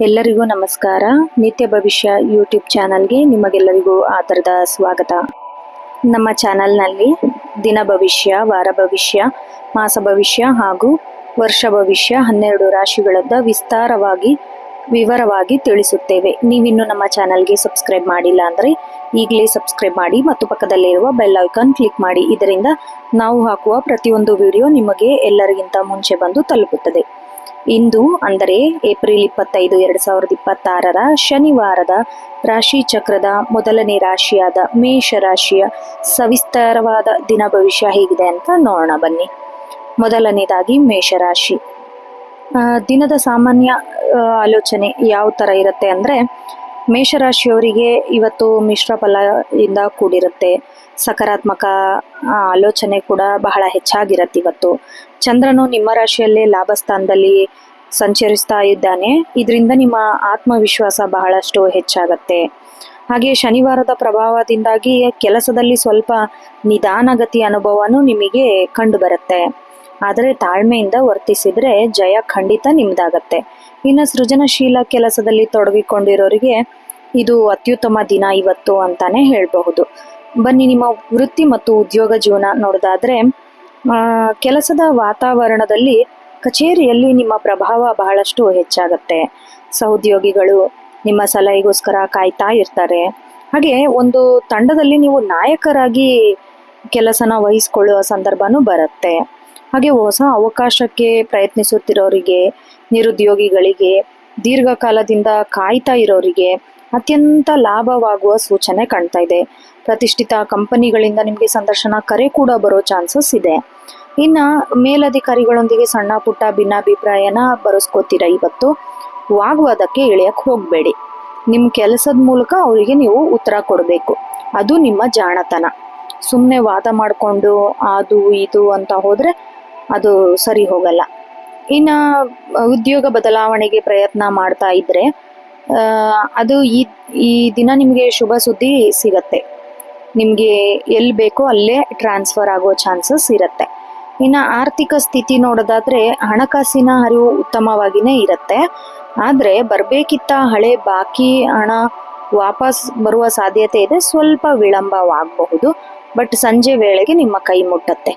ಎಲ್ಲರಿಗೂ ನಮಸ್ಕಾರ. ನಿತ್ಯ ಭವಿಷ್ಯ ಯೂಟ್ಯೂಬ್ ಚಾನಲ್ಗೆ ನಿಮಗೆಲ್ಲರಿಗೂ ಆದರದ ಸ್ವಾಗತ. ನಮ್ಮ ಚಾನಲ್ನಲ್ಲಿ ದಿನ ಭವಿಷ್ಯ, ವಾರ ಭವಿಷ್ಯ, ಮಾಸ ಭವಿಷ್ಯ ಹಾಗೂ ವರ್ಷ ಭವಿಷ್ಯ 12 ರಾಶಿಗಳದ್ದ ವಿವರವಾಗಿ ತಿಳಿಸುತ್ತೇವೆ. ನೀವಿನ್ನು ನಮ್ಮ ಚಾನಲ್ಗೆ ಸಬ್ಸ್ಕ್ರೈಬ್ ಮಾಡಿಲ್ಲ ಅಂದರೆ ಈಗಲೇ ಸಬ್ಸ್ಕ್ರೈಬ್ ಮಾಡಿ ಮತ್ತು ಪಕ್ಕದಲ್ಲಿರುವ ಬೆಲ್ ಐಕಾನ್ ಕ್ಲಿಕ್ ಮಾಡಿ. ಇದರಿಂದ ನಾವು ಹಾಕುವ ಪ್ರತಿಯೊಂದು ವಿಡಿಯೋ ನಿಮಗೆ ಎಲ್ಲರಿಗಿಂತ ಮುಂಚೆ ಬಂದು ತಲುಪುತ್ತದೆ. ಇಂದು ಅಂದರೆ ಏಪ್ರಿಲ್ 25, 2026 ಶನಿವಾರದ ರಾಶಿ ಚಕ್ರದ ಮೊದಲನೇ ರಾಶಿಯಾದ ಮೇಷ ರಾಶಿಯ ಸವಿಸ್ತಾರವಾದ ದಿನ ಭವಿಷ್ಯ ಹೇಗಿದೆ ಅಂತ ನೋಡೋಣ ಬನ್ನಿ. ಮೊದಲನೇದಾಗಿ ಮೇಷರಾಶಿ. ದಿನದ ಸಾಮಾನ್ಯ ಆಲೋಚನೆ ಯಾವ ಥರ ಇರುತ್ತೆ ಅಂದರೆ, ಮೇಷರಾಶಿಯವರಿಗೆ ಇವತ್ತು ಮಿಶ್ರ ಫಲದಿಂದ ಕೂಡಿರುತ್ತೆ. ಸಕಾರಾತ್ಮಕ ಆಲೋಚನೆ ಕೂಡ ಬಹಳ ಹೆಚ್ಚಾಗಿರುತ್ತೆ. ಇವತ್ತು ಚಂದ್ರನು ನಿಮ್ಮ ರಾಶಿಯಲ್ಲೇ ಲಾಭ ಸ್ಥಾನದಲ್ಲಿ ಸಂಚರಿಸ್ತಾ ಇದ್ದಾನೆ. ಇದರಿಂದ ನಿಮ್ಮ ಆತ್ಮವಿಶ್ವಾಸ ಬಹಳಷ್ಟು ಹೆಚ್ಚಾಗತ್ತೆ. ಹಾಗೆ ಶನಿವಾರದ ಪ್ರಭಾವದಿಂದಾಗಿ ಕೆಲಸದಲ್ಲಿ ಸ್ವಲ್ಪ ನಿಧಾನಗತಿ ಅನುಭವನೂ ನಿಮಗೆ ಕಂಡು ಬರುತ್ತೆ. ಆದರೆ ತಾಳ್ಮೆಯಿಂದ ವರ್ತಿಸಿದ್ರೆ ಜಯ ಖಂಡಿತ ನಿಮ್ದಾಗತ್ತೆ. ಇನ್ನು ಸೃಜನಶೀಲ ಕೆಲಸದಲ್ಲಿ ತೊಡಗಿಕೊಂಡಿರೋರಿಗೆ ಇದು ಅತ್ಯುತ್ತಮ ದಿನ ಇವತ್ತು ಅಂತಾನೆ ಹೇಳಬಹುದು. ಬನ್ನಿ ನಿಮ್ಮ ವೃತ್ತಿ ಮತ್ತು ಉದ್ಯೋಗ ಜೀವನ ನೋಡೋದಾದ್ರೆ, ಕೆಲಸದ ವಾತಾವರಣದಲ್ಲಿ ಕಚೇರಿಯಲ್ಲಿ ನಿಮ್ಮ ಪ್ರಭಾವ ಬಹಳಷ್ಟು ಹೆಚ್ಚಾಗತ್ತೆ. ಸಹೋದ್ಯೋಗಿಗಳು ನಿಮ್ಮ ಸಲಹೆಗೋಸ್ಕರ ಕಾಯ್ತಾ ಇರ್ತಾರೆ. ಹಾಗೆ ಒಂದು ತಂಡದಲ್ಲಿ ನೀವು ನಾಯಕರಾಗಿ ಕೆಲಸನ ವಹಿಸ್ಕೊಳ್ಳುವ ಸಂದರ್ಭನೂ ಬರುತ್ತೆ. ಹಾಗೆ ಹೊಸ ಅವಕಾಶಕ್ಕೆ ಪ್ರಯತ್ನಿಸುತ್ತಿರೋರಿಗೆ, ನಿರುದ್ಯೋಗಿಗಳಿಗೆ, ದೀರ್ಘಕಾಲದಿಂದ ಕಾಯ್ತಾ ಇರೋರಿಗೆ ಅತ್ಯಂತ ಲಾಭವಾಗುವ ಸೂಚನೆ ಕಾಣ್ತಾ ಇದೆ. ಪ್ರತಿಷ್ಠಿತ ಕಂಪನಿಗಳಿಂದ ನಿಮಗೆ ಸಂದರ್ಶನ ಕರೆ ಕೂಡ ಬರೋ ಚಾನ್ಸಸ್ ಇದೆ. ಇನ್ನು ಮೇಲಧಿಕಾರಿಗಳೊಂದಿಗೆ ಸಣ್ಣ ಪುಟ್ಟ ಭಿನ್ನಾಭಿಪ್ರಾಯನ ಬರೆಸ್ಕೋತೀರ. ಇವತ್ತು ವಾಗ್ವಾದಕ್ಕೆ ಇಳಿಯಕ್ಕೆ ಹೋಗಬೇಡಿ. ನಿಮ್ಮ ಕೆಲಸದ ಮೂಲಕ ಅವರಿಗೆ ನೀವು ಉತ್ತರ ಕೊಡಬೇಕು. ಅದು ನಿಮ್ಮ ಜಾಣತನ. ಸುಮ್ಮನೆ ವಾದ ಮಾಡಿಕೊಂಡು ಅದು ಇದು ಅಂತ ಹೋದರೆ ಅದು ಸರಿ ಹೋಗಲ್ಲ. ಇನ್ನು ಉದ್ಯೋಗ ಬದಲಾವಣೆಗೆ ಪ್ರಯತ್ನ ಮಾಡ್ತಾ ಇದ್ರೆ ಅದು ಈ ದಿನ ನಿಮಗೆ ಶುಭ ಸುದ್ದಿ ಸಿಗತ್ತೆ. ನಿಮಗೆ ಎಲ್ಲಿ ಬೇಕೋ ಅಲ್ಲೇ ಟ್ರಾನ್ಸ್ಫರ್ ಆಗೋ ಚಾನ್ಸಸ್ ಇರುತ್ತೆ. ಇನ್ನು ಆರ್ಥಿಕ ಸ್ಥಿತಿ ನೋಡೋದಾದ್ರೆ, ಹಣಕಾಸಿನ ಹರಿವು ಉತ್ತಮವಾಗಿಯೇ ಇರುತ್ತೆ. ಆದರೆ ಬರಬೇಕಿತ್ತ ಹಳೆ ಬಾಕಿ ಹಣ ವಾಪಸ್ ಬರುವ ಸಾಧ್ಯತೆ ಇದೆ. ಸ್ವಲ್ಪ ವಿಳಂಬವಾಗಬಹುದು, ಬಟ್ ಸಂಜೆ ವೇಳೆಗೆ ನಿಮ್ಮ ಕೈ ಮುಟ್ಟತ್ತೆ.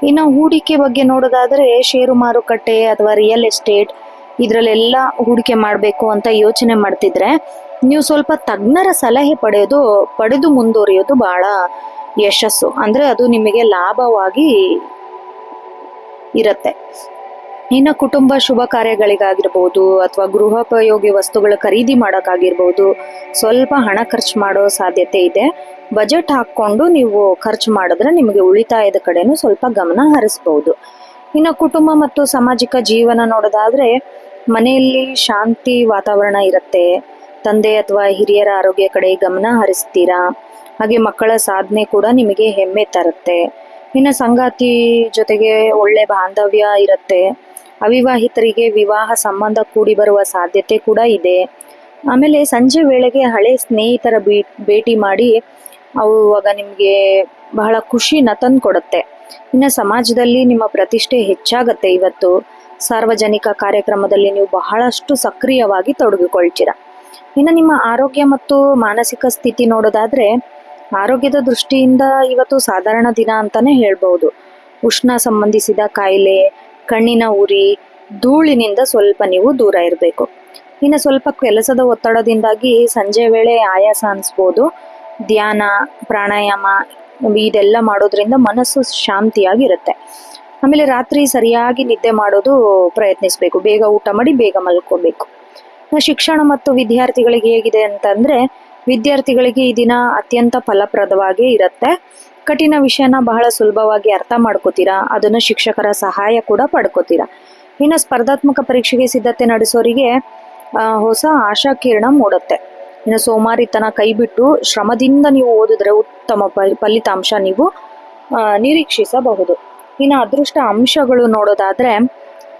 ಇನ್ನು ಹೂಡಿಕೆ ಬಗ್ಗೆ ನೋಡೋದಾದ್ರೆ, ಷೇರು ಮಾರುಕಟ್ಟೆ ಅಥವಾ ರಿಯಲ್ ಎಸ್ಟೇಟ್ ಇದರಲ್ಲೆಲ್ಲ ಹೂಡಿಕೆ ಮಾಡಬೇಕು ಅಂತ ಯೋಚನೆ ಮಾಡ್ತಿದ್ರೆ ನೀವು ಸ್ವಲ್ಪ ತಜ್ಞರ ಸಲಹೆ ಪಡೆದು ಮುಂದುವರಿಯೋದು ಬಹಳ ಯಶಸ್ಸು. ಅಂದರೆ ಅದು ನಿಮಗೆ ಲಾಭವಾಗಿ ಇರುತ್ತೆ. ಇನ್ನು ಕುಟುಂಬ ಶುಭ ಕಾರ್ಯಗಳಿಗಾಗಿರ್ಬೋದು ಅಥವಾ ಗೃಹೋಪಯೋಗಿ ವಸ್ತುಗಳ ಖರೀದಿ ಮಾಡೋಕ್ಕಾಗಿರ್ಬೋದು ಸ್ವಲ್ಪ ಹಣ ಖರ್ಚು ಮಾಡೋ ಸಾಧ್ಯತೆ ಇದೆ. ಬಜೆಟ್ ಹಾಕ್ಕೊಂಡು ನೀವು ಖರ್ಚು ಮಾಡಿದ್ರೆ ನಿಮಗೆ ಉಳಿತಾಯದ ಕಡೆನೂ ಸ್ವಲ್ಪ ಗಮನ ಹರಿಸ್ಬೋದು. ಇನ್ನು ಕುಟುಂಬ ಮತ್ತು ಸಾಮಾಜಿಕ ಜೀವನ ನೋಡೋದಾದ್ರೆ, ಮನೆಯಲ್ಲಿ ಶಾಂತಿ ವಾತಾವರಣ ಇರುತ್ತೆ. ತಂದೆ ಅಥವಾ ಹಿರಿಯರ ಆರೋಗ್ಯ ಕಡೆ ಗಮನ ಹರಿಸ್ತೀರಾ. ಹಾಗೆ ಮಕ್ಕಳ ಸಾಧನೆ ಕೂಡ ನಿಮಗೆ ಹೆಮ್ಮೆ ತರುತ್ತೆ. ಇನ್ನು ಸಂಗಾತಿ ಜೊತೆಗೆ ಒಳ್ಳೆ ಬಾಂಧವ್ಯ ಇರುತ್ತೆ. ಅವಿವಾಹಿತರಿಗೆ ವಿವಾಹ ಸಂಬಂಧ ಕೂಡಿ ಬರುವ ಸಾಧ್ಯತೆ ಕೂಡ ಇದೆ. ಆಮೇಲೆ ಸಂಜೆ ವೇಳೆಗೆ ಹಳೆ ಸ್ನೇಹಿತರ ಭೇಟಿ ಮಾಡಿ ಅವಾಗ ನಿಮಗೆ ಬಹಳ ಖುಷಿನ ತಂದು ಕೊಡುತ್ತೆ. ಇನ್ನು ಸಮಾಜದಲ್ಲಿ ನಿಮ್ಮ ಪ್ರತಿಷ್ಠೆ ಹೆಚ್ಚಾಗತ್ತೆ. ಇವತ್ತು ಸಾರ್ವಜನಿಕ ಕಾರ್ಯಕ್ರಮದಲ್ಲಿ ನೀವು ಬಹಳಷ್ಟು ಸಕ್ರಿಯವಾಗಿ ತೊಡಗಿಕೊಳ್ತೀರ. ಇನ್ನು ನಿಮ್ಮ ಆರೋಗ್ಯ ಮತ್ತು ಮಾನಸಿಕ ಸ್ಥಿತಿ ನೋಡೋದಾದ್ರೆ, ಆರೋಗ್ಯದ ದೃಷ್ಟಿಯಿಂದ ಇವತ್ತು ಸಾಧಾರಣ ದಿನ ಅಂತಾನೆ ಹೇಳ್ಬಹುದು. ಉಷ್ಣ ಸಂಬಂಧಿಸಿದ ಕಾಯಿಲೆ, ಕಣ್ಣಿನ ಉರಿ, ಧೂಳಿನಿಂದ ಸ್ವಲ್ಪ ನೀವು ದೂರ ಇರಬೇಕು. ಇನ್ನು ಸ್ವಲ್ಪ ಕೆಲಸದ ಒತ್ತಡದಿಂದಾಗಿ ಸಂಜೆ ವೇಳೆ ಆಯಾಸ ಅನಿಸ್ಬೋದು. ಧ್ಯಾನ, ಪ್ರಾಣಾಯಾಮ ಇದೆಲ್ಲ ಮಾಡೋದ್ರಿಂದ ಮನಸ್ಸು ಶಾಂತಿಯಾಗಿರುತ್ತೆ. ಆಮೇಲೆ ರಾತ್ರಿ ಸರಿಯಾಗಿ ನಿದ್ದೆ ಮಾಡೋದು ಪ್ರಯತ್ನಿಸಬೇಕು. ಬೇಗ ಊಟ ಮಾಡಿ ಬೇಗ ಮಲ್ಕೋಬೇಕು. ಶಿಕ್ಷಣ ಮತ್ತು ವಿದ್ಯಾರ್ಥಿಗಳಿಗೆ ಹೇಗಿದೆ ಅಂತಂದ್ರೆ, ವಿದ್ಯಾರ್ಥಿಗಳಿಗೆ ಈ ದಿನ ಅತ್ಯಂತ ಫಲಪ್ರದವಾಗಿ ಇರುತ್ತೆ. ಕಠಿಣ ವಿಷಯನ ಬಹಳ ಸುಲಭವಾಗಿ ಅರ್ಥ ಮಾಡ್ಕೋತೀರಾ. ಅದನ್ನು ಶಿಕ್ಷಕರ ಸಹಾಯ ಕೂಡ ಪಡ್ಕೋತೀರಾ. ಇನ್ನು ಸ್ಪರ್ಧಾತ್ಮಕ ಪರೀಕ್ಷೆಗೆ ಸಿದ್ಧತೆ ನಡೆಸೋರಿಗೆ ಹೊಸ ಆಶಾಕಿರಣ ಮೂಡುತ್ತೆ. ಇನ್ನು ಸೋಮಾರಿತನ ಕೈಬಿಟ್ಟು ಶ್ರಮದಿಂದ ನೀವು ಓದಿದ್ರೆ ಉತ್ತಮ ಫಲಿತಾಂಶ ನೀವು ನಿರೀಕ್ಷಿಸಬಹುದು. ಇನ್ನು ಅದೃಷ್ಟ ಅಂಶಗಳು ನೋಡೋದಾದ್ರೆ,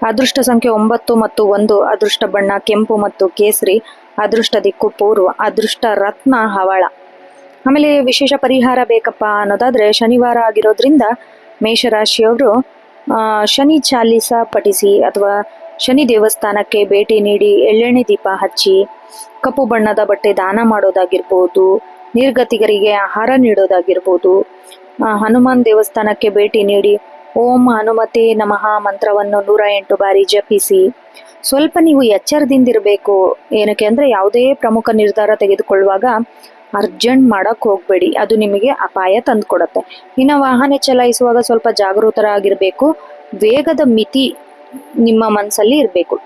ಅದೃಷ್ಟ ಸಂಖ್ಯೆ 9 ಮತ್ತು 1, ಅದೃಷ್ಟ ಬಣ್ಣ ಕೆಂಪು ಮತ್ತು ಕೇಸರಿ, ಅದೃಷ್ಟ ದಿಕ್ಕು ಪೂರ್ವ, ಅದೃಷ್ಟ ರತ್ನ ಹವಳ. ಆಮೇಲೆ ವಿಶೇಷ ಪರಿಹಾರ ಬೇಕಪ್ಪ ಅನ್ನೋದಾದ್ರೆ, ಶನಿವಾರ ಆಗಿರೋದ್ರಿಂದ ಮೇಷರಾಶಿಯವರು ಶನಿ ಚಾಲಿಸ ಪಠಿಸಿ ಅಥವಾ ಶನಿ ದೇವಸ್ಥಾನಕ್ಕೆ ಭೇಟಿ ನೀಡಿ ಎಳ್ಳೆಣ್ಣೆ ದೀಪ ಹಚ್ಚಿ ಕಪ್ಪು ಬಣ್ಣದ ಬಟ್ಟೆ ದಾನ ಮಾಡೋದಾಗಿರ್ಬೋದು, ನಿರ್ಗತಿಕರಿಗೆ ಆಹಾರ ನೀಡೋದಾಗಿರ್ಬೋದು, ಹನುಮಾನ್ ದೇವಸ್ಥಾನಕ್ಕೆ ಭೇಟಿ ನೀಡಿ ಓಂ ಹನುಮತೆ ನಮಃ ಮಂತ್ರವನ್ನು 108 ಬಾರಿ ಜಪಿಸಿ. ಸ್ವಲ್ಪ ನೀವು ಎಚ್ಚರದಿಂದಿರಬೇಕು. ಏನಕ್ಕೆ ಅಂದರೆ ಯಾವುದೇ ಪ್ರಮುಖ ನಿರ್ಧಾರ ತೆಗೆದುಕೊಳ್ಳುವಾಗ ಅರ್ಜೆಂಟ್ ಮಾಡಕ್ ಹೋಗ್ಬೇಡಿ, ಅದು ನಿಮಗೆ ಅಪಾಯ ತಂದುಕೊಡುತ್ತೆ. ಇನ್ನು ವಾಹನ ಚಲಾಯಿಸುವಾಗ ಸ್ವಲ್ಪ ಜಾಗರೂಕರಾಗಿರ್ಬೇಕು. ವೇಗದ ಮಿತಿ ನಿಮ್ಮ ಮನಸ್ಸಲ್ಲಿ ಇರಬೇಕು.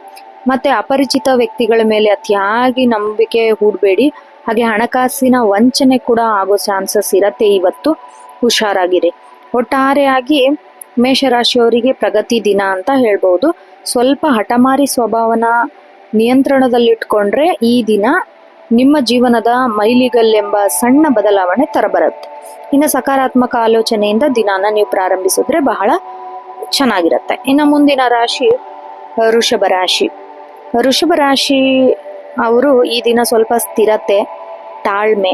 ಮತ್ತೆ ಅಪರಿಚಿತ ವ್ಯಕ್ತಿಗಳ ಮೇಲೆ ಅತಿಯಾಗಿ ನಂಬಿಕೆ ಹೂಡಬೇಡಿ. ಹಾಗೆ ಹಣಕಾಸಿನ ವಂಚನೆ ಕೂಡ ಆಗೋ ಚಾನ್ಸಸ್ ಇರತ್ತೆ. ಇವತ್ತು ಹುಷಾರಾಗಿರಿ. ಒಟ್ಟಾರೆಯಾಗಿ ಮೇಷರಾಶಿಯವರಿಗೆ ಪ್ರಗತಿ ದಿನ ಅಂತ ಹೇಳ್ಬೋದು. ಸ್ವಲ್ಪ ಹಠಮಾರಿ ಸ್ವಭಾವನ ನಿಯಂತ್ರಣದಲ್ಲಿಟ್ಕೊಂಡ್ರೆ ಈ ದಿನ ನಿಮ್ಮ ಜೀವನದ ಮೈಲಿಗಲ್ಲೆಂಬ ಸಣ್ಣ ಬದಲಾವಣೆ ತರಬರುತ್ತೆ. ಇನ್ನು ಸಕಾರಾತ್ಮಕ ಆಲೋಚನೆಯಿಂದ ದಿನಾನ ನೀವು ಪ್ರಾರಂಭಿಸಿದ್ರೆ ಬಹಳ ಚೆನ್ನಾಗಿರುತ್ತೆ. ಇನ್ನು ಮುಂದಿನ ರಾಶಿ ವೃಷಭ ರಾಶಿ. ವೃಷಭ ರಾಶಿ ಅವರು ಈ ದಿನ ಸ್ವಲ್ಪ ಸ್ಥಿರತೆ, ತಾಳ್ಮೆ,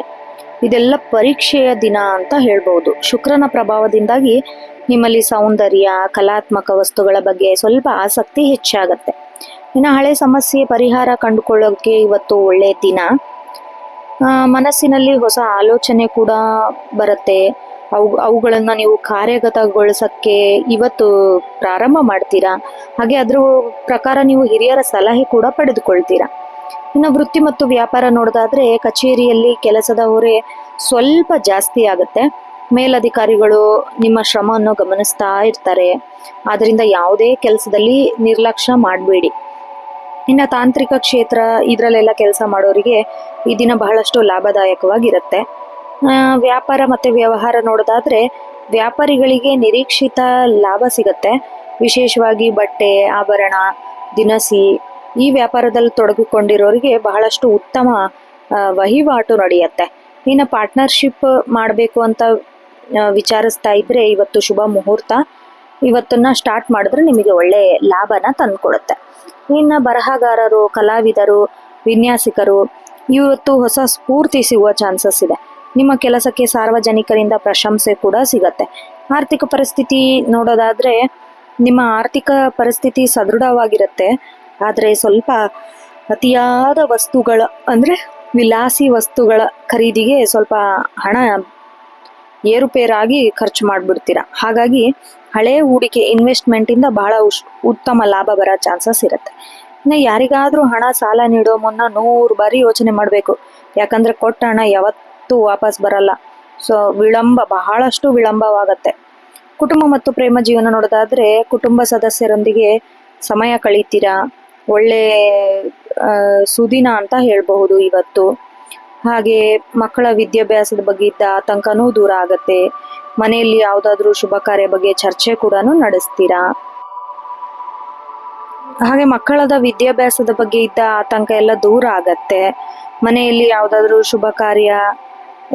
ಇದೆಲ್ಲ ಪರೀಕ್ಷೆಯ ದಿನ ಅಂತ ಹೇಳ್ಬೋದು. ಶುಕ್ರನ ಪ್ರಭಾವದಿಂದಾಗಿ ನಿಮ್ಮಲ್ಲಿ ಸೌಂದರ್ಯ, ಕಲಾತ್ಮಕ ವಸ್ತುಗಳ ಬಗ್ಗೆ ಸ್ವಲ್ಪ ಆಸಕ್ತಿ ಹೆಚ್ಚಾಗತ್ತೆ. ಇನ್ನು ಹಳೆ ಸಮಸ್ಯೆ ಪರಿಹಾರ ಕಂಡುಕೊಳ್ಳೋಕೆ ಇವತ್ತು ಒಳ್ಳೆಯ ದಿನ. ಮನಸ್ಸಿನಲ್ಲಿ ಹೊಸ ಆಲೋಚನೆ ಕೂಡ ಬರುತ್ತೆ. ಅವುಗಳನ್ನು ನೀವು ಕಾರ್ಯಗತಗೊಳಿಸಕ್ಕೆ ಇವತ್ತು ಪ್ರಾರಂಭ ಮಾಡ್ತೀರಾ. ಹಾಗೆ ಅದ್ರ ಪ್ರಕಾರ ನೀವು ಹಿರಿಯರ ಸಲಹೆ ಕೂಡ ಪಡೆದುಕೊಳ್ತೀರಾ. ಇನ್ನು ವೃತ್ತಿ ಮತ್ತು ವ್ಯಾಪಾರ ನೋಡೋದಾದ್ರೆ ಕಚೇರಿಯಲ್ಲಿ ಕೆಲಸದ ಹೊರೆ ಸ್ವಲ್ಪ ಜಾಸ್ತಿ ಆಗುತ್ತೆ. ಮೇಲಧಿಕಾರಿಗಳು ನಿಮ್ಮ ಶ್ರಮವನ್ನು ಗಮನಿಸ್ತಾ ಇರ್ತಾರೆ. ಆದ್ರಿಂದ ಯಾವುದೇ ಕೆಲಸದಲ್ಲಿ ನಿರ್ಲಕ್ಷ್ಯ ಮಾಡಬೇಡಿ. ಇನ್ನು ತಾಂತ್ರಿಕ ಕ್ಷೇತ್ರ ಇದರಲ್ಲೆಲ್ಲ ಕೆಲಸ ಮಾಡೋರಿಗೆ ಈ ದಿನ ಬಹಳಷ್ಟು ಲಾಭದಾಯಕವಾಗಿರುತ್ತೆ. ವ್ಯಾಪಾರ ಮತ್ತು ವ್ಯವಹಾರ ನೋಡೋದಾದ್ರೆ ವ್ಯಾಪಾರಿಗಳಿಗೆ ನಿರೀಕ್ಷಿತ ಲಾಭ ಸಿಗುತ್ತೆ. ವಿಶೇಷವಾಗಿ ಬಟ್ಟೆ, ಆಭರಣ, ದಿನಸಿ ಈ ವ್ಯಾಪಾರದಲ್ಲಿ ತೊಡಗಿಕೊಂಡಿರೋರಿಗೆ ಬಹಳಷ್ಟು ಉತ್ತಮ ವಹಿವಾಟು ನಡೆಯುತ್ತೆ. ಇನ್ನು ಪಾರ್ಟ್ನರ್ಶಿಪ್ ಮಾಡಬೇಕು ಅಂತ ವಿಚಾರಿಸ್ತಾ ಇದ್ರೆ ಇವತ್ತು ಶುಭ ಮುಹೂರ್ತ. ಇವತ್ತನ್ನ ಸ್ಟಾರ್ಟ್ ಮಾಡಿದ್ರೆ ನಿಮಗೆ ಒಳ್ಳೆ ಲಾಭನ ತಂದುಕೊಡುತ್ತೆ. ಇನ್ನು ಬರಹಗಾರರು, ಕಲಾವಿದರು, ವಿನ್ಯಾಸಿಕರು ಇವತ್ತು ಹೊಸ ಸ್ಫೂರ್ತಿ ಸಿಗುವ ಚಾನ್ಸಸ್ ಇದೆ. ನಿಮ್ಮ ಕೆಲಸಕ್ಕೆ ಸಾರ್ವಜನಿಕರಿಂದ ಪ್ರಶಂಸೆ ಕೂಡ ಸಿಗತ್ತೆ. ಆರ್ಥಿಕ ಪರಿಸ್ಥಿತಿ ನೋಡೋದಾದ್ರೆ ನಿಮ್ಮ ಆರ್ಥಿಕ ಪರಿಸ್ಥಿತಿ ಸದೃಢವಾಗಿರುತ್ತೆ. ಆದರೆ ಸ್ವಲ್ಪ ಅತಿಯಾದ ವಸ್ತುಗಳ ಅಂದರೆ ವಿಲಾಸಿ ವಸ್ತುಗಳ ಖರೀದಿಗೆ ಸ್ವಲ್ಪ ಹಣ ಏರುಪೇರಾಗಿ ಖರ್ಚು ಮಾಡಿಬಿಡ್ತೀರಾ. ಹಾಗಾಗಿ ಹಳೆ ಹೂಡಿಕೆ ಇನ್ವೆಸ್ಟ್ಮೆಂಟಿಂದ ಬಹಳ ಉತ್ತಮ ಲಾಭ ಬರೋ ಚಾನ್ಸಸ್ ಇರುತ್ತೆ. ಇನ್ನು ಯಾರಿಗಾದರೂ ಹಣ ಸಾಲ ನೀಡೋ ಮುನ್ನ 100 ಬಾರಿ ಯೋಚನೆ ಮಾಡಬೇಕು. ಯಾಕಂದರೆ ಕೊಟ್ಟ ಹಣ ಯಾವತ್ತೂ ವಾಪಸ್ ಬರಲ್ಲ. ಸೊ ಬಹಳಷ್ಟು ವಿಳಂಬವಾಗತ್ತೆ. ಕುಟುಂಬ ಮತ್ತು ಪ್ರೇಮ ಜೀವನ ನೋಡೋದಾದ್ರೆ ಕುಟುಂಬ ಸದಸ್ಯರೊಂದಿಗೆ ಸಮಯ ಕಳೀತೀರಾ. ಒಳ್ಳೆ ಸುದಿನ ಅಂತ ಹೇಳಬಹುದು ಇವತ್ತು. ಹಾಗೆ ಮಕ್ಕಳ ವಿದ್ಯಾಭ್ಯಾಸದ ಬಗ್ಗೆ ಇದ್ದ ಆತಂಕನೂ ದೂರ ಆಗತ್ತೆ. ಮನೆಯಲ್ಲಿ ಯಾವುದಾದ್ರೂ ಶುಭ ಕಾರ್ಯ ಬಗ್ಗೆ ಚರ್ಚೆ ಕೂಡ ನಡೆಸ್ತೀರಾ. ಹಾಗೆ ಮಕ್ಕಳದ ವಿದ್ಯಾಭ್ಯಾಸದ ಬಗ್ಗೆ ಇದ್ದ ಆತಂಕ ಎಲ್ಲ ದೂರ ಆಗತ್ತೆ. ಮನೆಯಲ್ಲಿ ಯಾವುದಾದ್ರೂ ಶುಭ ಕಾರ್ಯ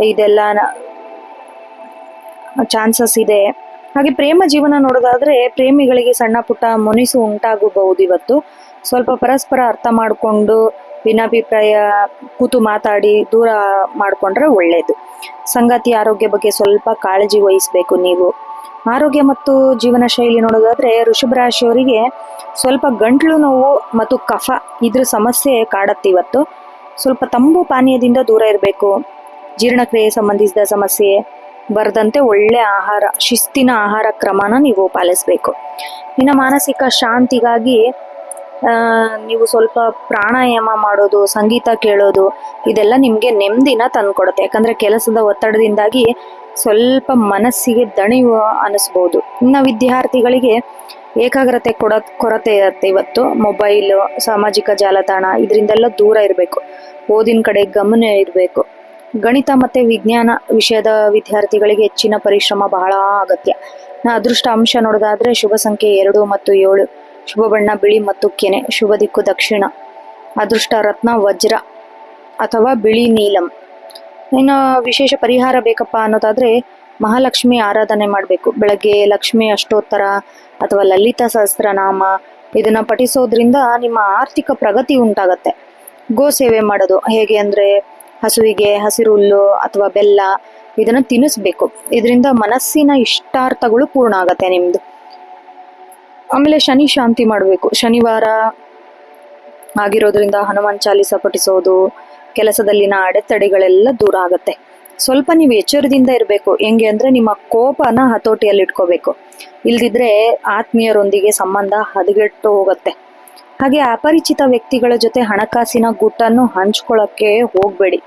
ಇದೆಲ್ಲ ಚಾನ್ಸಸ್ ಇದೆ. ಹಾಗೆ ಪ್ರೇಮ ಜೀವನ ನೋಡೋದಾದ್ರೆ ಪ್ರೇಮಿಗಳಿಗೆ ಸಣ್ಣ ಪುಟ್ಟ ಮುನಿಸು ಉಂಟಾಗಬಹುದು ಇವತ್ತು. ಸ್ವಲ್ಪ ಪರಸ್ಪರ ಅರ್ಥ ಮಾಡಿಕೊಂಡು ಭಿನ್ನಾಭಿಪ್ರಾಯ ಕೂತು ಮಾತಾಡಿ ದೂರ ಮಾಡಿಕೊಂಡ್ರೆ ಒಳ್ಳೆಯದು. ಸಂಗಾತಿ ಆರೋಗ್ಯ ಬಗ್ಗೆ ಸ್ವಲ್ಪ ಕಾಳಜಿ ವಹಿಸಬೇಕು ನೀವು. ಆರೋಗ್ಯ ಮತ್ತು ಜೀವನ ಶೈಲಿ ನೋಡೋದಾದ್ರೆ ವೃಷಭ ರಾಶಿಯವರಿಗೆ ಸ್ವಲ್ಪ ಗಂಟ್ಲು ನೋವು ಮತ್ತು ಕಫ ಇದ್ರ ಸಮಸ್ಯೆ ಕಾಡತ್ತೆ ಇವತ್ತು. ಸ್ವಲ್ಪ ತಂಬು ಪಾನೀಯದಿಂದ ದೂರ ಇರಬೇಕು. ಜೀರ್ಣಕ್ರಿಯೆ ಸಂಬಂಧಿಸಿದ ಸಮಸ್ಯೆ ಬರದಂತೆ ಒಳ್ಳೆ ಆಹಾರ, ಶಿಸ್ತಿನ ಆಹಾರ ಕ್ರಮನ ನೀವು ಪಾಲಿಸಬೇಕು. ಇನ್ನು ಮಾನಸಿಕ ಶಾಂತಿಗಾಗಿ ನೀವು ಸ್ವಲ್ಪ ಪ್ರಾಣಾಯಾಮ ಮಾಡೋದು, ಸಂಗೀತ ಕೇಳೋದು ಇದೆಲ್ಲ ನಿಮಗೆ ನೆಮ್ಮದಿನ ತಂದುಕೊಡುತ್ತೆ. ಯಾಕಂದರೆ ಕೆಲಸದ ಒತ್ತಡದಿಂದಾಗಿ ಸ್ವಲ್ಪ ಮನಸ್ಸಿಗೆ ದಣಿವು ಅನಿಸ್ಬೋದು. ಇನ್ನು ವಿದ್ಯಾರ್ಥಿಗಳಿಗೆ ಏಕಾಗ್ರತೆ ಕೊರತೆ ಇರುತ್ತೆ ಇವತ್ತು. ಮೊಬೈಲು, ಸಾಮಾಜಿಕ ಜಾಲತಾಣ ಇದರಿಂದೆಲ್ಲ ದೂರ ಇರಬೇಕು. ಓದಿನ ಕಡೆ ಗಮನ ಇರಬೇಕು. ಗಣಿತ ಮತ್ತು ವಿಜ್ಞಾನ ವಿಷಯದ ವಿದ್ಯಾರ್ಥಿಗಳಿಗೆ ಹೆಚ್ಚಿನ ಪರಿಶ್ರಮ ಬಹಳ ಅಗತ್ಯ. ಅದೃಷ್ಟ ಅಂಶ ನೋಡೋದಾದ್ರೆ ಶುಭ ಸಂಖ್ಯೆ 2 ಮತ್ತು 7. ಶುಭ ಬಣ್ಣ ಬಿಳಿ ಮತ್ತು ಕೆನೆ. ಶುಭ ದಿಕ್ಕು ದಕ್ಷಿಣ. ಅದೃಷ್ಟ ರತ್ನ ವಜ್ರ ಅಥವಾ ಬಿಳಿ ನೀಲಂ. ಇನ್ನು ವಿಶೇಷ ಪರಿಹಾರ ಬೇಕಪ್ಪ ಅನ್ನೋದಾದ್ರೆ ಮಹಾಲಕ್ಷ್ಮಿ ಆರಾಧನೆ ಮಾಡಬೇಕು. ಬೆಳಗ್ಗೆ ಲಕ್ಷ್ಮಿ ಅಷ್ಟೋತ್ತರ ಅಥವಾ ಲಲಿತಾ ಸಹಸ್ರನಾಮ ಇದನ್ನ ಪಠಿಸೋದ್ರಿಂದ ನಿಮ್ಮ ಆರ್ಥಿಕ ಪ್ರಗತಿ ಉಂಟಾಗತ್ತೆ. ಗೋ ಸೇವೆ ಮಾಡೋದು ಹೇಗೆ ಅಂದರೆ ಹಸುವಿಗೆ ಹಸಿರು ಹುಲ್ಲು ಅಥವಾ ಬೆಲ್ಲ ಇದನ್ನ ತಿನ್ನಿಸ್ಬೇಕು. ಇದರಿಂದ ಮನಸ್ಸಿನ ಇಷ್ಟಾರ್ಥಗಳು ಪೂರ್ಣ ಆಗತ್ತೆ ನಿಮ್ದು. ಆಮೇಲೆ ಶನಿ ಶಾಂತಿ ಮಾಡಬೇಕು. ಶನಿವಾರ ಆಗಿರೋದ್ರಿಂದ ಹನುಮಾನ್ ಚಾಲೀಸ ಪಠಿಸೋದು, ಕೆಲಸದಲ್ಲಿನ ಅಡೆತಡೆಗಳೆಲ್ಲ ದೂರ ಆಗುತ್ತೆ. ಸ್ವಲ್ಪ ನೀವು ಎಚ್ಚರದಿಂದ ಇರಬೇಕು. ಹೆಂಗೆ ಅಂದರೆ ನಿಮ್ಮ ಕೋಪನ ಹತೋಟಿಯಲ್ಲಿ ಇಟ್ಕೋಬೇಕು. ಇಲ್ದಿದ್ರೆ ಆತ್ಮೀಯರೊಂದಿಗೆ ಸಂಬಂಧ ಹದಗೆಟ್ಟು ಹೋಗುತ್ತೆ. ಹಾಗೆ ಅಪರಿಚಿತ ವ್ಯಕ್ತಿಗಳ ಜೊತೆ ಹಣಕಾಸಿನ ಗುಟ್ಟನ್ನು ಹಂಚ್ಕೊಳ್ಳೋಕ್ಕೆ ಹೋಗಬೇಡಿ.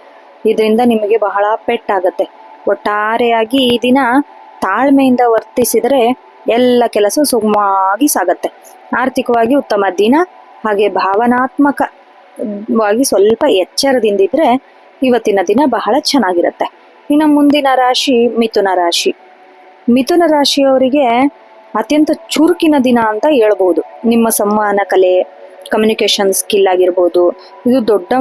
ಇದರಿಂದ ನಿಮಗೆ ಬಹಳ ಪೆಟ್ಟಾಗತ್ತೆ. ಒಟ್ಟಾರೆಯಾಗಿ ಈ ದಿನ ತಾಳ್ಮೆಯಿಂದ ವರ್ತಿಸಿದರೆ ಎಲ್ಲ ಕೆಲಸ ಸುಗಮವಾಗಿ ಸಾಗತ್ತೆ. ಆರ್ಥಿಕವಾಗಿ ಉತ್ತಮ ದಿನ. ಹಾಗೆ ಭಾವನಾತ್ಮಕವಾಗಿ ಸ್ವಲ್ಪ ಎಚ್ಚರದಿಂದಿದ್ರೆ ಇವತ್ತಿನ ದಿನ ಬಹಳ ಚೆನ್ನಾಗಿರುತ್ತೆ. ಇನ್ನು ಮುಂದಿನ ರಾಶಿ ಮಿಥುನ ರಾಶಿ. ಮಿಥುನ ರಾಶಿಯವರಿಗೆ ಅತ್ಯಂತ ಚುರುಕಿನ ದಿನ ಅಂತ ಹೇಳ್ಬೋದು. ನಿಮ್ಮ ಸಂವಹನ ಕಲೆ, ಕಮ್ಯುನಿಕೇಶನ್ ಸ್ಕಿಲ್ ಆಗಿರ್ಬೋದು, ಇದು ದೊಡ್ಡ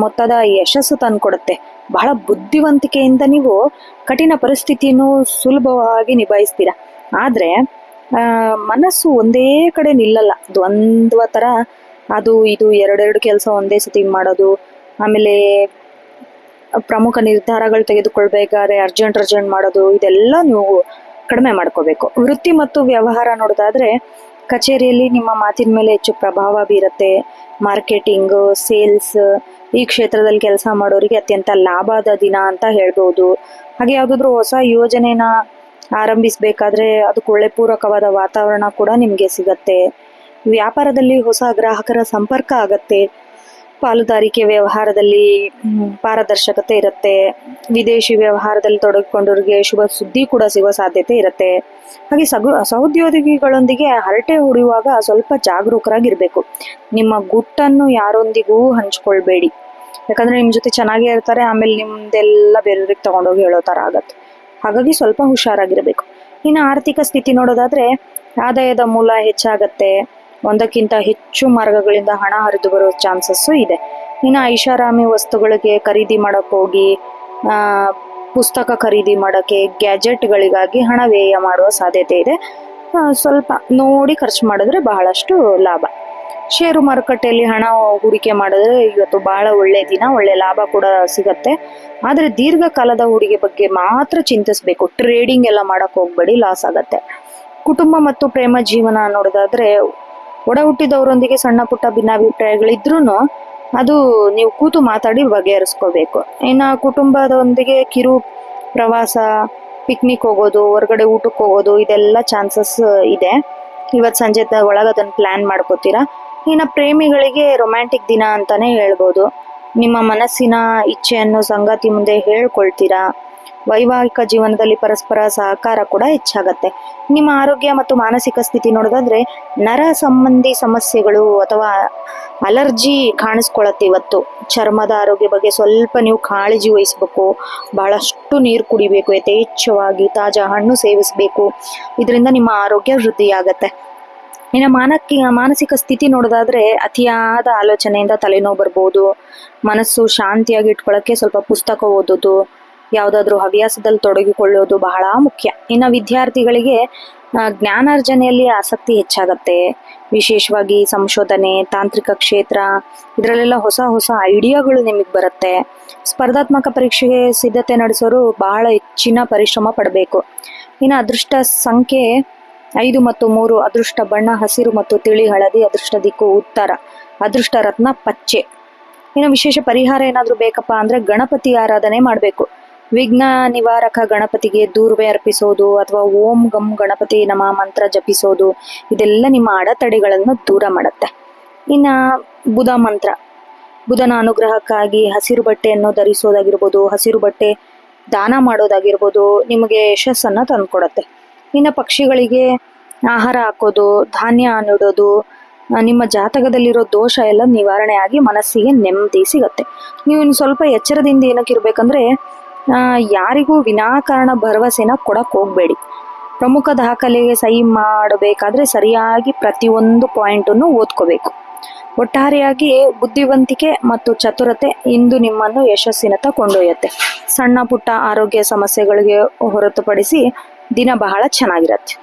ಮೊತ್ತದ ಯಶಸ್ಸು ತಂದುಕೊಡುತ್ತೆ. ಬಹಳ ಬುದ್ಧಿವಂತಿಕೆಯಿಂದ ನೀವು ಕಠಿಣ ಪರಿಸ್ಥಿತಿಯನ್ನು ಸುಲಭವಾಗಿ ನಿಭಾಯಿಸ್ತೀರ. ಆದರೆ ಮನಸ್ಸು ಒಂದೇ ಕಡೆ ನಿಲ್ಲಲ್ಲ. ದ್ವಂದ್ವ ಥರ ಅದು ಇದು ಎರಡೆರಡು ಕೆಲಸ ಒಂದೇ ಸತಿ ಮಾಡೋದು, ಆಮೇಲೆ ಪ್ರಮುಖ ನಿರ್ಧಾರಗಳು ತೆಗೆದುಕೊಳ್ಬೇಕಾದ್ರೆ ಅರ್ಜೆಂಟ್ ಮಾಡೋದು, ಇದೆಲ್ಲ ನೀವು ಕಡಿಮೆ ಮಾಡ್ಕೋಬೇಕು. ವೃತ್ತಿ ಮತ್ತು ವ್ಯವಹಾರ ನೋಡೋದಾದ್ರೆ ಕಚೇರಿಯಲ್ಲಿ ನಿಮ್ಮ ಮಾತಿನ ಮೇಲೆ ಹೆಚ್ಚು ಪ್ರಭಾವ ಬೀರುತ್ತೆ. ಮಾರ್ಕೆಟಿಂಗ್, ಸೇಲ್ಸ್ ಈ ಕ್ಷೇತ್ರದಲ್ಲಿ ಕೆಲಸ ಮಾಡೋರಿಗೆ ಅತ್ಯಂತ ಲಾಭದ ದಿನ ಅಂತ ಹೇಳ್ಬೋದು. ಹಾಗೆ ಯಾವುದಾದ್ರೂ ಹೊಸ ಯೋಜನೆನ ಆರಂಭಿಸಬೇಕಾದ್ರೆ ಅದಕ್ಕೆ ಒಳ್ಳೆ ಪೂರಕವಾದ ವಾತಾವರಣ ಕೂಡ ನಿಮಗೆ ಸಿಗತ್ತೆ. ವ್ಯಾಪಾರದಲ್ಲಿ ಹೊಸ ಗ್ರಾಹಕರ ಸಂಪರ್ಕ ಆಗತ್ತೆ. ಪಾಲುದಾರಿಕೆ ವ್ಯವಹಾರದಲ್ಲಿ ಪಾರದರ್ಶಕತೆ ಇರುತ್ತೆ. ವಿದೇಶಿ ವ್ಯವಹಾರದಲ್ಲಿ ತೊಡಗಿಕೊಂಡವ್ರಿಗೆ ಶುಭ ಸುದ್ದಿ ಕೂಡ ಸಿಗೋ ಸಾಧ್ಯತೆ ಇರುತ್ತೆ. ಹಾಗೆ ಸಹೋದ್ಯೋಗಿಗಳೊಂದಿಗೆ ಹರಟೆ ಹೊಡೆಯುವಾಗ ಸ್ವಲ್ಪ ಜಾಗರೂಕರಾಗಿರ್ಬೇಕು. ನಿಮ್ಮ ಗುಟ್ಟನ್ನು ಯಾರೊಂದಿಗೂ ಹಂಚ್ಕೊಳ್ಬೇಡಿ. ಯಾಕಂದ್ರೆ ನಿಮ್ಮ ಜೊತೆ ಚೆನ್ನಾಗೇ ಇರ್ತಾರೆ, ಆಮೇಲೆ ನಿಮ್ದೆಲ್ಲ ಬೇರೆಯವ್ರಿಗೆ ತಗೊಂಡೋಗಿ ಹೇಳೋ ಥರ ಆಗತ್ತೆ. ಹಾಗಾಗಿ ಸ್ವಲ್ಪ ಹುಷಾರಾಗಿರ್ಬೇಕು. ಇನ್ನು ಆರ್ಥಿಕ ಸ್ಥಿತಿ ನೋಡೋದಾದ್ರೆ ಆದಾಯದ ಮೂಲ ಹೆಚ್ಚಾಗತ್ತೆ. ಒಂದಕ್ಕಿಂತ ಹೆಚ್ಚು ಮಾರ್ಗಗಳಿಂದ ಹಣ ಹರಿದು ಬರೋ ಚಾನ್ಸಸ್ಸು ಇದೆ. ಇನ್ನು ಐಷಾರಾಮಿ ವಸ್ತುಗಳಿಗೆ ಖರೀದಿ ಮಾಡೋಕೆ ಹೋಗಿ, ಪುಸ್ತಕ ಖರೀದಿ ಮಾಡೋಕ್ಕೆ, ಗ್ಯಾಜೆಟ್ಗಳಿಗಾಗಿ ಹಣ ವ್ಯಯ ಮಾಡುವ ಸಾಧ್ಯತೆ ಇದೆ. ಸ್ವಲ್ಪ ನೋಡಿ ಖರ್ಚು ಮಾಡಿದ್ರೆ ಬಹಳಷ್ಟು ಲಾಭ. ಷೇರು ಮಾರುಕಟ್ಟೆಯಲ್ಲಿ ಹಣ ಹೂಡಿಕೆ ಮಾಡಿದ್ರೆ ಇವತ್ತು ಬಹಳ ಒಳ್ಳೆ ದಿನ, ಒಳ್ಳೆ ಲಾಭ ಕೂಡ ಸಿಗತ್ತೆ. ಆದರೆ ದೀರ್ಘಕಾಲದ ಹೂಡಿಕೆ ಬಗ್ಗೆ ಮಾತ್ರ ಚಿಂತಿಸಬೇಕು. ಟ್ರೇಡಿಂಗ್ ಎಲ್ಲ ಮಾಡಕ್ಕೆ ಹೋಗ್ಬೇಡಿ, ಲಾಸ್ ಆಗತ್ತೆ. ಕುಟುಂಬ ಮತ್ತು ಪ್ರೇಮ ಜೀವನ ನೋಡೋದಾದ್ರೆ ಒಡ ಹುಟ್ಟಿದವರೊಂದಿಗೆ ಸಣ್ಣ ಪುಟ್ಟ ಭಿನ್ನಾಭಿಪ್ರಾಯಗಳಿದ್ರೂ ಅದು ನೀವು ಕೂತು ಮಾತಾಡಿ ಬಗೆಹರಿಸ್ಕೋಬೇಕು. ಇನ್ನು ಕುಟುಂಬದೊಂದಿಗೆ ಕಿರು ಪ್ರವಾಸ, ಪಿಕ್ನಿಕ್ ಹೋಗೋದು, ಹೊರಗಡೆ ಊಟಕ್ಕೆ ಹೋಗೋದು, ಇದೆಲ್ಲ ಚಾನ್ಸಸ್ ಇದೆ. ಇವತ್ತು ಸಂಜೆ ಒಳಗೆ ಅದನ್ನು ಪ್ಲ್ಯಾನ್ ಮಾಡ್ಕೋತೀರಾ. ಇನ್ನು ಪ್ರೇಮಿಗಳಿಗೆ ರೊಮ್ಯಾಂಟಿಕ್ ದಿನ ಅಂತಾನೆ ಹೇಳ್ಬೋದು. ನಿಮ್ಮ ಮನಸ್ಸಿನ ಇಚ್ಛೆಯನ್ನು ಸಂಗಾತಿ ಮುಂದೆ ಹೇಳ್ಕೊಳ್ತೀರಾ. ವೈವಾಹಿಕ ಜೀವನದಲ್ಲಿ ಪರಸ್ಪರ ಸಹಕಾರ ಕೂಡ ಹೆಚ್ಚಾಗತ್ತೆ. ನಿಮ್ಮ ಆರೋಗ್ಯ ಮತ್ತು ಮಾನಸಿಕ ಸ್ಥಿತಿ ನೋಡೋದಾದ್ರೆ ನರ ಸಂಬಂಧಿ ಸಮಸ್ಯೆಗಳು ಅಥವಾ ಅಲರ್ಜಿ ಕಾಣಿಸ್ಕೊಳತ್ತೆ ಇವತ್ತು. ಚರ್ಮದ ಆರೋಗ್ಯ ಬಗ್ಗೆ ಸ್ವಲ್ಪ ನೀವು ಕಾಳಜಿ ವಹಿಸ್ಬೇಕು. ಬಹಳಷ್ಟು ನೀರು ಕುಡಿಬೇಕು, ಯಥೇಚ್ಛವಾಗಿ ತಾಜಾ ಹಣ್ಣು ಸೇವಿಸಬೇಕು. ಇದರಿಂದ ನಿಮ್ಮ ಆರೋಗ್ಯ ವೃದ್ಧಿಯಾಗತ್ತೆ. ಇನ್ನು ಮಾನಸಿಕ ಸ್ಥಿತಿ ನೋಡೋದಾದ್ರೆ ಅತಿಯಾದ ಆಲೋಚನೆಯಿಂದ ತಲೆನೋವು ಬರ್ಬೋದು. ಮನಸ್ಸು ಶಾಂತಿಯಾಗಿ ಇಟ್ಕೊಳ್ಳೋಕ್ಕೆ ಸ್ವಲ್ಪ ಪುಸ್ತಕ ಓದೋದು, ಯಾವುದಾದ್ರೂ ಹವ್ಯಾಸದಲ್ಲಿ ತೊಡಗಿಕೊಳ್ಳೋದು ಬಹಳ ಮುಖ್ಯ. ಇನ್ನು ವಿದ್ಯಾರ್ಥಿಗಳಿಗೆ ಜ್ಞಾನಾರ್ಜನೆಯಲ್ಲಿ ಆಸಕ್ತಿ ಹೆಚ್ಚಾಗತ್ತೆ. ವಿಶೇಷವಾಗಿ ಸಂಶೋಧನೆ, ತಾಂತ್ರಿಕ ಕ್ಷೇತ್ರ, ಇದರಲ್ಲೆಲ್ಲ ಹೊಸ ಹೊಸ ಐಡಿಯಾಗಳು ನಿಮಗೆ ಬರುತ್ತೆ. ಸ್ಪರ್ಧಾತ್ಮಕ ಪರೀಕ್ಷೆಗೆ ಸಿದ್ಧತೆ ನಡೆಸೋರು ಬಹಳ ಹೆಚ್ಚಿನ ಪರಿಶ್ರಮ ಪಡಬೇಕು. ಇನ್ನು ಅದೃಷ್ಟ ಸಂಖ್ಯೆ 5 ಮತ್ತು 3, ಅದೃಷ್ಟ ಬಣ್ಣ ಹಸಿರು ಮತ್ತು ತಿಳಿ ಹಳದಿ, ಅದೃಷ್ಟ ದಿಕ್ಕು ಉತ್ತರ, ಅದೃಷ್ಟ ರತ್ನ ಪಚ್ಚೆ. ಇನ್ನು ವಿಶೇಷ ಪರಿಹಾರ ಏನಾದರೂ ಬೇಕಪ್ಪ ಅಂದರೆ ಗಣಪತಿ ಆರಾಧನೆ ಮಾಡಬೇಕು. ವಿಘ್ನ ನಿವಾರಕ ಗಣಪತಿಗೆ ದೂರ್ವೆ ಅರ್ಪಿಸೋದು ಅಥವಾ ಓಂ ಗಂ ಗಣಪತಿ ನಮ ಮಂತ್ರ ಜಪಿಸೋದು, ಇದೆಲ್ಲ ನಿಮ್ಮ ಅಡೆತಡೆಗಳನ್ನು ದೂರ ಮಾಡುತ್ತೆ. ಇನ್ನು ಬುಧ ಮಂತ್ರ, ಬುಧನ ಅನುಗ್ರಹಕ್ಕಾಗಿ ಹಸಿರು ಬಟ್ಟೆಯನ್ನು ಧರಿಸೋದಾಗಿರ್ಬೋದು, ಹಸಿರು ಬಟ್ಟೆ ದಾನ ಮಾಡೋದಾಗಿರ್ಬೋದು, ನಿಮಗೆ ಯಶಸ್ಸನ್ನು ತಂದುಕೊಡುತ್ತೆ. ಇನ್ನು ಪಕ್ಷಿಗಳಿಗೆ ಆಹಾರ ಹಾಕೋದು, ಧಾನ್ಯ ನೀಡೋದು, ನಿಮ್ಮ ಜಾತಕದಲ್ಲಿರೋ ದೋಷ ಎಲ್ಲ ನಿವಾರಣೆ ಆಗಿ ಮನಸ್ಸಿಗೆ ನೆಮ್ಮದಿ ಸಿಗತ್ತೆ. ನೀವು ಇನ್ನು ಸ್ವಲ್ಪ ಎಚ್ಚರದಿಂದ ಏನಕ್ಕಿರ್ಬೇಕಂದ್ರೆ ಯಾರಿಗೂ ವಿನಾಕಾರಣ ಭರವಸೆನ ಕೊಡಕ್ಕೆ ಹೋಗಬೇಡಿ. ಪ್ರಮುಖ ದಾಖಲೆಗೆ ಸಹಿ ಮಾಡಬೇಕಾದ್ರೆ ಸರಿಯಾಗಿ ಪ್ರತಿಯೊಂದು ಪಾಯಿಂಟನ್ನು ಓದ್ಕೋಬೇಕು. ಒಟ್ಟಾರೆಯಾಗಿ ಬುದ್ಧಿವಂತಿಕೆ ಮತ್ತು ಚತುರತೆ ಇಂದು ನಿಮ್ಮನ್ನು ಯಶಸ್ಸಿನತ್ತ ಕೊಂಡೊಯ್ಯುತ್ತೆ. ಸಣ್ಣ ಪುಟ್ಟ ಆರೋಗ್ಯ ಸಮಸ್ಯೆಗಳಿಗೆ ಹೊರತುಪಡಿಸಿ ದಿನ ಬಹಳ ಚೆನ್ನಾಗಿರತ್ತೆ.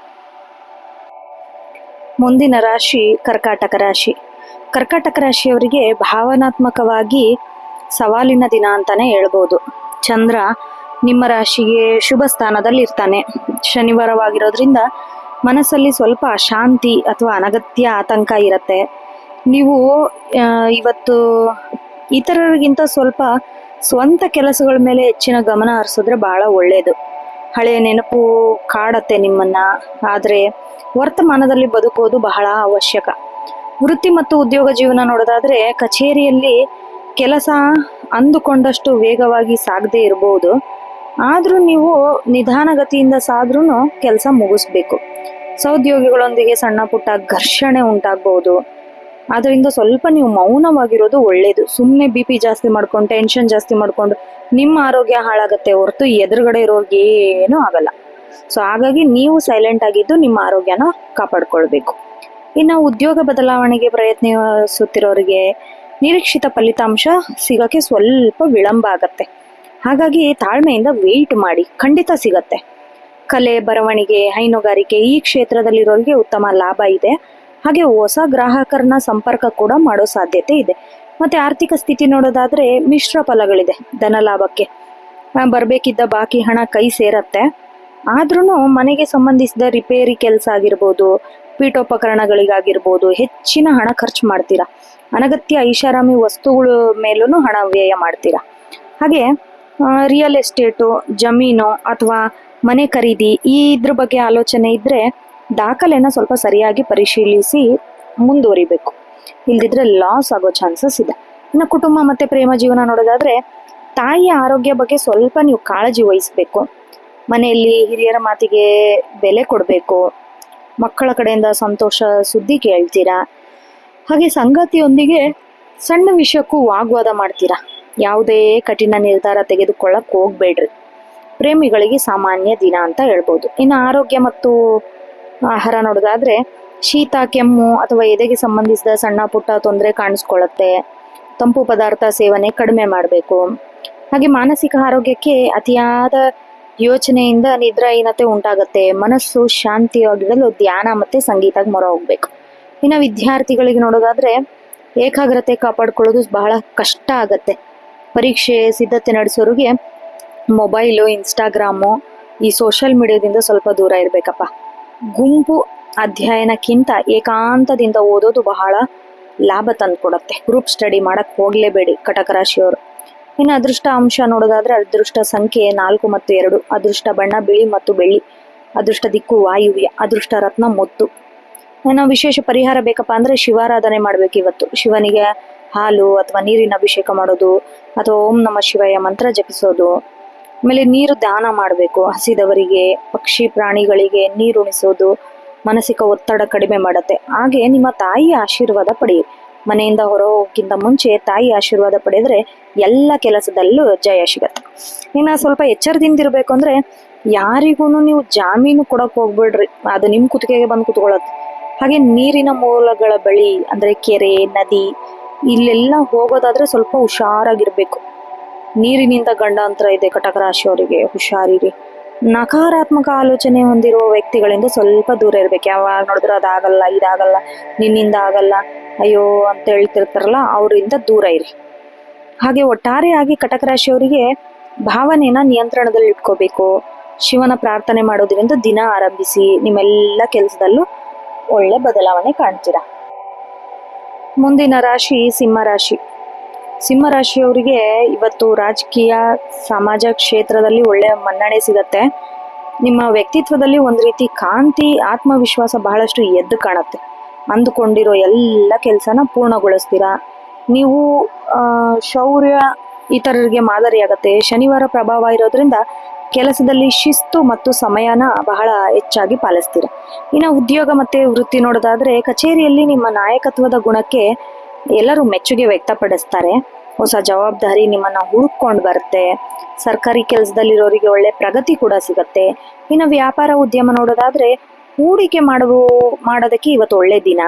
ಮುಂದಿನ ರಾಶಿ ಕರ್ಕಾಟಕ ರಾಶಿ. ಕರ್ಕಾಟಕ ರಾಶಿಯವರಿಗೆ ಭಾವನಾತ್ಮಕವಾಗಿ ಸವಾಲಿನ ದಿನ ಅಂತಾನೆ ಹೇಳ್ಬೋದು. ಚಂದ್ರ ನಿಮ್ಮ ರಾಶಿಗೆ ಶುಭ ಸ್ಥಾನದಲ್ಲಿ ಇರ್ತಾನೆ. ಶನಿವಾರವಾಗಿರೋದ್ರಿಂದ ಮನಸ್ಸಲ್ಲಿ ಸ್ವಲ್ಪ ಅಶಾಂತಿ ಅಥವಾ ಅನಗತ್ಯ ಆತಂಕ ಇರುತ್ತೆ. ನೀವು ಇವತ್ತು ಇತರರಿಗಿಂತ ಸ್ವಲ್ಪ ಸ್ವಂತ ಕೆಲಸಗಳ ಮೇಲೆ ಹೆಚ್ಚಿನ ಗಮನ ಹರಿಸಿದ್ರೆ ಬಹಳ ಒಳ್ಳೆಯದು. ಹಳೆಯ ನೆನಪು ಕಾಡತ್ತೆ ನಿಮ್ಮನ್ನ, ಆದರೆ ವರ್ತಮಾನದಲ್ಲಿ ಬದುಕೋದು ಬಹಳ ಅವಶ್ಯಕ. ವೃತ್ತಿ ಮತ್ತು ಉದ್ಯೋಗ ಜೀವನ ನೋಡೋದಾದ್ರೆ ಕಚೇರಿಯಲ್ಲಿ ಕೆಲಸ ಅಂದುಕೊಂಡಷ್ಟು ವೇಗವಾಗಿ ಸಾಗದೇ ಇರಬಹುದು. ಆದ್ರೂ ನೀವು ನಿಧಾನಗತಿಯಿಂದ ಸಾದ್ರೂ ಕೆಲಸ ಮುಗಿಸ್ಬೇಕು. ಸಹೋದ್ಯೋಗಿಗಳೊಂದಿಗೆ ಸಣ್ಣ ಪುಟ್ಟ ಘರ್ಷಣೆ ಉಂಟಾಗಬಹುದು. ಅದರಿಂದ ಸ್ವಲ್ಪ ನೀವು ಮೌನವಾಗಿರೋದು ಒಳ್ಳೇದು. ಸುಮ್ಮನೆ BP ಜಾಸ್ತಿ ಮಾಡ್ಕೊಂಡು ಟೆನ್ಷನ್ ಜಾಸ್ತಿ ಮಾಡ್ಕೊಂಡು ನಿಮ್ಮ ಆರೋಗ್ಯ ಹಾಳಾಗತ್ತೆ ಹೊರತು ಎದುರುಗಡೆ ಇರೋರ್ಗೆ ಏನೂ ಆಗಲ್ಲ. ಸೊ ಹಾಗಾಗಿ ನೀವು ಸೈಲೆಂಟ್ ಆಗಿದ್ದು ನಿಮ್ಮ ಆರೋಗ್ಯನ ಕಾಪಾಡ್ಕೊಳ್ಬೇಕು. ಇನ್ನು ಉದ್ಯೋಗ ಬದಲಾವಣೆಗೆ ಪ್ರಯತ್ನಿಸುತ್ತಿರೋರಿಗೆ ನಿರೀಕ್ಷಿತ ಫಲಿತಾಂಶ ಸಿಗಕ್ಕೆ ಸ್ವಲ್ಪ ವಿಳಂಬ ಆಗತ್ತೆ. ಹಾಗಾಗಿ ತಾಳ್ಮೆಯಿಂದ ವೇಟ್ ಮಾಡಿ, ಖಂಡಿತ ಸಿಗತ್ತೆ. ಕಲೆ, ಬರವಣಿಗೆ, ಹೈನುಗಾರಿಕೆ ಈ ಕ್ಷೇತ್ರದಲ್ಲಿರೋರಿಗೆ ಉತ್ತಮ ಲಾಭ ಇದೆ. ಹಾಗೆ ಹೊಸ ಗ್ರಾಹಕರನ್ನ ಸಂಪರ್ಕ ಕೂಡ ಮಾಡೋ ಸಾಧ್ಯತೆ ಇದೆ. ಮತ್ತೆ ಆರ್ಥಿಕ ಸ್ಥಿತಿ ನೋಡೋದಾದ್ರೆ ಮಿಶ್ರ ಫಲಗಳಿದೆ. ಧನ ಲಾಭಕ್ಕೆ ಬರ್ಬೇಕಿದ್ದ ಬಾಕಿ ಹಣ ಕೈ ಸೇರತ್ತೆ. ಆದ್ರೂ ಮನೆಗೆ ಸಂಬಂಧಿಸಿದ ರಿಪೇರಿ ಕೆಲಸ ಆಗಿರ್ಬೋದು, ಪೀಠೋಪಕರಣಗಳಿಗಾಗಿರ್ಬೋದು ಹೆಚ್ಚಿನ ಹಣ ಖರ್ಚು ಮಾಡ್ತೀರಾ. ಅನಗತ್ಯ ಐಷಾರಾಮಿ ವಸ್ತುಗಳ ಮೇಲೂ ಹಣ ವ್ಯಯ ಮಾಡ್ತೀರಾ. ಹಾಗೆ ರಿಯಲ್ ಎಸ್ಟೇಟು, ಜಮೀನು ಅಥವಾ ಮನೆ ಖರೀದಿ ಇದ್ರ ಬಗ್ಗೆ ಆಲೋಚನೆ ಇದ್ರೆ ದಾಖಲೆನ ಸ್ವಲ್ಪ ಸರಿಯಾಗಿ ಪರಿಶೀಲಿಸಿ ಮುಂದುವರಿಬೇಕು. ಇಲ್ದಿದ್ರೆ ಲಾಸ್ ಆಗೋ ಚಾನ್ಸಸ್ ಇದೆ. ಇನ್ನು ಕುಟುಂಬ ಮತ್ತೆ ಪ್ರೇಮ ಜೀವನ ನೋಡೋದಾದ್ರೆ ತಾಯಿಯ ಆರೋಗ್ಯ ಬಗ್ಗೆ ಸ್ವಲ್ಪ ನೀವು ಕಾಳಜಿ ವಹಿಸ್ಬೇಕು. ಮನೆಯಲ್ಲಿ ಹಿರಿಯರ ಮಾತಿಗೆ ಬೆಲೆ ಕೊಡಬೇಕು. ಮಕ್ಕಳ ಕಡೆಯಿಂದ ಸಂತೋಷ ಸುದ್ದಿ ಕೇಳ್ತೀರಾ. ಹಾಗೆ ಸಂಗಾತಿಯೊಂದಿಗೆ ಸಣ್ಣ ವಿಷಯಕ್ಕೂ ವಾಗ್ವಾದ ಮಾಡ್ತೀರಾ. ಯಾವುದೇ ಕಠಿಣ ನಿರ್ಧಾರ ತೆಗೆದುಕೊಳ್ಳಕ್ ಹೋಗ್ಬೇಡ್ರಿ. ಪ್ರೇಮಿಗಳಿಗೆ ಸಾಮಾನ್ಯ ದಿನ ಅಂತ ಹೇಳ್ಬೋದು. ಇನ್ನು ಆರೋಗ್ಯ ಮತ್ತು ಆಹಾರ ನೋಡೋದಾದ್ರೆ ಶೀತ, ಕೆಮ್ಮು ಅಥವಾ ಎದೆಗೆ ಸಂಬಂಧಿಸಿದ ಸಣ್ಣ ಪುಟ್ಟ ತೊಂದರೆ ಕಾಣಿಸ್ಕೊಳ್ಳುತ್ತೆ. ತಂಪು ಪದಾರ್ಥ ಸೇವನೆ ಕಡಿಮೆ ಮಾಡಬೇಕು. ಹಾಗೆ ಮಾನಸಿಕ ಆರೋಗ್ಯಕ್ಕೆ ಅತಿಯಾದ ಯೋಚನೆಯಿಂದ ನಿದ್ರಾಹೀನತೆ ಉಂಟಾಗತ್ತೆ. ಮನಸ್ಸು ಶಾಂತಿಯಾಗಿಡಲು ಧ್ಯಾನ ಮತ್ತೆ ಸಂಗೀತಕ್ಕೆ ಮೊರೆ ಹೋಗ್ಬೇಕು. ಇನ್ನು ವಿದ್ಯಾರ್ಥಿಗಳಿಗೆ ನೋಡೋದಾದ್ರೆ ಏಕಾಗ್ರತೆ ಕಾಪಾಡ್ಕೊಳ್ಳೋದು ಬಹಳ ಕಷ್ಟ ಆಗತ್ತೆ. ಪರೀಕ್ಷೆ ಸಿದ್ಧತೆ ನಡೆಸೋರಿಗೆ ಮೊಬೈಲು, ಇನ್ಸ್ಟಾಗ್ರಾಮು, ಈ ಸೋಷಿಯಲ್ ಮೀಡಿಯಾದಿಂದ ಸ್ವಲ್ಪ ದೂರ ಇರಬೇಕಪ್ಪ. ಗುಂಪು ಅಧ್ಯಯನಕ್ಕಿಂತ ಏಕಾಂತದಿಂದ ಓದೋದು ಬಹಳ ಲಾಭ ತಂದುಕೊಡತ್ತೆ. ಗ್ರೂಪ್ ಸ್ಟಡಿ ಮಾಡಕ್ ಹೋಗ್ಲೇಬೇಡಿ ಕಟಕ ರಾಶಿಯವರು. ಇನ್ನು ಅದೃಷ್ಟ ಅಂಶ ನೋಡೋದಾದ್ರೆ ಅದೃಷ್ಟ ಸಂಖ್ಯೆ 4 ಮತ್ತು 2, ಅದೃಷ್ಟ ಬಣ್ಣ ಬಿಳಿ ಮತ್ತು ಬೆಳ್ಳಿ, ಅದೃಷ್ಟ ದಿಕ್ಕು ವಾಯುವ್ಯ, ಅದೃಷ್ಟ ರತ್ನ ಮುತ್ತು. ಇನ್ನು ವಿಶೇಷ ಪರಿಹಾರ ಬೇಕಪ್ಪ ಅಂದ್ರೆ ಶಿವಾರಾಧನೆ ಮಾಡ್ಬೇಕು ಇವತ್ತು. ಶಿವನಿಗೆ ಹಾಲು ಅಥವಾ ನೀರಿನ ಅಭಿಷೇಕ ಮಾಡೋದು ಅಥವಾ ಓಂ ನಮಃ ಶಿವಾಯ ಮಂತ್ರ ಜಪಿಸೋದು. ಆಮೇಲೆ ನೀರು ದಾನ ಮಾಡಬೇಕು. ಹಸಿದವರಿಗೆ, ಪಕ್ಷಿ ಪ್ರಾಣಿಗಳಿಗೆ ನೀರು ಉಣಿಸೋದು ಮಾನಸಿಕ ಒತ್ತಡ ಕಡಿಮೆ ಮಾಡುತ್ತೆ. ಹಾಗೆ ನಿಮ್ಮ ತಾಯಿಯ ಆಶೀರ್ವಾದ ಪಡೆಯಿರಿ. ಮನೆಯಿಂದ ಹೊರ ಹೋಗೋಕ್ಕಿಂತ ಮುಂಚೆ ತಾಯಿ ಆಶೀರ್ವಾದ ಪಡೆದ್ರೆ ಎಲ್ಲ ಕೆಲಸದಲ್ಲೂ ಜಯ ಸಿಗತ್ತೆ. ಇನ್ನು ಸ್ವಲ್ಪ ಎಚ್ಚರದಿಂದ ಇರಬೇಕು ಅಂದ್ರೆ ಯಾರಿಗೂ ನೀವು ಜಾಮೀನು ಕೊಡಕ್ ಹೋಗ್ಬೇಡ್ರಿ. ಅದು ನಿಮ್ ಕುತ್ತಿಗೆಗೆ ಬಂದು ಕುತ್ಕೊಳ್ಳುತ್ತೆ. ಹಾಗೆ ನೀರಿನ ಮೂಲಗಳ ಬಳಿ ಅಂದ್ರೆ ಕೆರೆ, ನದಿ ಇಲ್ಲೆಲ್ಲ ಹೋಗೋದಾದ್ರೆ ಸ್ವಲ್ಪ ಹುಷಾರಾಗಿರ್ಬೇಕು. ನೀರಿನಿಂದ ಗಂಡಾಂತರ ಇದೆ ಕಟಕ ರಾಶಿಯವರಿಗೆ, ಹುಷಾರಿರಿ. ನಕಾರಾತ್ಮಕ ಆಲೋಚನೆ ಹೊಂದಿರುವ ವ್ಯಕ್ತಿಗಳಿಂದ ಸ್ವಲ್ಪ ದೂರ ಇರ್ಬೇಕು. ಯಾವಾಗ ನೋಡಿದ್ರೆ ಅದಾಗಲ್ಲ, ಇದಾಗಲ್ಲ, ನಿನ್ನಿಂದ ಆಗಲ್ಲ, ಅಯ್ಯೋ ಅಂತ ಹೇಳ್ತಿರ್ತಾರಲ್ಲ, ಅವರಿಂದ ದೂರ ಇರಿ. ಹಾಗೆ ಒಟ್ಟಾರೆಯಾಗಿ ಕಟಕ ರಾಶಿಯವರಿಗೆ ಭಾವನೆನ ನಿಯಂತ್ರಣದಲ್ಲಿ ಇಟ್ಕೋಬೇಕು. ಶಿವನ ಪ್ರಾರ್ಥನೆ ಮಾಡೋದ್ರಿಂದ ದಿನ ಆರಂಭಿಸಿ. ನಿಮ್ಮೆಲ್ಲ ಕೆಲಸದಲ್ಲೂ ಒಳ್ಳೆ ಬದಲಾವಣೆ ಕಾಣ್ತೀರಾ. ಮುಂದಿನ ರಾಶಿ ಸಿಂಹರಾಶಿ. ಸಿಂಹರಾಶಿಯವರಿಗೆ ಇವತ್ತು ರಾಜಕೀಯ, ಸಮಾಜ ಕ್ಷೇತ್ರದಲ್ಲಿ ಒಳ್ಳೆಯ ಮನ್ನಣೆ ಸಿಗತ್ತೆ. ನಿಮ್ಮ ವ್ಯಕ್ತಿತ್ವದಲ್ಲಿ ಒಂದು ರೀತಿ ಕಾಂತಿ, ಆತ್ಮವಿಶ್ವಾಸ ಬಹಳಷ್ಟು ಎದ್ದು ಕಾಣುತ್ತೆ. ಅಂದುಕೊಂಡಿರೋ ಎಲ್ಲ ಕೆಲಸನ ಪೂರ್ಣಗೊಳಿಸ್ತೀರಾ. ನೀವು ಶೌರ್ಯ ಇತರರಿಗೆ ಮಾದರಿಯಾಗತ್ತೆ. ಶನಿವಾರ ಪ್ರಭಾವ ಇರೋದ್ರಿಂದ ಕೆಲಸದಲ್ಲಿ ಶಿಸ್ತು ಮತ್ತು ಸಮಯನ ಬಹಳ ಹೆಚ್ಚಾಗಿ ಪಾಲಿಸ್ತೀರಾ. ಇನ್ನು ಉದ್ಯೋಗ ಮತ್ತೆ ವೃತ್ತಿ ನೋಡೋದಾದ್ರೆ ಕಚೇರಿಯಲ್ಲಿ ನಿಮ್ಮ ನಾಯಕತ್ವದ ಗುಣಕ್ಕೆ ಎಲ್ಲರೂ ಮೆಚ್ಚುಗೆ ವ್ಯಕ್ತಪಡಿಸ್ತಾರೆ. ಹೊಸ ಜವಾಬ್ದಾರಿ ನಿಮ್ಮನ್ನ ಹುಡುಕೊಂಡು ಬರುತ್ತೆ. ಸರ್ಕಾರಿ ಕೆಲಸದಲ್ಲಿರೋರಿಗೆ ಒಳ್ಳೆ ಪ್ರಗತಿ ಕೂಡ ಸಿಗತ್ತೆ. ಇನ್ನು ವ್ಯಾಪಾರ ಉದ್ಯಮ ನೋಡೋದಾದ್ರೆ ಹೂಡಿಕೆ ಮಾಡೋದಕ್ಕೆ ಇವತ್ತು ಒಳ್ಳೆ ದಿನ.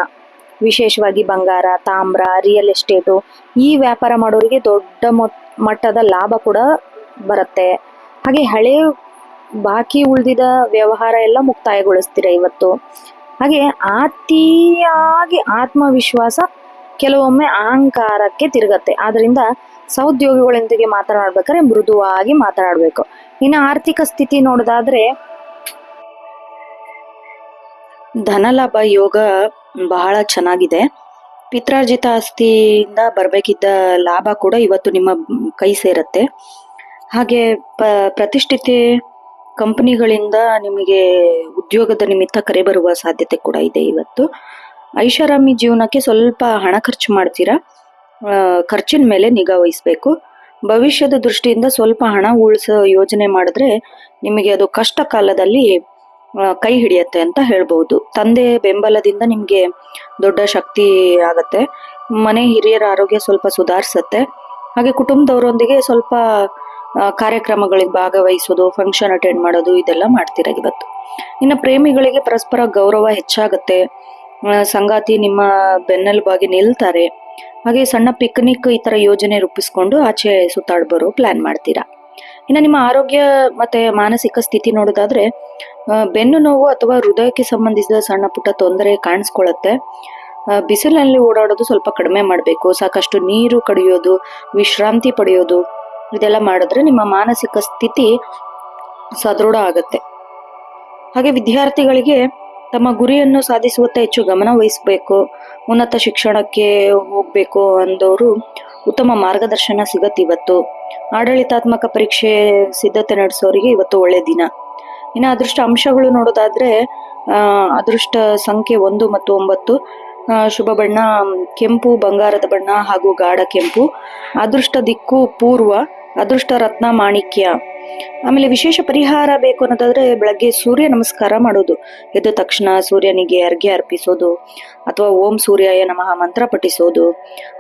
ವಿಶೇಷವಾಗಿ ಬಂಗಾರ, ತಾಮ್ರ, ರಿಯಲ್ ಎಸ್ಟೇಟು ಈ ವ್ಯಾಪಾರ ಮಾಡೋರಿಗೆ ದೊಡ್ಡ ಮಟ್ಟದ ಲಾಭ ಕೂಡ ಬರುತ್ತೆ. ಹಾಗೆ ಹಳೆ ಬಾಕಿ ಉಳಿದಿದ ವ್ಯವಹಾರ ಎಲ್ಲ ಮುಕ್ತಾಯಗೊಳಿಸ್ತೀರ ಇವತ್ತು. ಹಾಗೆ ಅತಿಯಾಗಿ ಆತ್ಮವಿಶ್ವಾಸ ಕೆಲವೊಮ್ಮೆ ಅಹಂಕಾರಕ್ಕೆ ತಿರುಗತ್ತೆ. ಆದ್ರಿಂದ ಸಹೋದ್ಯೋಗಿಗಳೊಂದಿಗೆ ಮಾತನಾಡ್ಬೇಕಾದ್ರೆ ಮೃದುವಾಗಿ ಮಾತನಾಡಬೇಕು. ಇನ್ನು ಆರ್ಥಿಕ ಸ್ಥಿತಿ ನೋಡೋದಾದ್ರೆ ಧನಲಾಭ ಯೋಗ ಬಹಳ ಚೆನ್ನಾಗಿದೆ. ಪಿತ್ರಾರ್ಜಿತ ಆಸ್ತಿಯಿಂದ ಬರಬೇಕಿದ್ದ ಲಾಭ ಕೂಡ ಇವತ್ತು ನಿಮ್ಮ ಕೈ ಸೇರತ್ತೆ. ಹಾಗೆ ಪ್ರತಿಷ್ಠಿತ ಕಂಪನಿಗಳಿಂದ ನಿಮಗೆ ಉದ್ಯೋಗದ ನಿಮಿತ್ತ ಕರೆ ಬರುವ ಸಾಧ್ಯತೆ ಕೂಡ ಇದೆ ಇವತ್ತು. ಐಷಾರಾಮಿ ಜೀವನಕ್ಕೆ ಸ್ವಲ್ಪ ಹಣ ಖರ್ಚು ಮಾಡ್ತೀರಾ. ಖರ್ಚಿನ ಮೇಲೆ ನಿಗಾ ವಹಿಸ್ಬೇಕು. ಭವಿಷ್ಯದ ದೃಷ್ಟಿಯಿಂದ ಸ್ವಲ್ಪ ಹಣ ಉಳಿಸೋ ಯೋಜನೆ ಮಾಡಿದ್ರೆ ನಿಮಗೆ ಅದು ಕಷ್ಟ ಕಾಲದಲ್ಲಿ ಕೈ ಹಿಡಿಯತ್ತೆ ಅಂತ ಹೇಳ್ಬಹುದು. ತಂದೆ ಬೆಂಬಲದಿಂದ ನಿಮ್ಗೆ ದೊಡ್ಡ ಶಕ್ತಿ ಆಗತ್ತೆ. ಮನೆ ಹಿರಿಯರ ಆರೋಗ್ಯ ಸ್ವಲ್ಪ ಸುಧಾರಿಸತ್ತೆ. ಹಾಗೆ ಕುಟುಂಬದವರೊಂದಿಗೆ ಸ್ವಲ್ಪ ಕಾರ್ಯಕ್ರಮಗಳಿಗೆ ಭಾಗವಹಿಸೋದು, ಫಂಕ್ಷನ್ ಅಟೆಂಡ್ ಮಾಡೋದು ಇದೆಲ್ಲ ಮಾಡ್ತೀರ ಇವತ್ತು. ಇನ್ನು ಪ್ರೇಮಿಗಳಿಗೆ ಪರಸ್ಪರ ಗೌರವ ಹೆಚ್ಚಾಗತ್ತೆ. ಸಂಗಾತಿ ನಿಮ್ಮ ಬೆನ್ನೆಲುಬಾಗಿ ನಿಲ್ತಾರೆ. ಹಾಗೆ ಸಣ್ಣ ಪಿಕ್ನಿಕ್ ಈ ತರ ಯೋಜನೆ ರೂಪಿಸ್ಕೊಂಡು ಆಚೆ ಸುತ್ತಾಡ್ಬರೋ ಪ್ಲಾನ್ ಮಾಡ್ತೀರಾ. ಇನ್ನು ನಿಮ್ಮ ಆರೋಗ್ಯ ಮತ್ತೆ ಮಾನಸಿಕ ಸ್ಥಿತಿ ನೋಡೋದಾದ್ರೆ ಬೆನ್ನು ನೋವು ಅಥವಾ ಹೃದಯಕ್ಕೆ ಸಂಬಂಧಿಸಿದ ಸಣ್ಣ ಪುಟ್ಟ ತೊಂದರೆ ಕಾಣಿಸ್ಕೊಳ್ಳುತ್ತೆ. ಬಿಸಿಲಿನಲ್ಲಿ ಓಡಾಡೋದು ಸ್ವಲ್ಪ ಕಡಿಮೆ ಮಾಡಬೇಕು. ಸಾಕಷ್ಟು ನೀರು ಕುಡಿಯೋದು, ವಿಶ್ರಾಂತಿ ಪಡೆಯೋದು ಇದೆಲ್ಲ ಮಾಡಿದ್ರೆ ನಿಮ್ಮ ಮಾನಸಿಕ ಸ್ಥಿತಿ ಸದೃಢ ಆಗತ್ತೆ. ಹಾಗೆ ವಿದ್ಯಾರ್ಥಿಗಳಿಗೆ ತಮ್ಮ ಗುರಿಯನ್ನು ಸಾಧಿಸುವತ್ತ ಹೆಚ್ಚು ಗಮನ ವಹಿಸಬೇಕು. ಉನ್ನತ ಶಿಕ್ಷಣಕ್ಕೆ ಹೋಗ್ಬೇಕು ಅಂದವರು ಉತ್ತಮ ಮಾರ್ಗದರ್ಶನ ಸಿಗತ್ತೆ ಇವತ್ತು. ಆಡಳಿತಾತ್ಮಕ ಪರೀಕ್ಷೆ ಸಿದ್ಧತೆ ನಡೆಸೋರಿಗೆ ಇವತ್ತು ಒಳ್ಳೆ ದಿನ. ಇನ್ನು ಅದೃಷ್ಟ ಅಂಶಗಳು ನೋಡೋದಾದ್ರೆ ಅದೃಷ್ಟ ಸಂಖ್ಯೆ 1 ಮತ್ತು 9. ಶುಭ ಬಣ್ಣ ಕೆಂಪು, ಬಂಗಾರದ ಬಣ್ಣ ಹಾಗೂ ಗಾಢ ಕೆಂಪು. ಅದೃಷ್ಟ ದಿಕ್ಕು ಪೂರ್ವ. ಅದೃಷ್ಟ ರತ್ನ ಮಾಣಿಕ್ಯ. ಆಮೇಲೆ ವಿಶೇಷ ಪರಿಹಾರ ಬೇಕು ಅನ್ನೋದಾದ್ರೆ ಬೆಳಗ್ಗೆ ಸೂರ್ಯ ನಮಸ್ಕಾರ ಮಾಡೋದು. ಎದ್ದ ತಕ್ಷಣ ಸೂರ್ಯನಿಗೆ ಅರ್ಘ್ಯ ಅರ್ಪಿಸೋದು ಅಥವಾ ಓಂ ಸೂರ್ಯಾಯ ನಮಃ ಮಂತ್ರ ಪಠಿಸೋದು.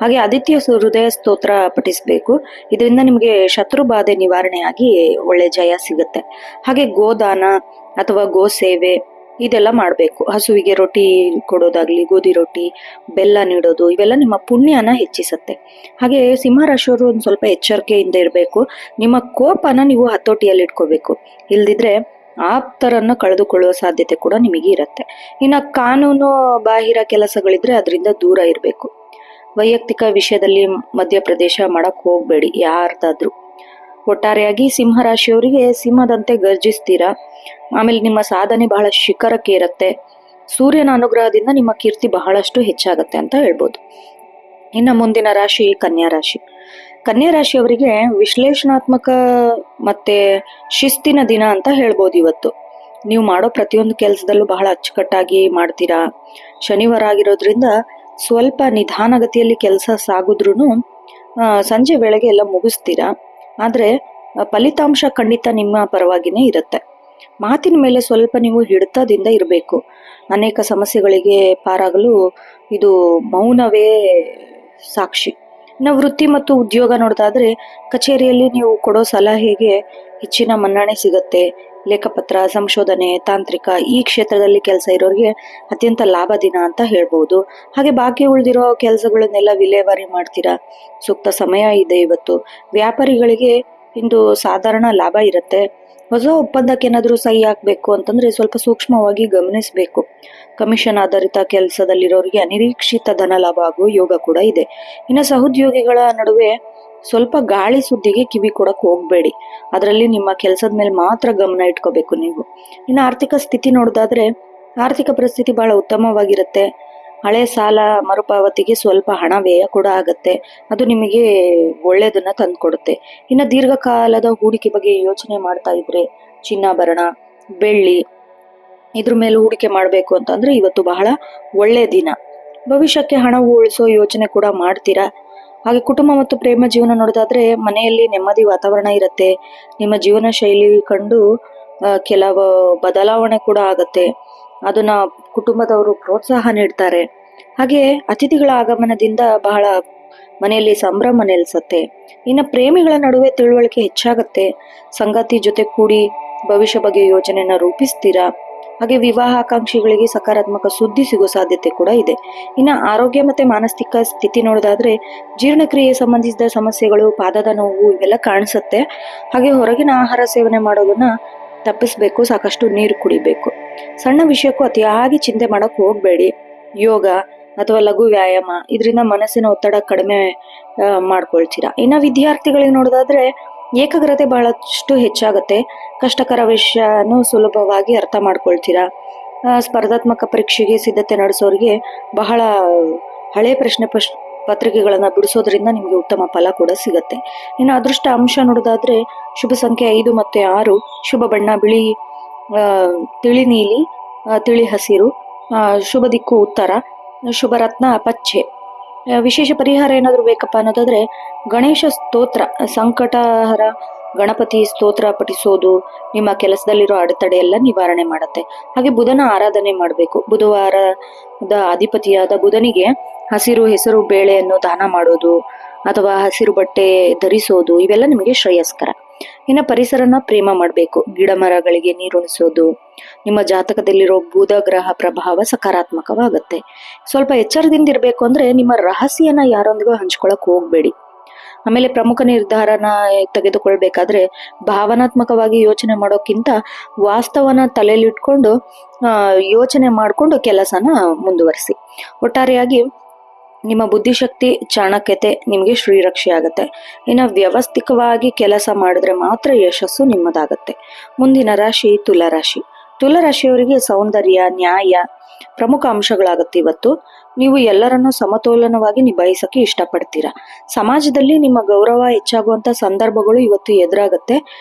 ಹಾಗೆ ಆದಿತ್ಯ ಹೃದಯ ಸ್ತೋತ್ರ ಪಠಿಸಬೇಕು. ಇದರಿಂದ ನಿಮಗೆ ಶತ್ರು ಬಾಧೆ ನಿವಾರಣೆಯಾಗಿ ಒಳ್ಳೆ ಜಯ ಸಿಗುತ್ತೆ. ಹಾಗೆ ಗೋದಾನ ಅಥವಾ ಗೋ ಸೇವೆ ಇದೆಲ್ಲ ಮಾಡಬೇಕು. ಹಸುವಿಗೆ ರೊಟ್ಟಿ ಕೊಡೋದಾಗ್ಲಿ, ಗೋಧಿ ರೊಟ್ಟಿ, ಬೆಲ್ಲ ನೀಡೋದು ಇವೆಲ್ಲ ನಿಮ್ಮ ಪುಣ್ಯನ ಹೆಚ್ಚಿಸತ್ತೆ. ಹಾಗೆ ಸಿಂಹರಾಶಿಯವರು ಒಂದು ಸ್ವಲ್ಪ ಎಚ್ಚರಿಕೆಯಿಂದ ಇರಬೇಕು. ನಿಮ್ಮ ಕೋಪನ ನೀವು ಹತೋಟಿಯಲ್ಲಿ ಇಟ್ಕೋಬೇಕು. ಇಲ್ದಿದ್ರೆ ಆಪ್ತರನ್ನ ಕಳೆದುಕೊಳ್ಳುವ ಸಾಧ್ಯತೆ ಕೂಡ ನಿಮಗೆ ಇರತ್ತೆ. ಇನ್ನು ಕಾನೂನು ಬಾಹಿರ ಕೆಲಸಗಳಿದ್ರೆ ಅದರಿಂದ ದೂರ ಇರಬೇಕು. ವೈಯಕ್ತಿಕ ವಿಷಯದಲ್ಲಿ ಮಧ್ಯಪ್ರದೇಶ ಮಾಡಕ್ ಹೋಗ್ಬೇಡಿ ಯಾರ್ದಾದ್ರು. ಒಟ್ಟಾರೆಯಾಗಿ ಸಿಂಹರಾಶಿಯವರಿಗೆ ಸಿಂಹದಂತೆ ಗರ್ಜಿಸ್ತೀರಾ. ಆಮೇಲೆ ನಿಮ್ಮ ಸಾಧನೆ ಬಹಳ ಶಿಖರಕ್ಕೆ ಇರುತ್ತೆ. ಸೂರ್ಯನ ಅನುಗ್ರಹದಿಂದ ನಿಮ್ಮ ಕೀರ್ತಿ ಬಹಳಷ್ಟು ಹೆಚ್ಚಾಗತ್ತೆ ಅಂತ ಹೇಳ್ಬೋದು. ಇನ್ನು ಮುಂದಿನ ರಾಶಿ ಕನ್ಯಾ ರಾಶಿ. ಕನ್ಯಾ ರಾಶಿಯವರಿಗೆ ವಿಶ್ಲೇಷಣಾತ್ಮಕ ಮತ್ತೆ ಶಿಸ್ತಿನ ದಿನ ಅಂತ ಹೇಳ್ಬೋದು ಇವತ್ತು. ನೀವು ಮಾಡೋ ಪ್ರತಿಯೊಂದು ಕೆಲಸದಲ್ಲೂ ಬಹಳ ಅಚ್ಚುಕಟ್ಟಾಗಿ ಮಾಡ್ತೀರಾ. ಶನಿವಾರ ಆಗಿರೋದ್ರಿಂದ ಸ್ವಲ್ಪ ನಿಧಾನಗತಿಯಲ್ಲಿ ಕೆಲಸ ಸಾಗುದ್ರೂ ಸಂಜೆ ವೇಳೆಗೆ ಎಲ್ಲ ಮುಗಿಸ್ತೀರಾ. ಆದ್ರೆ ಫಲಿತಾಂಶ ಖಂಡಿತ ನಿಮ್ಮ ಪರವಾಗಿನೇ ಇರುತ್ತೆ. ಮಾತಿನ ಮೇಲೆ ಸ್ವಲ್ಪ ನೀವು ಹಿಡಿತದಿಂದ ಇರಬೇಕು. ಅನೇಕ ಸಮಸ್ಯೆಗಳಿಗೆ ಪಾರಾಗಲು ಇದು ಮೌನವೇ ಸಾಕ್ಷಿ. ಇನ್ನು ವೃತ್ತಿ ಮತ್ತು ಉದ್ಯೋಗ ನೋಡೋದಾದ್ರೆ ಕಚೇರಿಯಲ್ಲಿ ನೀವು ಕೊಡೋ ಸಲಹೆಗೆ ಹೆಚ್ಚಿನ ಮನ್ನಣೆ ಸಿಗತ್ತೆ. ಲೇಖಪತ್ರ, ಸಂಶೋಧನೆ, ತಾಂತ್ರಿಕ ಈ ಕ್ಷೇತ್ರದಲ್ಲಿ ಕೆಲಸ ಇರೋರಿಗೆ ಅತ್ಯಂತ ಲಾಭ ದಿನ ಅಂತ ಹೇಳ್ಬೋದು. ಹಾಗೆ ಬಾಕಿ ಉಳಿದಿರೋ ಕೆಲಸಗಳನ್ನೆಲ್ಲ ವಿಲೇವಾರಿ ಮಾಡ್ತೀರಾ. ಸೂಕ್ತ ಸಮಯ ಇದೆ ಇವತ್ತು. ವ್ಯಾಪಾರಿಗಳಿಗೆ ಇಂದು ಸಾಧಾರಣ ಲಾಭ ಇರುತ್ತೆ. ಹೊಸ ಒಪ್ಪಂದಕ್ಕೆ ಏನಾದರೂ ಸಹಿ ಹಾಕ್ಬೇಕು ಅಂತಂದ್ರೆ ಸ್ವಲ್ಪ ಸೂಕ್ಷ್ಮವಾಗಿ ಗಮನಿಸಬೇಕು. ಕಮಿಷನ್ ಆಧಾರಿತ ಕೆಲಸದಲ್ಲಿರೋರಿಗೆ ಅನಿರೀಕ್ಷಿತ ಧನ ಲಾಭ ಆಗುವ ಯೋಗ ಕೂಡ ಇದೆ. ಇನ್ನು ಸಹೋದ್ಯೋಗಿಗಳ ನಡುವೆ ಸ್ವಲ್ಪ ಗಾಳಿ ಸುದ್ದಿಗೆ ಕಿವಿ ಕೊಡಕ್ ಹೋಗ್ಬೇಡಿ. ಅದರಲ್ಲಿ ನಿಮ್ಮ ಕೆಲಸದ ಮೇಲೆ ಮಾತ್ರ ಗಮನ ಇಟ್ಕೋಬೇಕು ನೀವು. ಇನ್ನು ಆರ್ಥಿಕ ಸ್ಥಿತಿ ನೋಡೋದಾದ್ರೆ ಆರ್ಥಿಕ ಪರಿಸ್ಥಿತಿ ಬಹಳ ಉತ್ತಮವಾಗಿರುತ್ತೆ. ಹಳೆ ಸಾಲ ಮರುಪಾವತಿಗೆ ಸ್ವಲ್ಪ ಹಣ ವ್ಯಯ ಕೂಡ ಆಗತ್ತೆ. ಅದು ನಿಮಗೆ ಒಳ್ಳೇದನ್ನ ತಂದ್ಕೊಡುತ್ತೆ. ಇನ್ನು ದೀರ್ಘಕಾಲದ ಹೂಡಿಕೆ ಬಗ್ಗೆ ಯೋಚನೆ ಮಾಡ್ತಾ ಇದ್ರೆ ಚಿನ್ನಾಭರಣ, ಬೆಳ್ಳಿ ಇದ್ರ ಮೇಲೆ ಹೂಡಿಕೆ ಮಾಡಬೇಕು ಅಂತಂದ್ರೆ ಇವತ್ತು ಬಹಳ ಒಳ್ಳೆ ದಿನ. ಭವಿಷ್ಯಕ್ಕೆ ಹಣ ಉಳಿಸೋ ಯೋಚನೆ ಕೂಡ ಮಾಡ್ತೀರಾ. ಹಾಗೆ ಕುಟುಂಬ ಮತ್ತು ಪ್ರೇಮ ಜೀವನ ನೋಡೋದಾದ್ರೆ ಮನೆಯಲ್ಲಿ ನೆಮ್ಮದಿ ವಾತಾವರಣ ಇರುತ್ತೆ. ನಿಮ್ಮ ಜೀವನ ಶೈಲಿ ಕಂಡು ಕೆಲವು ಬದಲಾವಣೆ ಕೂಡ ಆಗತ್ತೆ. ಅದನ್ನ ಕುಟುಂಬದವರು ಪ್ರೋತ್ಸಾಹ ನೀಡ್ತಾರೆ. ಹಾಗೆ ಅತಿಥಿಗಳ ಆಗಮನದಿಂದ ಬಹಳ ಮನೆಯಲ್ಲಿ ಸಂಭ್ರಮ ನೆಲೆಸತ್ತೆ. ಇನ್ನು ಪ್ರೇಮಿಗಳ ನಡುವೆ ತಿಳುವಳಿಕೆ ಹೆಚ್ಚಾಗತ್ತೆ. ಸಂಗಾತಿ ಜೊತೆ ಕೂಡಿ ಭವಿಷ್ಯ ಬಗ್ಗೆ ಯೋಜನೆಯನ್ನ ರೂಪಿಸ್ತೀರಾ. ಹಾಗೆ ವಿವಾಹ ಆಕಾಂಕ್ಷಿಗಳಿಗೆ ಸಕಾರಾತ್ಮಕ ಸುದ್ದಿ ಸಿಗೋ ಸಾಧ್ಯತೆ ಕೂಡ ಇದೆ. ಇನ್ನು ಆರೋಗ್ಯ ಮತ್ತೆ ಮಾನಸಿಕ ಸ್ಥಿತಿ ನೋಡೋದಾದ್ರೆ ಜೀರ್ಣಕ್ರಿಯೆ ಸಂಬಂಧಿಸಿದ ಸಮಸ್ಯೆಗಳು, ಪಾದದ ನೋವು ಇವೆಲ್ಲ ಕಾಣಿಸುತ್ತೆ. ಹಾಗೆ ಹೊರಗಿನ ಆಹಾರ ಸೇವನೆ ಮಾಡೋದನ್ನ ತಪ್ಪಿಸ್ಬೇಕು. ಸಾಕಷ್ಟು ನೀರು ಕುಡಿಬೇಕು. ಸಣ್ಣ ವಿಷಯಕ್ಕೂ ಅತಿಯಾಗಿ ಚಿಂತೆ ಮಾಡಕ್ ಹೋಗ್ಬೇಡಿ. ಯೋಗ ಅಥವಾ ಲಘು ವ್ಯಾಯಾಮ ಇದರಿಂದ ಮನಸ್ಸಿನ ಒತ್ತಡ ಕಡಿಮೆ ಮಾಡ್ಕೊಳ್ತೀರಾ. ಇನ್ನು ವಿದ್ಯಾರ್ಥಿಗಳಿಗೆ ನೋಡೋದಾದ್ರೆ ಏಕಾಗ್ರತೆ ಬಹಳಷ್ಟು ಹೆಚ್ಚಾಗತ್ತೆ. ಕಷ್ಟಕರ ವಿಷಯನೂ ಸುಲಭವಾಗಿ ಅರ್ಥ ಮಾಡ್ಕೊಳ್ತೀರಾ. ಸ್ಪರ್ಧಾತ್ಮಕ ಪರೀಕ್ಷೆಗೆ ಸಿದ್ಧತೆ ನಡೆಸೋರಿಗೆ ಬಹಳ ಹಳೆ ಪತ್ರಿಕೆಗಳನ್ನು ಬಿಡಿಸೋದ್ರಿಂದ ನಿಮಗೆ ಉತ್ತಮ ಫಲ ಕೂಡ ಸಿಗುತ್ತೆ. ಇನ್ನು ಅದೃಷ್ಟ ಅಂಶ ನೋಡೋದಾದ್ರೆ ಶುಭ ಸಂಖ್ಯೆ 5 ಮತ್ತು 6, ಶುಭ ಬಣ್ಣ ಬಿಳಿ, ತಿಳಿ ನೀಲಿ, ತಿಳಿ ಹಸಿರು, ಶುಭ ದಿಕ್ಕು ಉತ್ತರ, ಶುಭ ರತ್ನ ಪಚ್ಚೆ. ವಿಶೇಷ ಪರಿಹಾರ ಏನಾದರೂ ಬೇಕಪ್ಪ ಅನ್ನೋದಾದ್ರೆ ಗಣೇಶ ಸ್ತೋತ್ರ, ಸಂಕಟಹರ ಗಣಪತಿ ಸ್ತೋತ್ರ ಪಠಿಸೋದು ನಿಮ್ಮ ಕೆಲಸದಲ್ಲಿರೋ ಅಡೆತಡೆ ಎಲ್ಲ ನಿವಾರಣೆ ಮಾಡುತ್ತೆ. ಹಾಗೆ ಬುಧನ ಆರಾಧನೆ ಮಾಡಬೇಕು. ಬುಧವಾರದ ಅಧಿಪತಿಯಾದ ಬುಧನಿಗೆ ಹಸಿರು ಹೆಸರು ಬೇಳೆಯನ್ನು ದಾನ ಮಾಡೋದು ಅಥವಾ ಹಸಿರು ಬಟ್ಟೆ ಧರಿಸೋದು ಇವೆಲ್ಲ ನಿಮಗೆ ಶ್ರೇಯಸ್ಕರ. ಇನ್ನು ಪರಿಸರನ ಪ್ರೇಮ ಮಾಡಬೇಕು. ಗಿಡ ಮರಗಳಿಗೆ ನೀರುಣಿಸೋದು. ನಿಮ್ಮ ಜಾತಕದಲ್ಲಿರೋ ಬುಧ ಗ್ರಹ ಪ್ರಭಾವ ಸಕಾರಾತ್ಮಕವಾಗುತ್ತೆ. ಸ್ವಲ್ಪ ಎಚ್ಚರದಿಂದ ಇರಬೇಕು. ಅಂದ್ರೆ ನಿಮ್ಮ ರಹಸ್ಯನ ಯಾರೊಂದಿಗೂ ಹಂಚ್ಕೊಳಕ್ ಹೋಗ್ಬೇಡಿ. ಆಮೇಲೆ ಪ್ರಮುಖ ನಿರ್ಧಾರನ ತೆಗೆದುಕೊಳ್ಬೇಕಾದ್ರೆ ಭಾವನಾತ್ಮಕವಾಗಿ ಯೋಚನೆ ಮಾಡೋಕ್ಕಿಂತ ವಾಸ್ತವನ ತಲೆಯಲ್ಲಿಟ್ಕೊಂಡು ಯೋಚನೆ ಮಾಡಿಕೊಂಡು ಕೆಲಸನ ಮುಂದುವರಿಸಿ. ಒಟ್ಟಾರೆಯಾಗಿ ನಿಮ್ಮ ಬುದ್ಧಿಶಕ್ತಿ, ಚಾಣಕ್ಯತೆ ನಿಮಗೆ ಶ್ರೀರಕ್ಷೆ ಆಗುತ್ತೆ. ಇನ್ನು ವ್ಯವಸ್ಥಿತವಾಗಿ ಕೆಲಸ ಮಾಡಿದ್ರೆ ಮಾತ್ರ ಯಶಸ್ಸು ನಿಮ್ಮದಾಗತ್ತೆ. ಮುಂದಿನ ರಾಶಿ ತುಲಾರಾಶಿ. ತುಲಾರಾಶಿಯವರಿಗೆ ಸೌಂದರ್ಯ, ನ್ಯಾಯ ಪ್ರಮುಖ ಅಂಶಗಳಾಗತ್ತೆ. ಇವತ್ತು ನೀವು ಎಲ್ಲರನ್ನೂ ಸಮತೋಲನವಾಗಿ ನಿಭಾಯಿಸಕ್ಕೆ ಇಷ್ಟಪಡ್ತೀರಾ. ಸಮಾಜದಲ್ಲಿ ನಿಮ್ಮ ಗೌರವ ಹೆಚ್ಚಾಗುವಂತ ಸಂದರ್ಭಗಳು ಇವತ್ತು ಎದುರಾಗತ್ತೆ.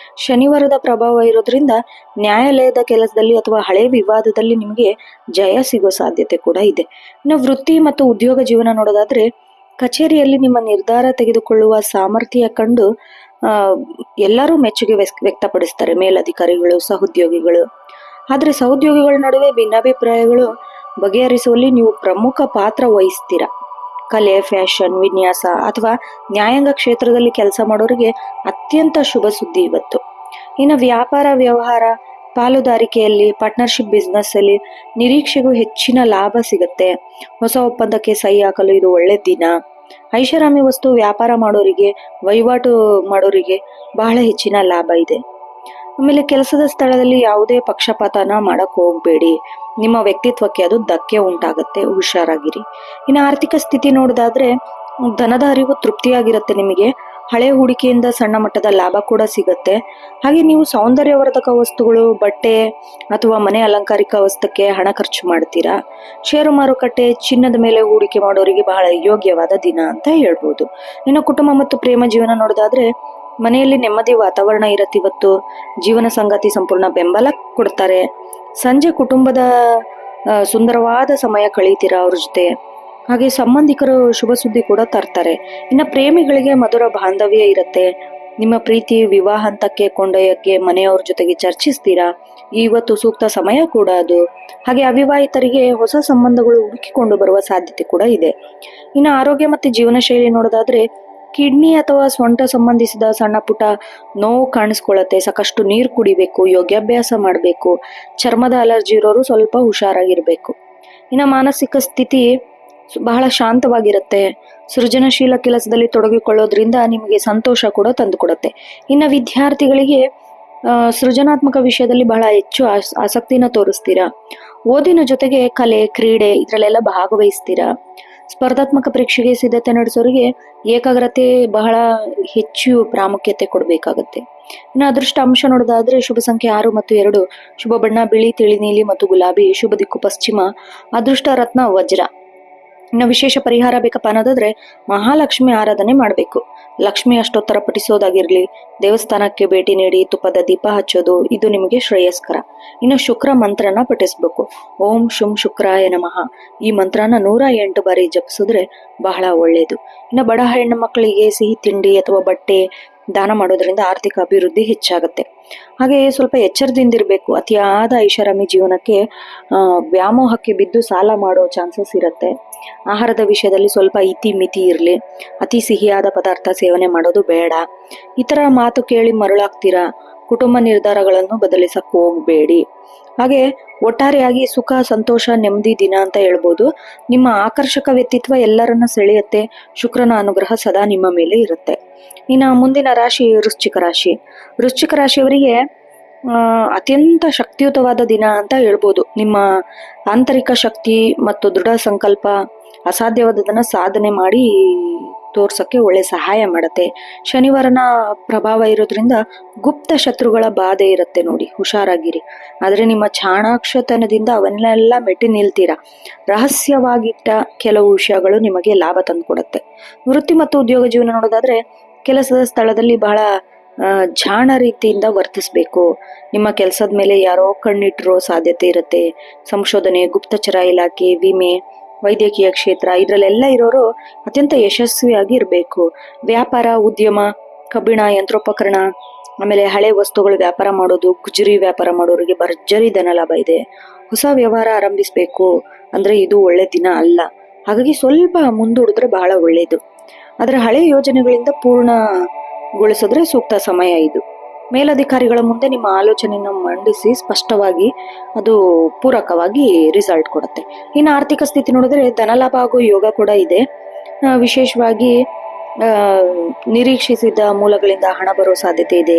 ಶನಿವಾರದ ಪ್ರಭಾವ ಇರೋದ್ರಿಂದ ನ್ಯಾಯಾಲಯದ ಕೆಲಸದಲ್ಲಿ ಅಥವಾ ಹಳೆ ವಿವಾದದಲ್ಲಿ ನಿಮಗೆ ಜಯ ಸಿಗೋ ಸಾಧ್ಯತೆ ಕೂಡ ಇದೆ. ಇನ್ನು ವೃತ್ತಿ ಮತ್ತು ಉದ್ಯೋಗ ಜೀವನ ನೋಡೋದಾದ್ರೆ ಕಚೇರಿಯಲ್ಲಿ ನಿಮ್ಮ ನಿರ್ಧಾರ ತೆಗೆದುಕೊಳ್ಳುವ ಸಾಮರ್ಥ್ಯ ಕಂಡು ಎಲ್ಲರೂ ಮೆಚ್ಚುಗೆ ವ್ಯಕ್ತಪಡಿಸ್ತಾರೆ, ಮೇಲಧಿಕಾರಿಗಳು, ಸಹೋದ್ಯೋಗಿಗಳು. ಆದ್ರೆ ಸಹೋದ್ಯೋಗಿಗಳ ನಡುವೆ ಭಿನ್ನಾಭಿಪ್ರಾಯಗಳು ಬಗೆಹರಿಸುವಲ್ಲಿ ನೀವು ಪ್ರಮುಖ ಪಾತ್ರ ವಹಿಸ್ತೀರಾ. ಕಲೆ, ಫ್ಯಾಷನ್, ವಿನ್ಯಾಸ ಅಥವಾ ನ್ಯಾಯಾಂಗ ಕ್ಷೇತ್ರದಲ್ಲಿ ಕೆಲಸ ಮಾಡೋರಿಗೆ ಅತ್ಯಂತ ಶುಭ ಸುದ್ದಿ ಇವತ್ತು. ಇನ್ನು ವ್ಯಾಪಾರ ವ್ಯವಹಾರ, ಪಾಲುದಾರಿಕೆಯಲ್ಲಿ, ಪಾರ್ಟ್ನರ್ಶಿಪ್ ಬಿಸ್ನೆಸ್ ಅಲ್ಲಿ ನಿರೀಕ್ಷೆಗೂ ಹೆಚ್ಚಿನ ಲಾಭ ಸಿಗುತ್ತೆ. ಹೊಸ ಒಪ್ಪಂದಕ್ಕೆ ಸಹಿ ಹಾಕಲು ಇದು ಒಳ್ಳೆ ದಿನ. ಐಷಾರಾಮಿ ವಸ್ತು ವ್ಯಾಪಾರ ಮಾಡೋರಿಗೆ, ವಹಿವಾಟು ಮಾಡೋರಿಗೆ ಬಹಳ ಹೆಚ್ಚಿನ ಲಾಭ ಇದೆ. ಆಮೇಲೆ ಕೆಲಸದ ಸ್ಥಳದಲ್ಲಿ ಯಾವುದೇ ಪಕ್ಷಪಾತನ ಮಾಡಕ್ ಹೋಗ್ಬೇಡಿ. ನಿಮ್ಮ ವ್ಯಕ್ತಿತ್ವಕ್ಕೆ ಅದು ಧಕ್ಕೆ ಉಂಟಾಗತ್ತೆ, ಹುಷಾರಾಗಿರಿ. ಇನ್ನು ಆರ್ಥಿಕ ಸ್ಥಿತಿ ನೋಡೋದಾದ್ರೆ ಧನದ ಹರಿವು ತೃಪ್ತಿಯಾಗಿರುತ್ತೆ ನಿಮಗೆ. ಹಳೆ ಹೂಡಿಕೆಯಿಂದ ಸಣ್ಣ ಮಟ್ಟದ ಲಾಭ ಕೂಡ ಸಿಗತ್ತೆ. ಹಾಗೆ ನೀವು ಸೌಂದರ್ಯವರ್ಧಕ ವಸ್ತುಗಳು, ಬಟ್ಟೆ ಅಥವಾ ಮನೆ ಅಲಂಕಾರಿಕ ವಸ್ತುಕ್ಕೆ ಹಣ ಖರ್ಚು ಮಾಡ್ತೀರಾ. ಷೇರು ಮಾರುಕಟ್ಟೆ, ಚಿನ್ನದ ಮೇಲೆ ಹೂಡಿಕೆ ಮಾಡೋರಿಗೆ ಬಹಳ ಯೋಗ್ಯವಾದ ದಿನ ಅಂತ ಹೇಳ್ಬೋದು. ಇನ್ನು ಕುಟುಂಬ ಮತ್ತು ಪ್ರೇಮ ಜೀವನ ನೋಡೋದಾದ್ರೆ ಮನೆಯಲ್ಲಿ ನೆಮ್ಮದಿ ವಾತಾವರಣ ಇರತ್ತೆ. ಇವತ್ತು ಜೀವನ ಸಂಗಾತಿ ಸಂಪೂರ್ಣ ಬೆಂಬಲ ಕೊಡ್ತಾರೆ. ಸಂಜೆ ಕುಟುಂಬದ ಸುಂದರವಾದ ಸಮಯ ಕಳೀತೀರಾ ಅವ್ರ ಜೊತೆ. ಹಾಗೆ ಸಂಬಂಧಿಕರು ಶುಭ ಸುದ್ದಿ ಕೂಡ ತರ್ತಾರೆ. ಇನ್ನು ಪ್ರೇಮಿಗಳಿಗೆ ಮಧುರ ಬಾಂಧವ್ಯ ಇರುತ್ತೆ. ನಿಮ್ಮ ಪ್ರೀತಿ ವಿವಾಹ ಹಂತಕ್ಕೆ ಕೊಂಡೊಯ್ಯಕ್ಕೆ ಮನೆಯವ್ರ ಜೊತೆಗೆ ಚರ್ಚಿಸ್ತೀರಾ. ಇವತ್ತು ಸೂಕ್ತ ಸಮಯ ಕೂಡ ಅದು. ಹಾಗೆ ಅವಿವಾಹಿತರಿಗೆ ಹೊಸ ಸಂಬಂಧಗಳು ಹುಡುಕಿಕೊಂಡು ಬರುವ ಸಾಧ್ಯತೆ ಕೂಡ ಇದೆ. ಇನ್ನು ಆರೋಗ್ಯ ಮತ್ತು ಜೀವನ ಶೈಲಿ ನೋಡೋದಾದ್ರೆ ಕಿಡ್ನಿ ಅಥವಾ ಸೊಂಟ ಸಂಬಂಧಿಸಿದ ಸಣ್ಣ ಪುಟ್ಟ ನೋವು ಕಾಣಿಸ್ಕೊಳ್ಳುತ್ತೆ. ಸಾಕಷ್ಟು ನೀರು ಕುಡಿಬೇಕು, ಯೋಗಾಭ್ಯಾಸ ಮಾಡಬೇಕು. ಚರ್ಮದ ಅಲರ್ಜಿ ಇರೋರು ಸ್ವಲ್ಪ ಹುಷಾರಾಗಿರ್ಬೇಕು. ಇನ್ನು ಮಾನಸಿಕ ಸ್ಥಿತಿ ಬಹಳ ಶಾಂತವಾಗಿರುತ್ತೆ. ಸೃಜನಶೀಲ ಕೆಲಸದಲ್ಲಿ ತೊಡಗಿಕೊಳ್ಳೋದ್ರಿಂದ ನಿಮಗೆ ಸಂತೋಷ ಕೂಡ ತಂದುಕೊಡುತ್ತೆ. ಇನ್ನು ವಿದ್ಯಾರ್ಥಿಗಳಿಗೆ ಸೃಜನಾತ್ಮಕ ವಿಷಯದಲ್ಲಿ ಬಹಳ ಹೆಚ್ಚು ಆಸಕ್ತಿನ ತೋರಿಸ್ತೀರಾ. ಓದಿನ ಜೊತೆಗೆ ಕಲೆ, ಕ್ರೀಡೆ ಇದರಲ್ಲೆಲ್ಲ ಭಾಗವಹಿಸ್ತೀರಾ. ಸ್ಪರ್ಧಾತ್ಮಕ ಪರೀಕ್ಷೆಗೆ ಸಿದ್ಧತೆ ನಡೆಸೋರಿಗೆ ಏಕಾಗ್ರತೆ ಬಹಳ ಹೆಚ್ಚು ಪ್ರಾಮುಖ್ಯತೆ ಕೊಡಬೇಕಾಗತ್ತೆ. ಇನ್ನು ಅದೃಷ್ಟ ಅಂಶ ನೋಡೋದಾದ್ರೆ ಶುಭ ಸಂಖ್ಯೆ 6 ಮತ್ತು 2, ಶುಭ ಬಣ್ಣ ಬಿಳಿ, ತಿಳಿ ನೀಲಿ ಮತ್ತು ಗುಲಾಬಿ, ಶುಭ ದಿಕ್ಕು ಪಶ್ಚಿಮ, ಅದೃಷ್ಟ ರತ್ನ ವಜ್ರ. ಇನ್ನು ವಿಶೇಷ ಪರಿಹಾರ ಬೇಕಪ್ಪ ಅನ್ನೋದಾದ್ರೆ ಮಹಾಲಕ್ಷ್ಮಿ ಆರಾಧನೆ ಮಾಡಬೇಕು. ಲಕ್ಷ್ಮಿ ಅಷ್ಟೋತ್ತರ ಪಠಿಸೋದಾಗಿರ್ಲಿ, ದೇವಸ್ಥಾನಕ್ಕೆ ಭೇಟಿ ನೀಡಿ ತುಪ್ಪದ ದೀಪ ಹಚ್ಚೋದು ಇದು ನಿಮಗೆ ಶ್ರೇಯಸ್ಕರ. ಇನ್ನು ಶುಕ್ರ ಮಂತ್ರನ ಪಠಿಸ್ಬೇಕು. ಓಂ ಶುಂ ಶುಕ್ರಾಯ ನಮಃ ಈ ಮಂತ್ರನ 108 ಬಾರಿ ಜಪಿಸಿದ್ರೆ ಬಹಳ ಒಳ್ಳೇದು. ಇನ್ನು ಬಡ ಹೆಣ್ಣು ಮಕ್ಕಳಿಗೆ ಸಿಹಿ ತಿಂಡಿ ಅಥವಾ ಬಟ್ಟೆ ದಾನ ಮಾಡೋದ್ರಿಂದ ಆರ್ಥಿಕ ಅಭಿವೃದ್ಧಿ ಹೆಚ್ಚಾಗುತ್ತೆ. ಹಾಗೆ ಸ್ವಲ್ಪ ಎಚ್ಚರದಿಂದಿರಬೇಕು. ಅತಿಯಾದ ಐಷಾರಾಮಿ ಜೀವನಕ್ಕೆ ವ್ಯಾಮೋಹಕ್ಕೆ ಬಿದ್ದು ಸಾಲ ಮಾಡೋ ಚಾನ್ಸಸ್ ಇರುತ್ತೆ. ಆಹಾರದ ವಿಷಯದಲ್ಲಿ ಸ್ವಲ್ಪ ಇತಿ ಮಿತಿ ಇರಲಿ. ಅತಿ ಸಿಹಿಯಾದ ಪದಾರ್ಥ ಸೇವನೆ ಮಾಡೋದು ಬೇಡ. ಇತರ ಮಾತು ಕೇಳಿ ಮರಳಾಗ್ತೀರಾ. ಕುಟುಂಬ ನಿರ್ಧಾರಗಳನ್ನು ಬದಲಿಸಕ್ ಹೋಗ್ಬೇಡಿ. ಹಾಗೆ ಒಟ್ಟಾರೆಯಾಗಿ ಸುಖ, ಸಂತೋಷ, ನೆಮ್ಮದಿ ದಿನ ಅಂತ ಹೇಳ್ಬೋದು. ನಿಮ್ಮ ಆಕರ್ಷಕ ವ್ಯಕ್ತಿತ್ವ ಎಲ್ಲರನ್ನ ಸೆಳೆಯುತ್ತೆ. ಶುಕ್ರನ ಅನುಗ್ರಹ ಸದಾ ನಿಮ್ಮ ಮೇಲೆ ಇರುತ್ತೆ. ಇನ್ನು ಮುಂದಿನ ರಾಶಿ ವೃಶ್ಚಿಕ ರಾಶಿ. ವೃಶ್ಚಿಕ ರಾಶಿಯವರಿಗೆ ಅತ್ಯಂತ ಶಕ್ತಿಯುತವಾದ ದಿನ ಅಂತ ಹೇಳ್ಬೋದು. ನಿಮ್ಮ ಆಂತರಿಕ ಶಕ್ತಿ ಮತ್ತು ದೃಢ ಸಂಕಲ್ಪ ಅಸಾಧ್ಯವಾದದನ್ನ ಸಾಧನೆ ಮಾಡಿ ತೋರ್ಸಕ್ಕೆ ಒಳ್ಳೆ ಸಹಾಯ ಮಾಡುತ್ತೆ. ಶನಿವಾರನ ಪ್ರಭಾವ ಇರೋದ್ರಿಂದ ಗುಪ್ತ ಶತ್ರುಗಳ ಬಾಧೆ ಇರುತ್ತೆ ನೋಡಿ, ಹುಷಾರಾಗಿರಿ. ಆದ್ರೆ ನಿಮ್ಮ ಚಾಣಾಕ್ಷತನದಿಂದ ಅವನ್ನೆಲ್ಲ ಮೆಟ್ಟಿ ನಿಲ್ತೀರಾ. ರಹಸ್ಯವಾಗಿಟ್ಟ ಕೆಲವು ವಿಷಯಗಳು ನಿಮಗೆ ಲಾಭ ತಂದುಕೊಡುತ್ತೆ. ವೃತ್ತಿ ಮತ್ತು ಉದ್ಯೋಗ ಜೀವನ ನೋಡೋದಾದ್ರೆ ಕೆಲಸದ ಸ್ಥಳದಲ್ಲಿ ಬಹಳ ಜಾಣ ರೀತಿಯಿಂದ ವರ್ತಿಸ್ಬೇಕು. ನಿಮ್ಮ ಕೆಲಸದ ಮೇಲೆ ಯಾರೋ ಕಣ್ಣಿಟ್ಟಿರೋ ಸಾಧ್ಯತೆ ಇರುತ್ತೆ. ಸಂಶೋಧನೆ, ಗುಪ್ತಚರ ಇಲಾಖೆ, ವಿಮೆ, ವೈದ್ಯಕೀಯ ಕ್ಷೇತ್ರ ಇದರಲ್ಲೆಲ್ಲ ಇರೋರು ಅತ್ಯಂತ ಯಶಸ್ವಿಯಾಗಿ ಇರಬೇಕು. ವ್ಯಾಪಾರ, ಉದ್ಯಮ, ಕಬ್ಬಿಣ, ಯಂತ್ರೋಪಕರಣ, ಆಮೇಲೆ ಹಳೆ ವಸ್ತುಗಳು ವ್ಯಾಪಾರ ಮಾಡೋದು, ಗುಜರಿ ವ್ಯಾಪಾರ ಮಾಡೋರಿಗೆ ಭರ್ಜರಿ ಧನ ಲಾಭ ಇದೆ. ಹೊಸ ವ್ಯವಹಾರ ಆರಂಭಿಸ್ಬೇಕು ಅಂದ್ರೆ ಇದು ಒಳ್ಳೆ ದಿನ ಅಲ್ಲ. ಹಾಗಾಗಿ ಸ್ವಲ್ಪ ಮುಂದೂಡಿದ್ರೆ ಬಹಳ ಒಳ್ಳೇದು. ಆದ್ರೆ ಹಳೆ ಯೋಜನೆಗಳಿಂದ ಪೂರ್ಣಗೊಳಿಸಿದ್ರೆ ಸೂಕ್ತ ಸಮಯ ಇದು. ಮೇಲಧಿಕಾರಿಗಳ ಮುಂದೆ ನಿಮ್ಮ ಆಲೋಚನೆಯನ್ನು ಮಂಡಿಸಿ ಸ್ಪಷ್ಟವಾಗಿ ಅದು ಪೂರಕವಾಗಿ ರಿಸಲ್ಟ್ ಕೊಡುತ್ತೆ. ಇನ್ನು ಆರ್ಥಿಕ ಸ್ಥಿತಿ ನೋಡಿದ್ರೆ ಧನಲಾಭ ಆಗೋ ಯೋಗ ಕೂಡ ಇದೆ. ವಿಶೇಷವಾಗಿ ನಿರೀಕ್ಷಿಸಿದ ಮೂಲಗಳಿಂದ ಹಣ ಬರೋ ಸಾಧ್ಯತೆ ಇದೆ.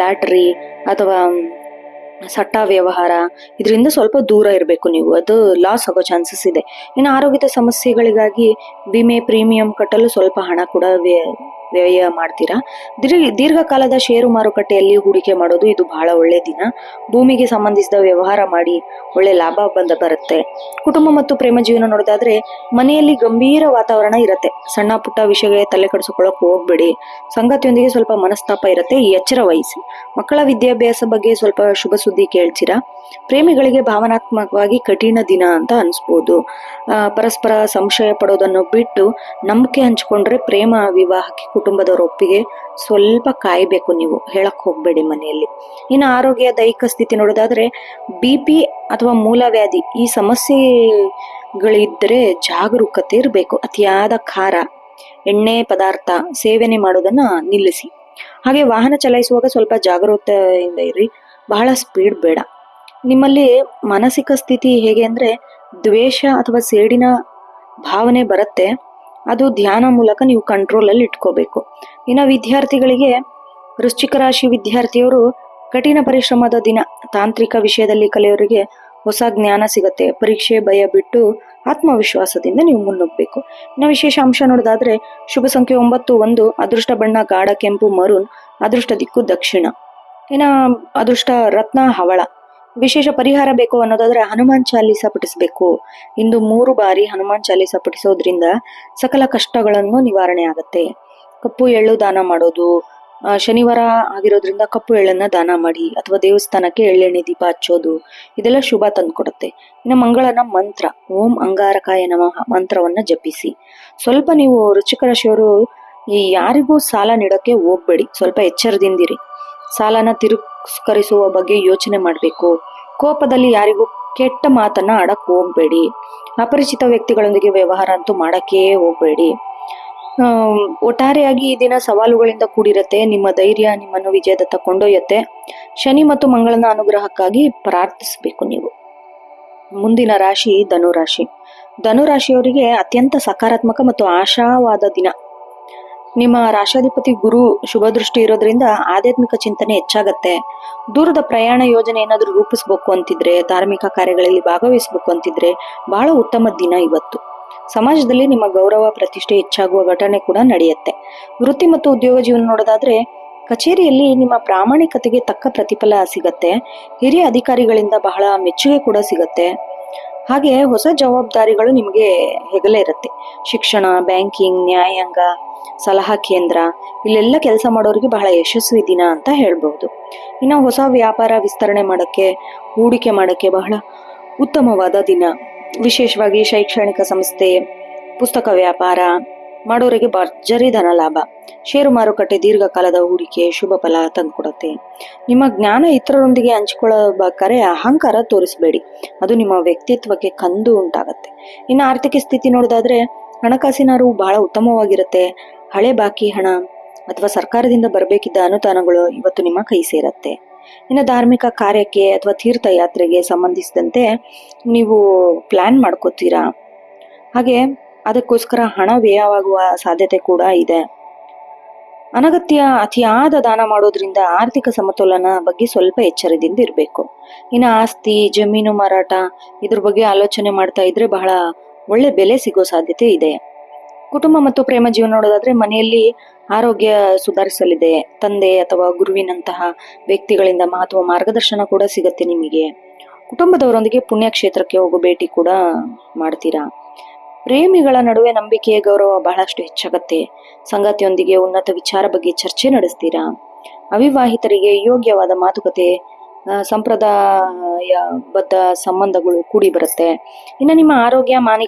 ಲಾಟರಿ ಅಥವಾ ಸಟ್ಟ ವ್ಯವಹಾರ ಇದರಿಂದ ಸ್ವಲ್ಪ ದೂರ ಇರಬೇಕು ನೀವು, ಅದು ಲಾಸ್ ಆಗೋ ಚಾನ್ಸಸ್ ಇದೆ. ಇನ್ನು ಆರೋಗ್ಯದ ಸಮಸ್ಯೆಗಳಿಗಾಗಿ ವಿಮೆ ಪ್ರೀಮಿಯಂ ಕಟ್ಟಲು ಸ್ವಲ್ಪ ಹಣ ಕೂಡ ವ್ಯಯ ಮಾಡ್ತೀರಾ. ದೀರ್ಘಕಾಲದ ಷೇರು ಮಾರುಕಟ್ಟೆಯಲ್ಲಿ ಹೂಡಿಕೆ ಮಾಡೋದು ಇದು ಬಹಳ ಒಳ್ಳೆ ದಿನ. ಭೂಮಿಗೆ ಸಂಬಂಧಿಸಿದ ವ್ಯವಹಾರ ಮಾಡಿ ಒಳ್ಳೆ ಲಾಭ ಬರುತ್ತೆ. ಕುಟುಂಬ ಮತ್ತು ಪ್ರೇಮ ಜೀವನ ನೋಡೋದಾದ್ರೆ ಮನೆಯಲ್ಲಿ ಗಂಭೀರ ವಾತಾವರಣ ಇರುತ್ತೆ. ಸಣ್ಣ ಪುಟ್ಟ ವಿಷಯಗಳಿಗೆ ತಲೆ ಕೆಡಿಸ್ಕೊಳ್ಳೋಕೆ ಹೋಗ್ಬೇಡಿ. ಸಂಗಾತಿಯೊಂದಿಗೆ ಸ್ವಲ್ಪ ಮನಸ್ತಾಪ ಇರುತ್ತೆ, ಎಚ್ಚರ ವಹಿಸಿ. ಮಕ್ಕಳ ವಿದ್ಯಾಭ್ಯಾಸ ಬಗ್ಗೆ ಸ್ವಲ್ಪ ಶುಭ ಸುದ್ದಿ ಕೇಳ್ತೀರಾ. ಪ್ರೇಮಿಗಳಿಗೆ ಭಾವನಾತ್ಮಕವಾಗಿ ಕಠಿಣ ದಿನ ಅಂತ ಅನ್ಸ್ಬೋದು. ಪರಸ್ಪರ ಸಂಶಯ ಪಡೋದನ್ನು ಬಿಟ್ಟು ನಂಬಿಕೆ ಹಂಚ್ಕೊಂಡ್ರೆ ಪ್ರೇಮ ವಿವಾಹಕ್ಕೆ ಕುಟುಂಬದವರ ಒಪ್ಪಿಗೆ ಸ್ವಲ್ಪ ಕಾಯ್ಬೇಕು, ನೀವು ಹೇಳಕ್ ಹೋಗ್ಬೇಡಿ ಮನೆಯಲ್ಲಿ. ಇನ್ನು ಆರೋಗ್ಯ, ದೈಹಿಕ ಸ್ಥಿತಿ ನೋಡೋದಾದ್ರೆ BP ಅಥವಾ ಮೂಲವ್ಯಾಧಿ ಈ ಸಮಸ್ಯೆಗಳಿದ್ರೆ ಜಾಗರೂಕತೆ ಇರಬೇಕು. ಅತಿಯಾದ ಖಾರ, ಎಣ್ಣೆ ಪದಾರ್ಥ ಸೇವನೆ ಮಾಡೋದನ್ನ ನಿಲ್ಲಿಸಿ. ಹಾಗೆ ವಾಹನ ಚಲಾಯಿಸುವಾಗ ಸ್ವಲ್ಪ ಜಾಗರೂಕತೆಯಿಂದ ಇರಿ, ಬಹಳ ಸ್ಪೀಡ್ ಬೇಡ. ನಿಮ್ಮಲ್ಲಿ ಮಾನಸಿಕ ಸ್ಥಿತಿ ಹೇಗೆ ಅಂದ್ರೆ ದ್ವೇಷ ಅಥವಾ ಸೇಡಿನ ಭಾವನೆ ಬರುತ್ತೆ, ಅದು ಧ್ಯಾನ ಮೂಲಕ ನೀವು ಕಂಟ್ರೋಲ್ ಅಲ್ಲಿ ಇಟ್ಕೋಬೇಕು. ಇನ್ನು ವಿದ್ಯಾರ್ಥಿಗಳಿಗೆ, ವೃಶ್ಚಿಕ ರಾಶಿ ವಿದ್ಯಾರ್ಥಿಯವರು ಕಠಿಣ ಪರಿಶ್ರಮದ ದಿನ. ತಾಂತ್ರಿಕ ವಿಷಯದಲ್ಲಿ ಕಲಿಯೋರಿಗೆ ಹೊಸ ಜ್ಞಾನ ಸಿಗತ್ತೆ. ಪರೀಕ್ಷೆ ಭಯ ಬಿಟ್ಟು ಆತ್ಮವಿಶ್ವಾಸದಿಂದ ನೀವು ಮುನ್ನುಗ್ಗಬೇಕು. ಇನ್ನು ವಿಶೇಷ ಅಂಶ ನೋಡೋದಾದ್ರೆ ಶುಭ ಸಂಖ್ಯೆ 9, 1, ಅದೃಷ್ಟ ಬಣ್ಣ ಗಾಢ ಕೆಂಪು ಮರೂನ್, ಅದೃಷ್ಟ ದಿಕ್ಕು ದಕ್ಷಿಣ. ಇನ್ನು ಅದೃಷ್ಟ ರತ್ನ ಹವಳ. ವಿಶೇಷ ಪರಿಹಾರ ಬೇಕು ಅನ್ನೋದಾದ್ರೆ ಹನುಮಾನ್ ಚಾಲೀಸ ಪಠಿಸಬೇಕು. ಇಂದು 3 ಬಾರಿ ಹನುಮಾನ್ ಚಾಲೀಸ ಪಠಿಸೋದ್ರಿಂದ ಸಕಲ ಕಷ್ಟಗಳನ್ನು ನಿವಾರಣೆ ಆಗುತ್ತೆ. ಕಪ್ಪು ಎಳ್ಳು ದಾನ ಮಾಡೋದು, ಶನಿವಾರ ಆಗಿರೋದ್ರಿಂದ ಕಪ್ಪು ಎಳ್ಳನ್ನ ದಾನ ಮಾಡಿ, ಅಥವಾ ದೇವಸ್ಥಾನಕ್ಕೆ ಎಳ್ಳೆಣ್ಣೆ ದೀಪ ಹಚ್ಚೋದು, ಇದೆಲ್ಲ ಶುಭ ತಂದ್ಕೊಡುತ್ತೆ. ಇನ್ನು ಮಂಗಳನ ಮಂತ್ರ ಓಂ ಅಂಗಾರಕಾಯ ನಮಃ ಮಂತ್ರವನ್ನ ಜಪಿಸಿ. ಸ್ವಲ್ಪ ನೀವು ವೃಶ್ಚಿಕ ರಾಶಿಯವರು ಯಾರಿಗೂ ಸಾಲ ನೀಡೋಕೆ ಹೋಗ್ಬೇಡಿ, ಸ್ವಲ್ಪ ಎಚ್ಚರದಿಂದಿರಿ. ಸಾಲನ ತಿರಸ್ಕರಿಸುವ ಬಗ್ಗೆ ಯೋಚನೆ ಮಾಡಬೇಕು. ಕೋಪದಲ್ಲಿ ಯಾರಿಗೂ ಕೆಟ್ಟ ಮಾತನ್ನ ಆಡಕ್ ಹೋಗ್ಬೇಡಿ. ಅಪರಿಚಿತ ವ್ಯಕ್ತಿಗಳೊಂದಿಗೆ ವ್ಯವಹಾರ ಅಂತೂ ಮಾಡಕ್ಕೇ ಹೋಗ್ಬೇಡಿ. ಒಟ್ಟಾರೆಯಾಗಿ ಈ ದಿನ ಸವಾಲುಗಳಿಂದ ಕೂಡಿರತ್ತೆ. ನಿಮ್ಮ ಧೈರ್ಯ ನಿಮ್ಮನ್ನು ವಿಜಯದತ್ತ ಕೊಂಡೊಯ್ಯುತ್ತೆ. ಶನಿ ಮತ್ತು ಮಂಗಳನ ಅನುಗ್ರಹಕ್ಕಾಗಿ ಪ್ರಾರ್ಥಿಸಬೇಕು ನೀವು. ಮುಂದಿನ ರಾಶಿ ಧನುರಾಶಿ. ಧನುರಾಶಿಯವರಿಗೆ ಅತ್ಯಂತ ಸಕಾರಾತ್ಮಕ ಮತ್ತು ಆಶಾವಾದ ದಿನ. ನಿಮ್ಮ ರಾಶಾಧಿಪತಿ ಗುರು ಶುಭ ದೃಷ್ಟಿ ಇರೋದ್ರಿಂದ ಆಧ್ಯಾತ್ಮಿಕ ಚಿಂತನೆ ಹೆಚ್ಚಾಗತ್ತೆ. ದೂರದ ಪ್ರಯಾಣ ಯೋಜನೆ ಏನಾದ್ರೂ ರೂಪಿಸ್ಬೇಕು ಅಂತಿದ್ರೆ, ಧಾರ್ಮಿಕ ಕಾರ್ಯಗಳಲ್ಲಿ ಭಾಗವಹಿಸ್ಬೇಕು ಅಂತಿದ್ರೆ ಬಹಳ ಉತ್ತಮ ದಿನ ಇವತ್ತು. ಸಮಾಜದಲ್ಲಿ ನಿಮ್ಮ ಗೌರವ ಪ್ರತಿಷ್ಠೆ ಹೆಚ್ಚಾಗುವ ಘಟನೆ ಕೂಡ ನಡೆಯುತ್ತೆ. ವೃತ್ತಿ ಮತ್ತು ಉದ್ಯೋಗ ಜೀವನ ನೋಡೋದಾದ್ರೆ ಕಚೇರಿಯಲ್ಲಿ ನಿಮ್ಮ ಪ್ರಾಮಾಣಿಕತೆಗೆ ತಕ್ಕ ಪ್ರತಿಫಲ ಸಿಗತ್ತೆ. ಹಿರಿಯ ಅಧಿಕಾರಿಗಳಿಂದ ಬಹಳ ಮೆಚ್ಚುಗೆ ಕೂಡ ಸಿಗತ್ತೆ. ಹಾಗೆ ಹೊಸ ಜವಾಬ್ದಾರಿಗಳು ನಿಮಗೆ ಹೆಗಲೇ ಇರುತ್ತೆ. ಶಿಕ್ಷಣ, ಬ್ಯಾಂಕಿಂಗ್, ನ್ಯಾಯಾಂಗ, ಸಲಹಾ ಕೇಂದ್ರ ಇಲ್ಲೆಲ್ಲ ಕೆಲಸ ಮಾಡೋರಿಗೆ ಬಹಳ ಯಶಸ್ವಿ ದಿನ ಅಂತ ಹೇಳ್ಬಹುದು. ಇನ್ನು ಹೊಸ ವ್ಯಾಪಾರ ವಿಸ್ತರಣೆ ಮಾಡಕ್ಕೆ, ಹೂಡಿಕೆ ಮಾಡಕ್ಕೆ ಬಹಳ ಉತ್ತಮವಾದ ದಿನ. ವಿಶೇಷವಾಗಿ ಶೈಕ್ಷಣಿಕ ಸಂಸ್ಥೆ, ಪುಸ್ತಕ ವ್ಯಾಪಾರ ಮಾಡೋರಿಗೆ ಭರ್ಜರಿ ಧನ ಲಾಭ. ಷೇರು ಮಾರುಕಟ್ಟೆ, ದೀರ್ಘಕಾಲದ ಹೂಡಿಕೆ ಶುಭ ಫಲ ತಂದುಕೊಡುತ್ತೆ. ನಿಮ್ಮ ಜ್ಞಾನ ಇತರರೊಂದಿಗೆ ಹಂಚಿಕೊಳ್ಳಬೇಕಾದ್ರೆ ಅಹಂಕಾರ ತೋರಿಸಬೇಡಿ, ಅದು ನಿಮ್ಮ ವ್ಯಕ್ತಿತ್ವಕ್ಕೆ ಕಂದು ಉಂಟಾಗತ್ತೆ. ಇನ್ನು ಆರ್ಥಿಕ ಸ್ಥಿತಿ ನೋಡೋದಾದ್ರೆ ಹಣಕಾಸಿನ ಅರಿವು ಬಹಳ ಉತ್ತಮವಾಗಿರುತ್ತೆ. ಹಳೆ ಬಾಕಿ ಹಣ ಅಥವಾ ಸರ್ಕಾರದಿಂದ ಬರಬೇಕಿದ್ದ ಅನುದಾನಗಳು ಇವತ್ತು ನಿಮ್ಮ ಕೈ ಸೇರತ್ತೆ. ಇನ್ನು ಧಾರ್ಮಿಕ ಕಾರ್ಯಕ್ಕೆ ಅಥವಾ ತೀರ್ಥಯಾತ್ರೆಗೆ ಸಂಬಂಧಿಸಿದಂತೆ ನೀವು ಪ್ಲಾನ್ ಮಾಡ್ಕೋತೀರಾ. ಹಾಗೆ ಅದಕ್ಕೋಸ್ಕರ ಹಣ ವ್ಯಯವಾಗುವ ಸಾಧ್ಯತೆ ಕೂಡ ಇದೆ. ಅನಗತ್ಯ ಅತಿಯಾದ ದಾನ ಮಾಡೋದ್ರಿಂದ ಆರ್ಥಿಕ ಸಮತೋಲನ ಬಗ್ಗೆ ಸ್ವಲ್ಪ ಎಚ್ಚರದಿಂದ ಇರಬೇಕು. ಇನ್ನು ಆಸ್ತಿ, ಜಮೀನು ಮಾರಾಟ ಇದ್ರ ಬಗ್ಗೆ ಆಲೋಚನೆ ಮಾಡ್ತಾ ಇದ್ರೆ ಬಹಳ ಒಳ್ಳೆ ಬೆಲೆ ಸಿಗೋ ಸಾಧ್ಯತೆ ಇದೆ. ಕುಟುಂಬ ಮತ್ತು ಪ್ರೇಮ ಜೀವನ ನೋಡೋದಾದ್ರೆ ಮನೆಯಲ್ಲಿ ಆರೋಗ್ಯ ಸುಧಾರಿಸಲಿದೆ. ತಂದೆ ಅಥವಾ ಗುರುವಿನಂತಹ ವ್ಯಕ್ತಿಗಳಿಂದ ಮಹತ್ವ ಮಾರ್ಗದರ್ಶನ ಕೂಡ ಸಿಗತ್ತೆ ನಿಮಗೆ. ಕುಟುಂಬದವರೊಂದಿಗೆ ಪುಣ್ಯಕ್ಷೇತ್ರಕ್ಕೆ ಹೋಗೋ ಭೇಟಿ ಕೂಡ ಮಾಡ್ತೀರಾ. ಪ್ರೇಮಿಗಳ ನಡುವೆ ನಂಬಿಕೆ ಗೌರವ ಬಹಳಷ್ಟು ಹೆಚ್ಚಾಗತ್ತೆ. ಸಂಗಾತಿಯೊಂದಿಗೆ ಉನ್ನತ ವಿಚಾರ ಬಗ್ಗೆ ಚರ್ಚೆ ನಡೆಸ್ತೀರಾ. ಅವಿವಾಹಿತರಿಗೆ ಯೋಗ್ಯವಾದ ಮಾತುಕತೆ, ಸಂಪ್ರದಾಯಬದ್ಧ ಸಂಬಂಧಗಳು ಕೂಡಿ ಬರುತ್ತೆ. ಇನ್ನು ನಿಮ್ಮ ಆರೋಗ್ಯ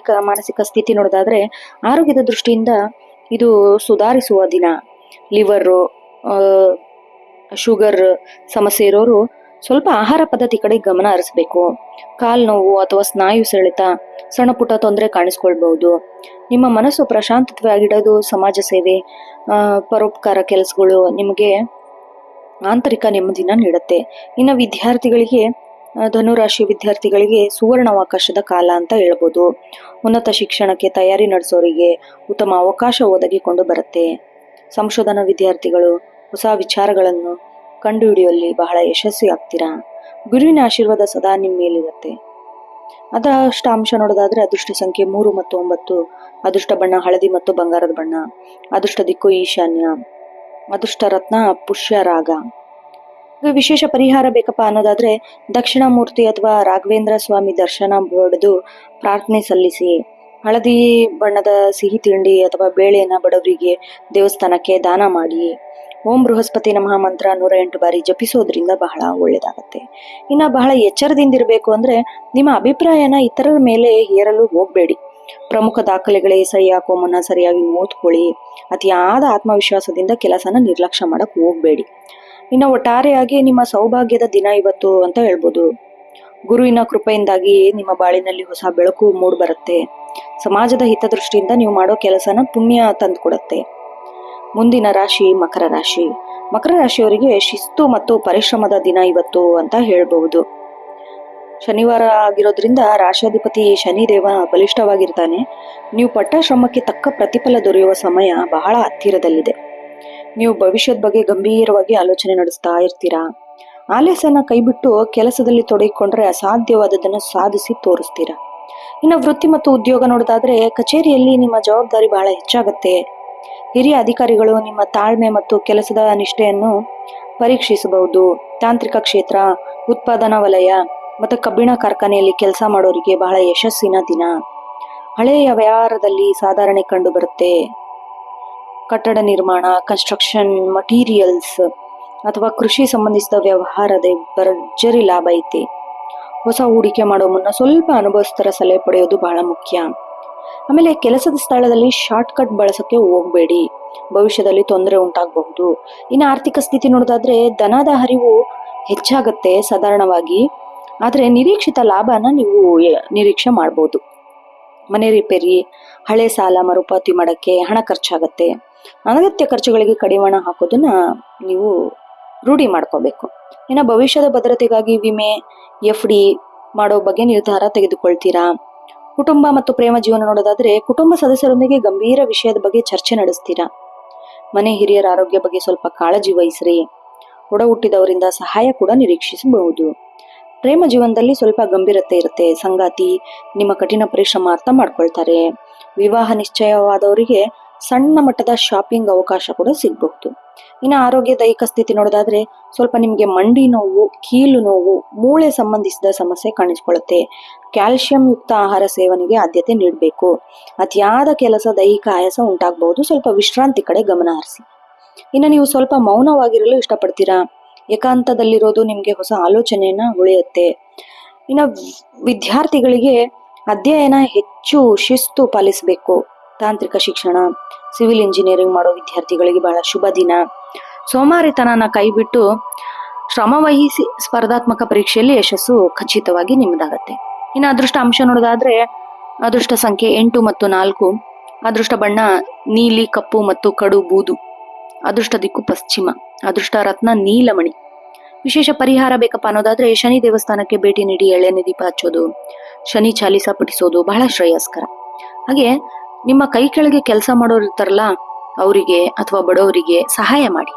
ಮಾನಸಿಕ ಸ್ಥಿತಿ ನೋಡೋದಾದ್ರೆ ಆರೋಗ್ಯದ ದೃಷ್ಟಿಯಿಂದ ಇದು ಸುಧಾರಿಸುವ ದಿನ. ಲಿವರು, ಶುಗರ್ ಸಮಸ್ಯೆ ಇರೋರು ಸ್ವಲ್ಪ ಆಹಾರ ಪದ್ಧತಿ ಕಡೆ ಗಮನ ಹರಿಸ್ಬೇಕು. ಕಾಲ್ ನೋವು ಅಥವಾ ಸ್ನಾಯು ಸೆಳೆತ, ಸಣ್ಣ ಪುಟ್ಟ ತೊಂದರೆ ಕಾಣಿಸ್ಕೊಳ್ಬಹುದು. ನಿಮ್ಮ ಮನಸ್ಸು ಪ್ರಶಾಂತವಾಗಿಡೋದು ಸಮಾಜ ಸೇವೆ, ಪರೋಪಕಾರ ಕೆಲಸಗಳು ನಿಮಗೆ ಆಂತರಿಕ ನೆಮ್ಮದಿನ ನೀಡುತ್ತೆ. ಇನ್ನು ವಿದ್ಯಾರ್ಥಿಗಳಿಗೆ, ಧನುರಾಶಿ ವಿದ್ಯಾರ್ಥಿಗಳಿಗೆ ಸುವರ್ಣಾವಕಾಶದ ಕಾಲ ಅಂತ ಹೇಳ್ಬೋದು. ಉನ್ನತ ಶಿಕ್ಷಣಕ್ಕೆ ತಯಾರಿ ನಡೆಸೋರಿಗೆ ಉತ್ತಮ ಅವಕಾಶ ಒದಗಿಕೊಂಡು ಬರುತ್ತೆ. ಸಂಶೋಧನಾ ವಿದ್ಯಾರ್ಥಿಗಳು ಹೊಸ ವಿಚಾರಗಳನ್ನು ಕಂಡುಹಿಡಿಯುವಲ್ಲಿ ಬಹಳ ಯಶಸ್ವಿ ಆಗ್ತೀರಾ. ಗುರುವಿನ ಆಶೀರ್ವಾದ ಸದಾ ನಿಮ್ಮ ಮೇಲಿರುತ್ತೆ. ಅದೃಷ್ಟ ಅಂಶ ನೋಡೋದಾದ್ರೆ ಅದೃಷ್ಟ ಸಂಖ್ಯೆ 3 ಮತ್ತು 9, ಅದೃಷ್ಟ ಬಣ್ಣ ಹಳದಿ ಮತ್ತು ಬಂಗಾರದ ಬಣ್ಣ, ಅದೃಷ್ಟ ದಿಕ್ಕು ಈಶಾನ್ಯ, ಅದೃಷ್ಟ ರತ್ನ ಪುಷ್ಯರಾಗ. ವಿಶೇಷ ಪರಿಹಾರ ಬೇಕಪ್ಪ ಅನ್ನೋದಾದ್ರೆ ದಕ್ಷಿಣಾಮೂರ್ತಿ ಅಥವಾ ರಾಘವೇಂದ್ರ ಸ್ವಾಮಿ ದರ್ಶನ ಪಡೆದು ಪ್ರಾರ್ಥನೆ ಸಲ್ಲಿಸಿ. ಹಳದಿ ಬಣ್ಣದ ಸಿಹಿ ತಿಂಡಿ ಅಥವಾ ಬೇಳೆಯನ್ನ ಬಡವರಿಗೆ ದೇವಸ್ಥಾನಕ್ಕೆ ದಾನ ಮಾಡಿ. ಓಂ ಬೃಹಸ್ಪತಿ ನಮಃ ಮಂತ್ರ 108 ಬಾರಿ ಜಪಿಸೋದ್ರಿಂದ ಬಹಳ ಒಳ್ಳೇದಾಗತ್ತೆ. ಇನ್ನ ಬಹಳ ಎಚ್ಚರದಿಂದಿರಬೇಕು ಅಂದ್ರೆ ನಿಮ್ಮ ಅಭಿಪ್ರಾಯನ ಇತರರ ಮೇಲೆ ಹೇರಲು ಹೋಗ್ಬೇಡಿ. ಪ್ರಮುಖ ದಾಖಲೆಗಳೇ ಸಹಿ ಹಾಕೋ ಮುನ್ನ ಸರಿಯಾಗಿ ಓದ್ಕೊಳ್ಳಿ. ಅತಿಯಾದ ಆತ್ಮವಿಶ್ವಾಸದಿಂದ ಕೆಲಸನ ನಿರ್ಲಕ್ಷ್ಯ ಮಾಡಕ್ ಹೋಗ್ಬೇಡಿ. ಇನ್ನು ಒಟ್ಟಾರೆಯಾಗಿ ನಿಮ್ಮ ಸೌಭಾಗ್ಯದ ದಿನ ಇವತ್ತು ಅಂತ ಹೇಳ್ಬೋದು. ಗುರುವಿನ ಕೃಪೆಯಿಂದಾಗಿ ನಿಮ್ಮ ಬಾಳಿನಲ್ಲಿ ಹೊಸ ಬೆಳಕು ಮೂಡ್ ಬರುತ್ತೆ. ಸಮಾಜದ ಹಿತದೃಷ್ಟಿಯಿಂದ ನೀವು ಮಾಡೋ ಕೆಲಸನ ಪುಣ್ಯ ತಂದುಕೊಡುತ್ತೆ. ಮುಂದಿನ ರಾಶಿ ಮಕರ ರಾಶಿ. ಮಕರ ರಾಶಿಯವರಿಗೆ ಶಿಸ್ತು ಮತ್ತು ಪರಿಶ್ರಮದ ದಿನ ಇವತ್ತು ಅಂತ ಹೇಳ್ಬಹುದು. ಶನಿವಾರ ಆಗಿರೋದ್ರಿಂದ ರಾಶಿಯಾಧಿಪತಿ ಶನಿದೇವ ಬಲಿಷ್ಠವಾಗಿರ್ತಾನೆ. ನೀವು ಪಟ್ಟ ಶ್ರಮಕ್ಕೆ ತಕ್ಕ ಪ್ರತಿಫಲ ದೊರೆಯುವ ಸಮಯ ಬಹಳ ಹತ್ತಿರದಲ್ಲಿದೆ. ನೀವು ಭವಿಷ್ಯದ ಬಗ್ಗೆ ಗಂಭೀರವಾಗಿ ಆಲೋಚನೆ ನಡೆಸ್ತಾ ಇರ್ತೀರಾ. ಆಲಸ್ಯನ ಕೈಬಿಟ್ಟು ಕೆಲಸದಲ್ಲಿ ತೊಡಗಿಕೊಂಡ್ರೆ ಅಸಾಧ್ಯವಾದದನ್ನು ಸಾಧಿಸಿ ತೋರಿಸ್ತೀರಾ. ಇನ್ನು ವೃತ್ತಿ ಮತ್ತು ಉದ್ಯೋಗ ನೋಡೋದಾದ್ರೆ ಕಚೇರಿಯಲ್ಲಿ ನಿಮ್ಮ ಜವಾಬ್ದಾರಿ ಬಹಳ ಹೆಚ್ಚಾಗತ್ತೆ. ಹಿರಿಯ ಅಧಿಕಾರಿಗಳು ನಿಮ್ಮ ತಾಳ್ಮೆ ಮತ್ತು ಕೆಲಸದ ನಿಷ್ಠೆಯನ್ನು ಪರೀಕ್ಷಿಸಬಹುದು. ತಾಂತ್ರಿಕ ಕ್ಷೇತ್ರ, ಉತ್ಪಾದನಾ ವಲಯ ಮತ್ತು ಕಬ್ಬಿಣ ಕಾರ್ಖಾನೆಯಲ್ಲಿ ಕೆಲಸ ಮಾಡೋರಿಗೆ ಬಹಳ ಯಶಸ್ಸಿನ ದಿನ. ಹಳೆಯ ವ್ಯವಹಾರದಲ್ಲಿ ಸಾಧಾರಣೆ ಕಂಡು ಬರುತ್ತೆ. ಕಟ್ಟಡ ನಿರ್ಮಾಣ, ಕನ್ಸ್ಟ್ರಕ್ಷನ್ ಮಟೀರಿಯಲ್ಸ್ ಅಥವಾ ಕೃಷಿ ಸಂಬಂಧಿಸಿದ ವ್ಯವಹಾರದ ಭರ್ಜರಿ ಲಾಭ ಐತಿ. ಹೊಸ ಹೂಡಿಕೆ ಮಾಡೋ ಮುನ್ನ ಸ್ವಲ್ಪ ಅನುಭವಸ್ಥರ ಸಲಹೆ ಪಡೆಯೋದು ಬಹಳ ಮುಖ್ಯ. ಆಮೇಲೆ ಕೆಲಸದ ಸ್ಥಳದಲ್ಲಿ ಶಾರ್ಟ್ ಕಟ್ ಬಳಸಕ್ಕೆ ಹೋಗ್ಬೇಡಿ. ಭವಿಷ್ಯದಲ್ಲಿ ತೊಂದರೆ ಉಂಟಾಗಬಹುದು. ಇನ್ನು ಆರ್ಥಿಕ ಸ್ಥಿತಿ ನೋಡೋದಾದ್ರೆ ಧನದ ಹರಿವು ಹೆಚ್ಚಾಗತ್ತೆ ಸಾಧಾರಣವಾಗಿ. ಆದ್ರೆ ನಿರೀಕ್ಷಿತ ಲಾಭನ ನೀವು ನಿರೀಕ್ಷೆ ಮಾಡ್ಬೋದು. ಮನೆ ರಿಪೇರಿ, ಹಳೆ ಸಾಲ ಮರುಪಾವತಿ ಮಾಡಕ್ಕೆ ಹಣ ಖರ್ಚಾಗತ್ತೆ. ಅನಗತ್ಯ ಖರ್ಚುಗಳಿಗೆ ಕಡಿವಾಣ ಹಾಕೋದನ್ನ ನೀವು ರೂಢಿ ಮಾಡ್ಕೋಬೇಕು. ಇನ್ನು ಭವಿಷ್ಯದ ಭದ್ರತೆಗಾಗಿ ವಿಮೆ, FD ಮಾಡೋ ಬಗ್ಗೆ ನಿರ್ಧಾರ ತೆಗೆದುಕೊಳ್ತೀರಾ. ಕುಟುಂಬ ಮತ್ತು ಪ್ರೇಮ ಜೀವನ ನೋಡೋದಾದ್ರೆ ಕುಟುಂಬ ಸದಸ್ಯರೊಂದಿಗೆ ಗಂಭೀರ ವಿಷಯದ ಬಗ್ಗೆ ಚರ್ಚೆ ನಡೆಸ್ತೀರಾ. ಮನೆ ಹಿರಿಯರ ಆರೋಗ್ಯ ಬಗ್ಗೆ ಸ್ವಲ್ಪ ಕಾಳಜಿ ವಹಿಸ್ರಿ. ಒಡ ಹುಟ್ಟಿದವರಿಂದ ಸಹಾಯ ಕೂಡ ನಿರೀಕ್ಷಿಸಬಹುದು. ಪ್ರೇಮ ಜೀವನದಲ್ಲಿ ಸ್ವಲ್ಪ ಗಂಭೀರತೆ ಇರುತ್ತೆ. ಸಂಗಾತಿ ನಿಮ್ಮ ಕಠಿಣ ಪರಿಶ್ರಮ ಅರ್ಥ ಮಾಡ್ಕೊಳ್ತಾರೆ. ವಿವಾಹ ನಿಶ್ಚಯವಾದವರಿಗೆ ಸಣ್ಣ ಮಟ್ಟದ ಶಾಪಿಂಗ್ ಅವಕಾಶ ಕೂಡ ಸಿಗಬಹುದು. ಇನ್ನು ಆರೋಗ್ಯ ದೈಹಿಕ ಸ್ಥಿತಿ ನೋಡೋದಾದ್ರೆ ಸ್ವಲ್ಪ ನಿಮ್ಗೆ ಮಂಡಿ ನೋವು, ಕೀಲು ನೋವು, ಮೂಳೆ ಸಂಬಂಧಿಸಿದ ಸಮಸ್ಯೆ ಕಾಣಿಸ್ಕೊಳ್ಳುತ್ತೆ. ಕ್ಯಾಲ್ಸಿಯಂ ಯುಕ್ತ ಆಹಾರ ಸೇವನೆಗೆ ಆದ್ಯತೆ ನೀಡಬೇಕು. ಅತಿಯಾದ ಕೆಲಸ ದೈಹಿಕ ಆಯಾಸ ಉಂಟಾಗಬಹುದು. ಸ್ವಲ್ಪ ವಿಶ್ರಾಂತಿ ಕಡೆ ಗಮನ ಹರಿಸಿ. ಇನ್ನು ನೀವು ಸ್ವಲ್ಪ ಮೌನವಾಗಿರಲು ಇಷ್ಟಪಡ್ತೀರಾ. ಏಕಾಂತದಲ್ಲಿರೋದು ನಿಮ್ಗೆ ಹೊಸ ಆಲೋಚನೆಯನ್ನ ಉಳಿಯುತ್ತೆ. ಇನ್ನು ವಿದ್ಯಾರ್ಥಿಗಳಿಗೆ ಅಧ್ಯಯನ ಹೆಚ್ಚು ಶಿಸ್ತು ಪಾಲಿಸಬೇಕು. ತಾಂತ್ರಿಕ ಶಿಕ್ಷಣ, ಸಿವಿಲ್ ಇಂಜಿನಿಯರಿಂಗ್ ಮಾಡೋ ವಿದ್ಯಾರ್ಥಿಗಳಿಗೆ ಬಹಳ ಶುಭ ದಿನ. ಸೋಮಾರಿತನನ ಕೈಬಿಟ್ಟು ಶ್ರಮವಹಿಸಿ ಸ್ಪರ್ಧಾತ್ಮಕ ಪರೀಕ್ಷೆಯಲ್ಲಿ ಯಶಸ್ಸು ಖಚಿತವಾಗಿ ನಿಮ್ಮದಾಗತ್ತೆ. ಇನ್ನು ಅದೃಷ್ಟ ಅಂಶ ನೋಡೋದಾದ್ರೆ ಅದೃಷ್ಟ ಸಂಖ್ಯೆ 8 ಮತ್ತು 4, ಅದೃಷ್ಟ ಬಣ್ಣ ನೀಲಿ, ಕಪ್ಪು ಮತ್ತು ಕಡು ಬೂದು, ಅದೃಷ್ಟ ದಿಕ್ಕು ಪಶ್ಚಿಮ, ಅದೃಷ್ಟ ರತ್ನ ನೀಲಮಣಿ. ವಿಶೇಷ ಪರಿಹಾರ ಬೇಕಪ್ಪ ಅನ್ನೋದಾದ್ರೆ ಶನಿ ದೇವಸ್ಥಾನಕ್ಕೆ ಭೇಟಿ ನೀಡಿ ಎಳೆನೆ ದೀಪ ಹಚ್ಚೋದು, ಶನಿ ಚಾಲಿಸ ಪಠಿಸೋದು ಬಹಳ ಶ್ರೇಯಸ್ಕರ. ಹಾಗೆ ನಿಮ್ಮ ಕೈ ಕೆಳಗೆ ಕೆಲಸ ಮಾಡೋರು ಇರ್ತಾರಲ್ಲ ಅವರಿಗೆ ಅಥವಾ ಬಡವರಿಗೆ ಸಹಾಯ ಮಾಡಿ.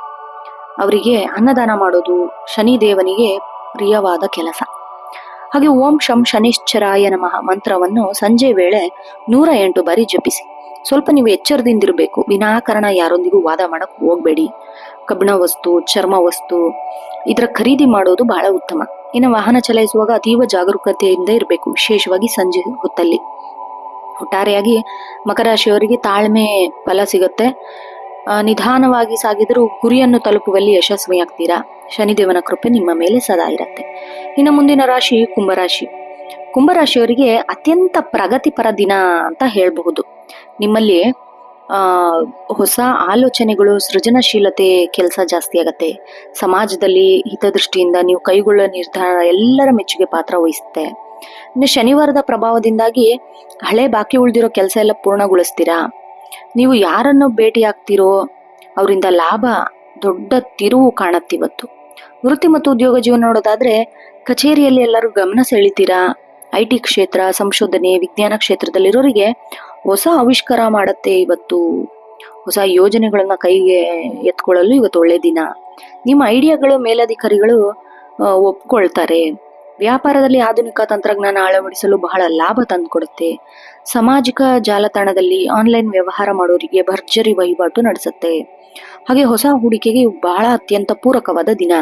ಅವರಿಗೆ ಅನ್ನದಾನ ಮಾಡೋದು ಶನಿ ದೇವನಿಗೆ ಪ್ರಿಯವಾದ ಕೆಲಸ. ಹಾಗೆ ಓಂ ಶಂ ಶನಿಶ್ಚರಾಯ ನಮಃ ಮಂತ್ರವನ್ನು ಸಂಜೆ ವೇಳೆ 108 ಬಾರಿ ಜಪಿಸಿ. ಸ್ವಲ್ಪ ನೀವು ಎಚ್ಚರದಿಂದಿರಬೇಕು. ವಿನಾಕಾರಣ ಯಾರೊಂದಿಗೂ ವಾದ ಮಾಡಕ್ ಹೋಗ್ಬೇಡಿ. ಕಬ್ಬಿಣ ವಸ್ತು, ಚರ್ಮ ವಸ್ತು ಇದರ ಖರೀದಿ ಮಾಡೋದು ಬಹಳ ಉತ್ತಮ. ಇನ್ನು ವಾಹನ ಚಲಾಯಿಸುವಾಗ ಅತೀವ ಜಾಗರೂಕತೆಯಿಂದ ಇರಬೇಕು, ವಿಶೇಷವಾಗಿ ಸಂಜೆ ಹೊತ್ತಲ್ಲಿ. ಒಟ್ಟಾರೆಯಾಗಿ ಮಕರ ರಾಶಿಯವರಿಗೆ ತಾಳ್ಮೆ ಫಲ ಸಿಗುತ್ತೆ. ನಿಧಾನವಾಗಿ ಸಾಗಿದರೂ ಗುರಿಯನ್ನು ತಲುಪುವಲ್ಲಿ ಯಶಸ್ವಿಯಾಗ್ತೀರಾ. ಶನಿದೇವನ ಕೃಪೆ ನಿಮ್ಮ ಮೇಲೆ ಸದಾ ಇರುತ್ತೆ. ಇನ್ನು ಮುಂದಿನ ರಾಶಿ ಕುಂಭರಾಶಿ. ಕುಂಭರಾಶಿಯವರಿಗೆ ಅತ್ಯಂತ ಪ್ರಗತಿಪರ ದಿನ ಅಂತ ಹೇಳಬಹುದು. ನಿಮ್ಮಲ್ಲಿ ಹೊಸ ಆಲೋಚನೆಗಳು, ಸೃಜನಶೀಲತೆ ಕೆಲಸ ಜಾಸ್ತಿ ಆಗತ್ತೆ. ಸಮಾಜದಲ್ಲಿ ಹಿತದೃಷ್ಟಿಯಿಂದ ನೀವು ಕೈಗೊಳ್ಳುವ ನಿರ್ಧಾರ ಎಲ್ಲರ ಮೆಚ್ಚುಗೆ ಪಾತ್ರ ವಹಿಸುತ್ತೆ. ಇನ್ನು ಶನಿವಾರದ ಪ್ರಭಾವದಿಂದಾಗಿ ಹಳೆ ಬಾಕಿ ಉಳಿದಿರೋ ಕೆಲಸ ಎಲ್ಲ ಪೂರ್ಣಗೊಳಿಸ್ತೀರಾ. ನೀವು ಯಾರನ್ನು ಭೇಟಿ ಆಗ್ತಿರೋ ಅವರಿಂದ ಲಾಭ, ದೊಡ್ಡ ತಿರುವು ಕಾಣತ್ತಿವತ್ತು. ವೃತ್ತಿ ಮತ್ತು ಉದ್ಯೋಗ ಜೀವನ ನೋಡೋದಾದ್ರೆ ಕಚೇರಿಯಲ್ಲಿ ಎಲ್ಲರೂ ಗಮನ ಸೆಳಿತೀರಾ. IT ಕ್ಷೇತ್ರ, ಸಂಶೋಧನೆ, ವಿಜ್ಞಾನ ಕ್ಷೇತ್ರದಲ್ಲಿರೋರಿಗೆ ಹೊಸ ಆವಿಷ್ಕಾರ ಮಾಡತ್ತೆ ಇವತ್ತು. ಹೊಸ ಯೋಜನೆಗಳನ್ನ ಕೈಗೆ ಎತ್ಕೊಳ್ಳಲು ಇವತ್ತು ಒಳ್ಳೆ ದಿನ. ನಿಮ್ಮ ಐಡಿಯಾಗಳು ಮೇಲಧಿಕಾರಿಗಳು ಒಪ್ಕೊಳ್ತಾರೆ. ವ್ಯಾಪಾರದಲ್ಲಿ ಆಧುನಿಕ ತಂತ್ರಜ್ಞಾನ ಅಳವಡಿಸಲು ಬಹಳ ಲಾಭ ತಂದುಕೊಡುತ್ತೆ. ಸಾಮಾಜಿಕ ಜಾಲತಾಣದಲ್ಲಿ ಆನ್ಲೈನ್ ವ್ಯವಹಾರ ಮಾಡೋರಿಗೆ ಭರ್ಜರಿ ವಹಿವಾಟು ನಡೆಸುತ್ತೆ. ಹಾಗೆ ಹೊಸ ಹೂಡಿಕೆಗೆ ಬಹಳ ಅತ್ಯಂತ ಪೂರಕವಾದ ದಿನ.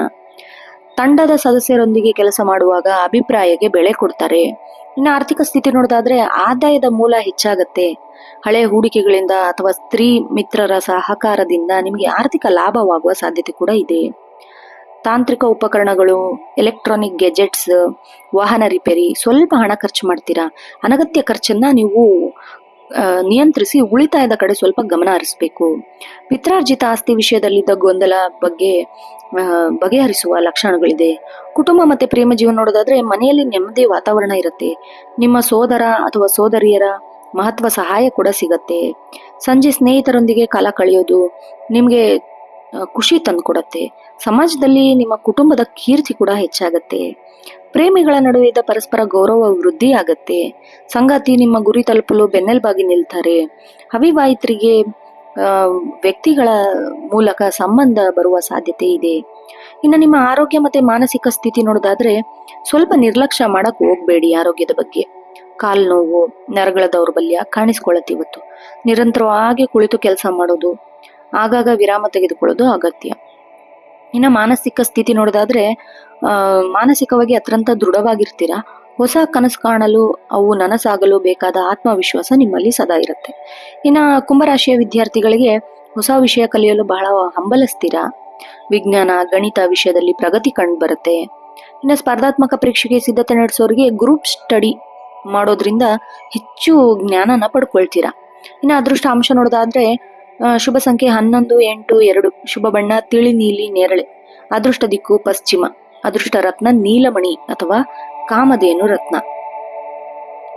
ತಂಡದ ಸದಸ್ಯರೊಂದಿಗೆ ಕೆಲಸ ಮಾಡುವಾಗ ಅಭಿಪ್ರಾಯಕ್ಕೆ ಬೆಲೆ ಕೊಡ್ತಾರೆ. ಇನ್ನು ಆರ್ಥಿಕ ಸ್ಥಿತಿ ನೋಡೋದಾದ್ರೆ ಆದಾಯದ ಮೂಲ ಹೆಚ್ಚಾಗತ್ತೆ. ಹಳೆ ಹೂಡಿಕೆಗಳಿಂದ ಅಥವಾ ಸ್ತ್ರೀ ಮಿತ್ರರ ಸಹಕಾರದಿಂದ ನಿಮಗೆ ಆರ್ಥಿಕ ಲಾಭವಾಗುವ ಸಾಧ್ಯತೆ ಕೂಡ ಇದೆ. ತಾಂತ್ರಿಕ ಉಪಕರಣಗಳು, ಎಲೆಕ್ಟ್ರಾನಿಕ್ ಗ್ಯಾಜೆಟ್ಸ್, ವಾಹನ ರಿಪೇರಿ, ಸ್ವಲ್ಪ ಹಣ ಖರ್ಚು ಮಾಡ್ತೀರಾ. ಅನಗತ್ಯ ಖರ್ಚನ್ನ ನೀವು ನಿಯಂತ್ರಿಸಿ ಉಳಿತಾಯದ ಕಡೆ ಸ್ವಲ್ಪ ಗಮನ ಹರಿಸಬೇಕು. ಪಿತ್ರಾರ್ಜಿತ ಆಸ್ತಿ ವಿಷಯದಲ್ಲಿದ್ದ ಗೊಂದಲ ಬಗೆಹರಿಸುವ ಲಕ್ಷಣಗಳಿದೆ. ಕುಟುಂಬ ಮತ್ತೆ ಪ್ರೇಮ ಜೀವನ ನೋಡೋದಾದ್ರೆ ಮನೆಯಲ್ಲಿ ನೆಮ್ಮದಿ ವಾತಾವರಣ ಇರುತ್ತೆ. ನಿಮ್ಮ ಸೋದರ ಅಥವಾ ಸೋದರಿಯರ ಮಹತ್ವ ಸಹಾಯ ಕೂಡ ಸಿಗತ್ತೆ. ಸಂಜೆ ಸ್ನೇಹಿತರೊಂದಿಗೆ ಕಾಲ ಕಳೆಯೋದು ನಿಮ್ಗೆ ಖುಷಿ ತಂದುಕೊಡತ್ತೆ. ಸಮಾಜದಲ್ಲಿ ನಿಮ್ಮ ಕುಟುಂಬದ ಕೀರ್ತಿ ಕೂಡ ಹೆಚ್ಚಾಗತ್ತೆ. ಪ್ರೇಮಿಗಳ ನಡುವೆ ಇದ್ದ ಪರಸ್ಪರ ಗೌರವ ವೃದ್ಧಿ ಆಗತ್ತೆ. ಸಂಗಾತಿ ನಿಮ್ಮ ಗುರಿ ತಲುಪಲು ಬೆನ್ನೆಲುಬಾಗಿ ನಿಲ್ತಾರೆ. ಅವಿವಾಹಿತರಿಗೆ ವ್ಯಕ್ತಿಗಳ ಮೂಲಕ ಸಂಬಂಧ ಬರುವ ಸಾಧ್ಯತೆ ಇದೆ. ಇನ್ನು ನಿಮ್ಮ ಆರೋಗ್ಯ ಮತ್ತೆ ಮಾನಸಿಕ ಸ್ಥಿತಿ ನೋಡೋದಾದ್ರೆ ಸ್ವಲ್ಪ ನಿರ್ಲಕ್ಷ್ಯ ಮಾಡಕ್ ಹೋಗ್ಬೇಡಿ. ಆರೋಗ್ಯದ ಬಗ್ಗೆ ಕಾಲು ನೋವು, ನರಗಳ ದೌರ್ಬಲ್ಯ ಕಾಣಿಸ್ಕೊಳ್ಳುತ್ತೆ ಇವತ್ತು. ನಿರಂತರವಾಗಿ ಕುಳಿತು ಕೆಲಸ ಮಾಡೋದು, ಆಗಾಗ ವಿರಾಮ ತೆಗೆದುಕೊಳ್ಳೋದು ಅಗತ್ಯ. ಇನ್ನು ಮಾನಸಿಕ ಸ್ಥಿತಿ ನೋಡೋದಾದ್ರೆ ಮಾನಸಿಕವಾಗಿ ಅತ್ಯಂತ ದೃಢವಾಗಿರ್ತೀರಾ. ಹೊಸ ಕನಸು ಕಾಣಲು, ಅವು ನನಸಾಗಲು ಬೇಕಾದ ಆತ್ಮವಿಶ್ವಾಸ ನಿಮ್ಮಲ್ಲಿ ಸದಾ ಇರುತ್ತೆ. ಇನ್ನು ಕುಂಭರಾಶಿಯ ವಿದ್ಯಾರ್ಥಿಗಳಿಗೆ ಹೊಸ ವಿಷಯ ಕಲಿಯಲು ಬಹಳ ಹಂಬಲಿಸ್ತೀರಾ. ವಿಜ್ಞಾನ, ಗಣಿತ ವಿಷಯದಲ್ಲಿ ಪ್ರಗತಿ ಕಂಡು ಬರುತ್ತೆ. ಇನ್ನು ಸ್ಪರ್ಧಾತ್ಮಕ ಪರೀಕ್ಷೆಗೆ ಸಿದ್ಧತೆ ನಡೆಸೋರಿಗೆ ಗ್ರೂಪ್ ಸ್ಟಡಿ ಮಾಡೋದ್ರಿಂದ ಹೆಚ್ಚು ಜ್ಞಾನನ ಪಡ್ಕೊಳ್ತೀರಾ. ಇನ್ನು ಅದೃಷ್ಟ ಅಂಶ ನೋಡೋದಾದ್ರೆ ಶುಭ ಸಂಖ್ಯೆ 11, 8, 2. ಶುಭ ಬಣ್ಣ ತಿಳಿ ನೀಲಿ ನೇರಳೆ. ಅದೃಷ್ಟ ದಿಕ್ಕು ಪಶ್ಚಿಮ. ಅದೃಷ್ಟ ರತ್ನ ನೀಲಮಣಿ ಅಥವಾ ಕಾಮಧೇನು ರತ್ನ.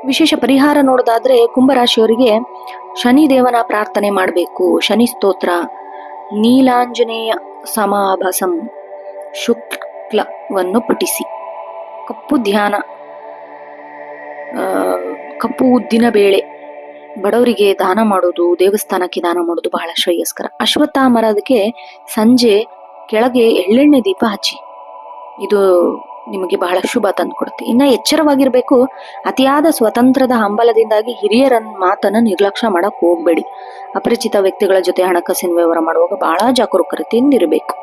ವಿಶೇಷ ಪರಿಹಾರ ನೋಡೋದಾದ್ರೆ ಕುಂಭರಾಶಿಯವರಿಗೆ ಶನಿ ದೇವನ ಪ್ರಾರ್ಥನೆ ಮಾಡಬೇಕು. ಶನಿ ಸ್ತೋತ್ರ, ನೀಲಾಂಜನೇಯ ಸಮಾಭಸಂ ಶುಕ್ಲವನ್ನು ಪಠಿಸಿ. ಕಪ್ಪು ಉದ್ದಿನ ಬೇಳೆ ಬಡವರಿಗೆ ದಾನ ಮಾಡೋದು, ದೇವಸ್ಥಾನಕ್ಕೆ ದಾನ ಮಾಡೋದು ಬಹಳ ಶ್ರೇಯಸ್ಕರ. ಅಶ್ವತ್ಥ ಮರದಕ್ಕೆ ಸಂಜೆ ಕೆಳಗೆ ಎಳ್ಳೆಣ್ಣೆ ದೀಪ ಹಚ್ಚಿ. ಇದು ನಿಮಗೆ ಬಹಳ ಶುಭ ತಂದುಕೊಡುತ್ತೆ. ಇನ್ನ ಎಚ್ಚರವಾಗಿರ್ಬೇಕು. ಅತಿಯಾದ ಸ್ವತಂತ್ರದ ಹಂಬಲದಿಂದಾಗಿ ಹಿರಿಯರ ಮಾತನ್ನ ನಿರ್ಲಕ್ಷ್ಯ ಮಾಡಕ್ ಹೋಗ್ಬೇಡಿ. ಅಪರಿಚಿತ ವ್ಯಕ್ತಿಗಳ ಜೊತೆ ಹಣಕಾಸಿನ ವ್ಯವಹಾರ ಮಾಡುವಾಗ ಬಹಳ ಜಾಗರೂಕತೆಯಿಂದ ಇರಬೇಕು.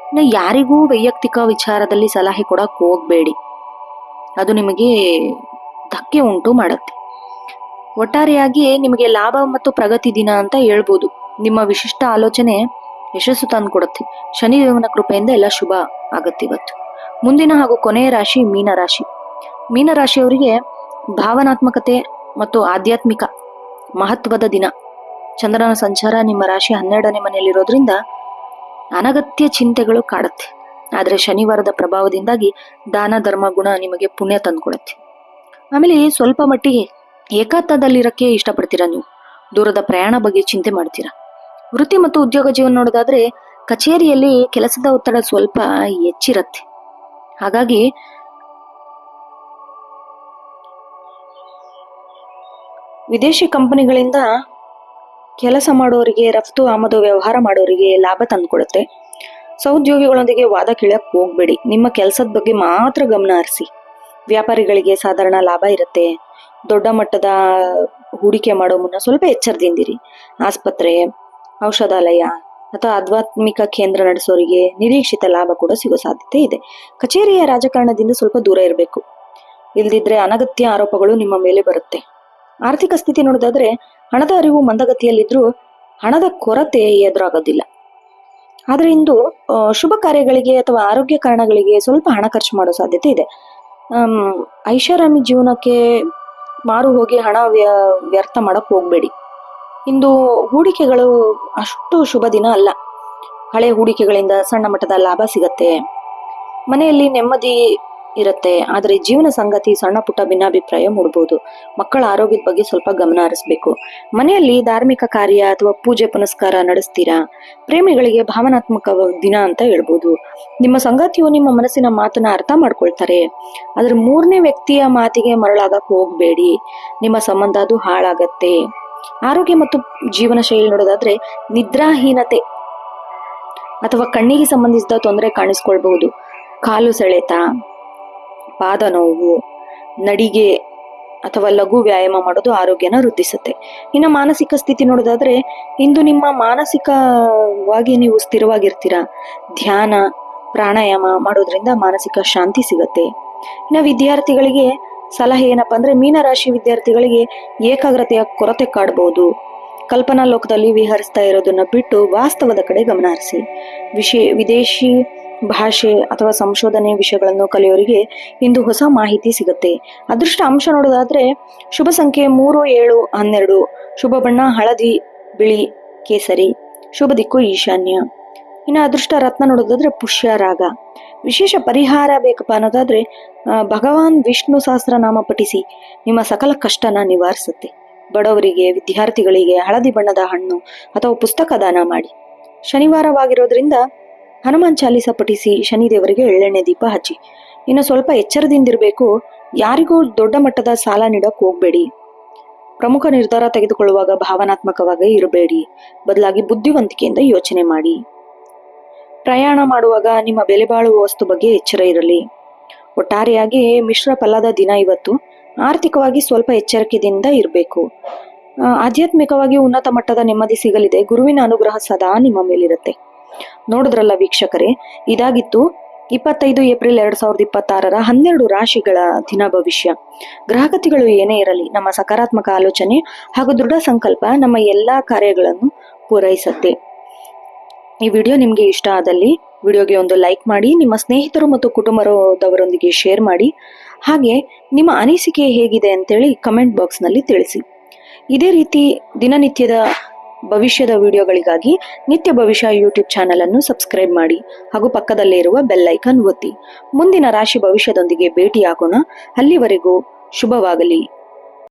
ಇನ್ನು ಯಾರಿಗೂ ವೈಯಕ್ತಿಕ ವಿಚಾರದಲ್ಲಿ ಸಲಹೆ ಕೊಡಕ್ ಹೋಗ್ಬೇಡಿ. ಅದು ನಿಮಗೆ ಧಕ್ಕೆ ಉಂಟು ಮಾಡುತ್ತೆ. ಒಟ್ಟಾರೆಯಾಗಿ ನಿಮಗೆ ಲಾಭ ಮತ್ತು ಪ್ರಗತಿ ದಿನ ಅಂತ ಹೇಳ್ಬೋದು. ನಿಮ್ಮ ವಿಶಿಷ್ಟ ಆಲೋಚನೆ ಯಶಸ್ಸು ತಂದುಕೊಡುತ್ತೆ. ಶನಿದೇವನ ಕೃಪೆಯಿಂದ ಎಲ್ಲ ಶುಭ ಆಗತ್ತೆ ಇವತ್ತು. ಮುಂದಿನ ಹಾಗೂ ಕೊನೆಯ ರಾಶಿ ಮೀನರಾಶಿ. ಮೀನರಾಶಿಯವರಿಗೆ ಭಾವನಾತ್ಮಕತೆ ಮತ್ತು ಆಧ್ಯಾತ್ಮಿಕ ಮಹತ್ವದ ದಿನ. ಚಂದ್ರನ ಸಂಚಾರ ನಿಮ್ಮ ರಾಶಿ 12ನೇ ಮನೆಯಲ್ಲಿರೋದ್ರಿಂದ ಅನಗತ್ಯ ಚಿಂತೆಗಳು ಕಾಡುತ್ತೆ. ಆದರೆ ಶನಿವಾರದ ಪ್ರಭಾವದಿಂದಾಗಿ ದಾನ ಧರ್ಮ ಗುಣ ನಿಮಗೆ ಪುಣ್ಯ ತಂದುಕೊಡುತ್ತೆ. ಆಮೇಲೆ ಸ್ವಲ್ಪ ಮಟ್ಟಿಗೆ ಏಕಾಂತದಲ್ಲಿರಕ್ಕೆ ಇಷ್ಟಪಡ್ತೀರಾ. ನೀವು ದೂರದ ಪ್ರಯಾಣ ಬಗ್ಗೆ ಚಿಂತೆ ಮಾಡ್ತೀರಾ. ವೃತ್ತಿ ಮತ್ತು ಉದ್ಯೋಗ ಜೀವನ ನೋಡೋದಾದ್ರೆ ಕಚೇರಿಯಲ್ಲಿ ಕೆಲಸದ ಒತ್ತಡ ಸ್ವಲ್ಪ ಹೆಚ್ಚಿರತ್ತೆ. ಹಾಗಾಗಿ ವಿದೇಶಿ ಕಂಪನಿಗಳಿಂದ ಕೆಲಸ ಮಾಡೋರಿಗೆ, ರಫ್ತು ಆಮದು ವ್ಯವಹಾರ ಮಾಡೋರಿಗೆ ಲಾಭ ತಂದುಕೊಡುತ್ತೆ. ಸಹೋದ್ಯೋಗಿಗಳೊಂದಿಗೆ ವಾದ ಕೇಳಕ್ ಹೋಗ್ಬೇಡಿ. ನಿಮ್ಮ ಕೆಲಸದ ಬಗ್ಗೆ ಮಾತ್ರ ಗಮನ ಹರಿಸಿ. ವ್ಯಾಪಾರಿಗಳಿಗೆ ಸಾಧಾರಣ ಲಾಭ ಇರುತ್ತೆ. ದೊಡ್ಡ ಮಟ್ಟದ ಹೂಡಿಕೆ ಮಾಡೋ ಮುನ್ನ ಸ್ವಲ್ಪ ಎಚ್ಚರದಿಂದಿರಿ. ಆಸ್ಪತ್ರೆ, ಔಷಧಾಲಯ ಅಥವಾ ಆಧ್ಯಾತ್ಮಿಕ ಕೇಂದ್ರ ನಡೆಸೋರಿಗೆ ನಿರೀಕ್ಷಿತ ಲಾಭ ಕೂಡ ಸಿಗೋ ಸಾಧ್ಯತೆ ಇದೆ. ಕಚೇರಿಯ ರಾಜಕಾರಣದಿಂದ ಸ್ವಲ್ಪ ದೂರ ಇರಬೇಕು. ಇಲ್ದಿದ್ರೆ ಅನಗತ್ಯ ಆರೋಪಗಳು ನಿಮ್ಮ ಮೇಲೆ ಬರುತ್ತೆ. ಆರ್ಥಿಕ ಸ್ಥಿತಿ ನೋಡೋದಾದ್ರೆ ಹಣದ ಅರಿವು ಮಂದಗತಿಯಲ್ಲಿದ್ರೂ ಹಣದ ಕೊರತೆ ಎದುರಾಗೋದಿಲ್ಲ. ಆದ್ರೆ ಇಂದು ಶುಭ ಕಾರ್ಯಗಳಿಗೆ ಅಥವಾ ಆರೋಗ್ಯ ಕಾರಣಗಳಿಗೆ ಸ್ವಲ್ಪ ಹಣ ಖರ್ಚು ಮಾಡೋ ಸಾಧ್ಯತೆ ಇದೆ. ಐಷಾರಾಮಿ ಜೀವನಕ್ಕೆ ಮಾರು ಹೋಗಿ ಹಣ ವ್ಯರ್ಥ ಮಾಡಕ್ ಹೋಗ್ಬೇಡಿ. ಇಂದು ಹೂಡಿಕೆಗಳು ಅಷ್ಟು ಶುಭ ದಿನ ಅಲ್ಲ. ಹಳೆ ಹೂಡಿಕೆಗಳಿಂದ ಸಣ್ಣ ಮಟ್ಟದ ಲಾಭ ಸಿಗತ್ತೆ, ಮನೆಯಲ್ಲಿ ನೆಮ್ಮದಿ ಇರುತ್ತೆ. ಆದರೆ ಜೀವನ ಸಂಗತಿ ಸಣ್ಣ ಪುಟ್ಟ ಭಿನ್ನಾಭಿಪ್ರಾಯ ಮೂಡಬಹುದು. ಮಕ್ಕಳ ಆರೋಗ್ಯದ ಬಗ್ಗೆ ಸ್ವಲ್ಪ ಗಮನ ಹರಿಸ್ಬೇಕು. ಮನೆಯಲ್ಲಿ ಧಾರ್ಮಿಕ ಕಾರ್ಯ ಅಥವಾ ಪೂಜೆ ಪುನಸ್ಕಾರ ನಡೆಸ್ತೀರಾ? ಪ್ರೇಮಿಗಳಿಗೆ ಭಾವನಾತ್ಮಕ ದಿನ ಅಂತ ಹೇಳ್ಬೋದು. ನಿಮ್ಮ ಸಂಗಾತಿಯು ನಿಮ್ಮ ಮನಸ್ಸಿನ ಮಾತನ್ನ ಅರ್ಥ ಮಾಡ್ಕೊಳ್ತಾರೆ. ಆದ್ರೆ ಮೂರನೇ ವ್ಯಕ್ತಿಯ ಮಾತಿಗೆ ಮರಳಾಗಕ್ ಹೋಗ್ಬೇಡಿ, ನಿಮ್ಮ ಸಂಬಂಧ ಅದು ಹಾಳಾಗತ್ತೆ. ಆರೋಗ್ಯ ಮತ್ತು ಜೀವನ ಶೈಲಿ ನೋಡೋದಾದ್ರೆ ನಿದ್ರಾಹೀನತೆ ಅಥವಾ ಕಣ್ಣಿಗೆ ಸಂಬಂಧಿಸಿದ ತೊಂದರೆ ಕಾಣಿಸ್ಕೊಳ್ಬಹುದು. ಕಾಲು ಸೆಳೆತ, ಪಾದ ನೋವು, ನಡಿಗೆ ಅಥವಾ ಲಘು ವ್ಯಾಯಾಮ ಮಾಡೋದು ಆರೋಗ್ಯನ ವೃದ್ಧಿಸುತ್ತೆ. ಇನ್ನು ಮಾನಸಿಕ ಸ್ಥಿತಿ ನೋಡೋದಾದ್ರೆ ಇಂದು ನಿಮ್ಮ ಮಾನಸಿಕವಾಗಿ ನೀವು ಸ್ಥಿರವಾಗಿರ್ತೀರಾ. ಧ್ಯಾನ, ಪ್ರಾಣಾಯಾಮ ಮಾಡೋದ್ರಿಂದ ಮಾನಸಿಕ ಶಾಂತಿ ಸಿಗತ್ತೆ. ಇನ್ನು ವಿದ್ಯಾರ್ಥಿಗಳಿಗೆ ಸಲಹೆ ಏನಪ್ಪಾ ಅಂದ್ರೆ ಮೀನರಾಶಿ ವಿದ್ಯಾರ್ಥಿಗಳಿಗೆ ಏಕಾಗ್ರತೆಯ ಕೊರತೆ ಕಾಡಬಹುದು. ಕಲ್ಪನಾ ಲೋಕದಲ್ಲಿ ವಿಹರಿಸ್ತಾ ಇರೋದನ್ನ ಬಿಟ್ಟು ವಾಸ್ತವದ ಕಡೆ ಗಮನ ಹರಿಸಿ. ವಿದೇಶಿ ಭಾಷೆ ಅಥವಾ ಸಂಶೋಧನೆ ವಿಷಯಗಳನ್ನು ಕಲಿಯೋರಿಗೆ ಇಂದು ಹೊಸ ಮಾಹಿತಿ ಸಿಗುತ್ತೆ. ಅದೃಷ್ಟ ಅಂಶ ನೋಡೋದಾದ್ರೆ ಶುಭ ಸಂಖ್ಯೆ 3, 7, 12. ಶುಭ ಬಣ್ಣ ಹಳದಿ, ಬಿಳಿ, ಕೇಸರಿ. ಶುಭ ದಿಕ್ಕು ಈಶಾನ್ಯ. ಇನ್ನು ಅದೃಷ್ಟ ರತ್ನ ನೋಡೋದಾದ್ರೆ ಪುಷ್ಯ ರಾಗ. ವಿಶೇಷ ಪರಿಹಾರ ಬೇಕಪ್ಪ ಅನ್ನೋದಾದ್ರೆ ಭಗವಾನ್ ವಿಷ್ಣು ಸಹಸ್ರನಾಮ ಪಠಿಸಿ ನಿಮ್ಮ ಸಕಲ ಕಷ್ಟನ ನಿವಾರಿಸುತ್ತೆ. ಬಡವರಿಗೆ, ವಿದ್ಯಾರ್ಥಿಗಳಿಗೆ ಹಳದಿ ಬಣ್ಣದ ಹಣ್ಣು ಅಥವಾ ಪುಸ್ತಕ ದಾನ ಮಾಡಿ. ಶನಿವಾರವಾಗಿರೋದ್ರಿಂದ ಹನುಮಾನ್ ಚಾಲೀಸ ಪಠಿಸಿ ಶನಿದೇವರಿಗೆ ಎಳ್ಳೆಣ್ಣೆ ದೀಪ ಹಚ್ಚಿ. ಇನ್ನು ಸ್ವಲ್ಪ ಎಚ್ಚರದಿಂದಿರಬೇಕು. ಯಾರಿಗೂ ದೊಡ್ಡ ಮಟ್ಟದ ಸಾಲ ನೀಡಕ್ ಹೋಗ್ಬೇಡಿ. ಪ್ರಮುಖ ನಿರ್ಧಾರ ತೆಗೆದುಕೊಳ್ಳುವಾಗ ಭಾವನಾತ್ಮಕವಾಗಿ ಇರಬೇಡಿ, ಬದಲಾಗಿ ಬುದ್ಧಿವಂತಿಕೆಯಿಂದ ಯೋಚನೆ ಮಾಡಿ. ಪ್ರಯಾಣ ಮಾಡುವಾಗ ನಿಮ್ಮ ಬೆಲೆ ಬಾಳುವ ವಸ್ತು ಬಗ್ಗೆ ಎಚ್ಚರ ಇರಲಿ. ಒಟ್ಟಾರೆಯಾಗಿ ಮಿಶ್ರ ಫಲದ ದಿನ ಇವತ್ತು. ಆರ್ಥಿಕವಾಗಿ ಸ್ವಲ್ಪ ಎಚ್ಚರಿಕೆಯಿಂದ ಇರಬೇಕು. ಆಧ್ಯಾತ್ಮಿಕವಾಗಿ ಉನ್ನತ ಮಟ್ಟದ ನೆಮ್ಮದಿ ಸಿಗಲಿದೆ. ಗುರುವಿನ ಅನುಗ್ರಹ ಸದಾ ನಿಮ್ಮ ಮೇಲಿರುತ್ತೆ. ನೋಡಿದ್ರಲ್ಲ ವೀಕ್ಷಕರೇ, ಇದಾಗಿತ್ತು 25 ಏಪ್ರಿಲ್ 2026 12 ರಾಶಿಗಳ ದಿನ ಭವಿಷ್ಯ. ಗ್ರಹಗತಿಗಳು ಏನೇ ಇರಲಿ, ನಮ್ಮ ಸಕಾರಾತ್ಮಕ ಆಲೋಚನೆ ಹಾಗೂ ದೃಢ ಸಂಕಲ್ಪ ನಮ್ಮ ಎಲ್ಲಾ ಕಾರ್ಯಗಳನ್ನು ಪೂರೈಸುತ್ತೆ. ಈ ವಿಡಿಯೋ ನಿಮ್ಗೆ ಇಷ್ಟ ಆದಲ್ಲಿ ವಿಡಿಯೋಗೆ ಒಂದು ಲೈಕ್ ಮಾಡಿ, ನಿಮ್ಮ ಸ್ನೇಹಿತರು ಮತ್ತು ಕುಟುಂಬದವರೊಂದಿಗೆ ಶೇರ್ ಮಾಡಿ. ಹಾಗೆ ನಿಮ್ಮ ಅನಿಸಿಕೆ ಹೇಗಿದೆ ಅಂತೇಳಿ ಕಮೆಂಟ್ ಬಾಕ್ಸ್ ನಲ್ಲಿ ತಿಳಿಸಿ. ಇದೇ ರೀತಿ ದಿನನಿತ್ಯದ ಭವಿಷ್ಯದ ವಿಡಿಯೋಗಳಿಗಾಗಿ ನಿತ್ಯ ಭವಿಷ್ಯ ಯೂಟ್ಯೂಬ್ ಚಾನೆಲ್ ಅನ್ನು ಸಬ್ಸ್ಕ್ರೈಬ್ ಮಾಡಿ ಹಾಗೂ ಪಕ್ಕದಲ್ಲೇ ಇರುವ ಬೆಲ್ ಐಕಾನ್ ಒತ್ತಿ. ಮುಂದಿನ ರಾಶಿ ಭವಿಷ್ಯದೊಂದಿಗೆ ಭೇಟಿಯಾಗೋಣ. ಅಲ್ಲಿವರೆಗೂ ಶುಭವಾಗಲಿ.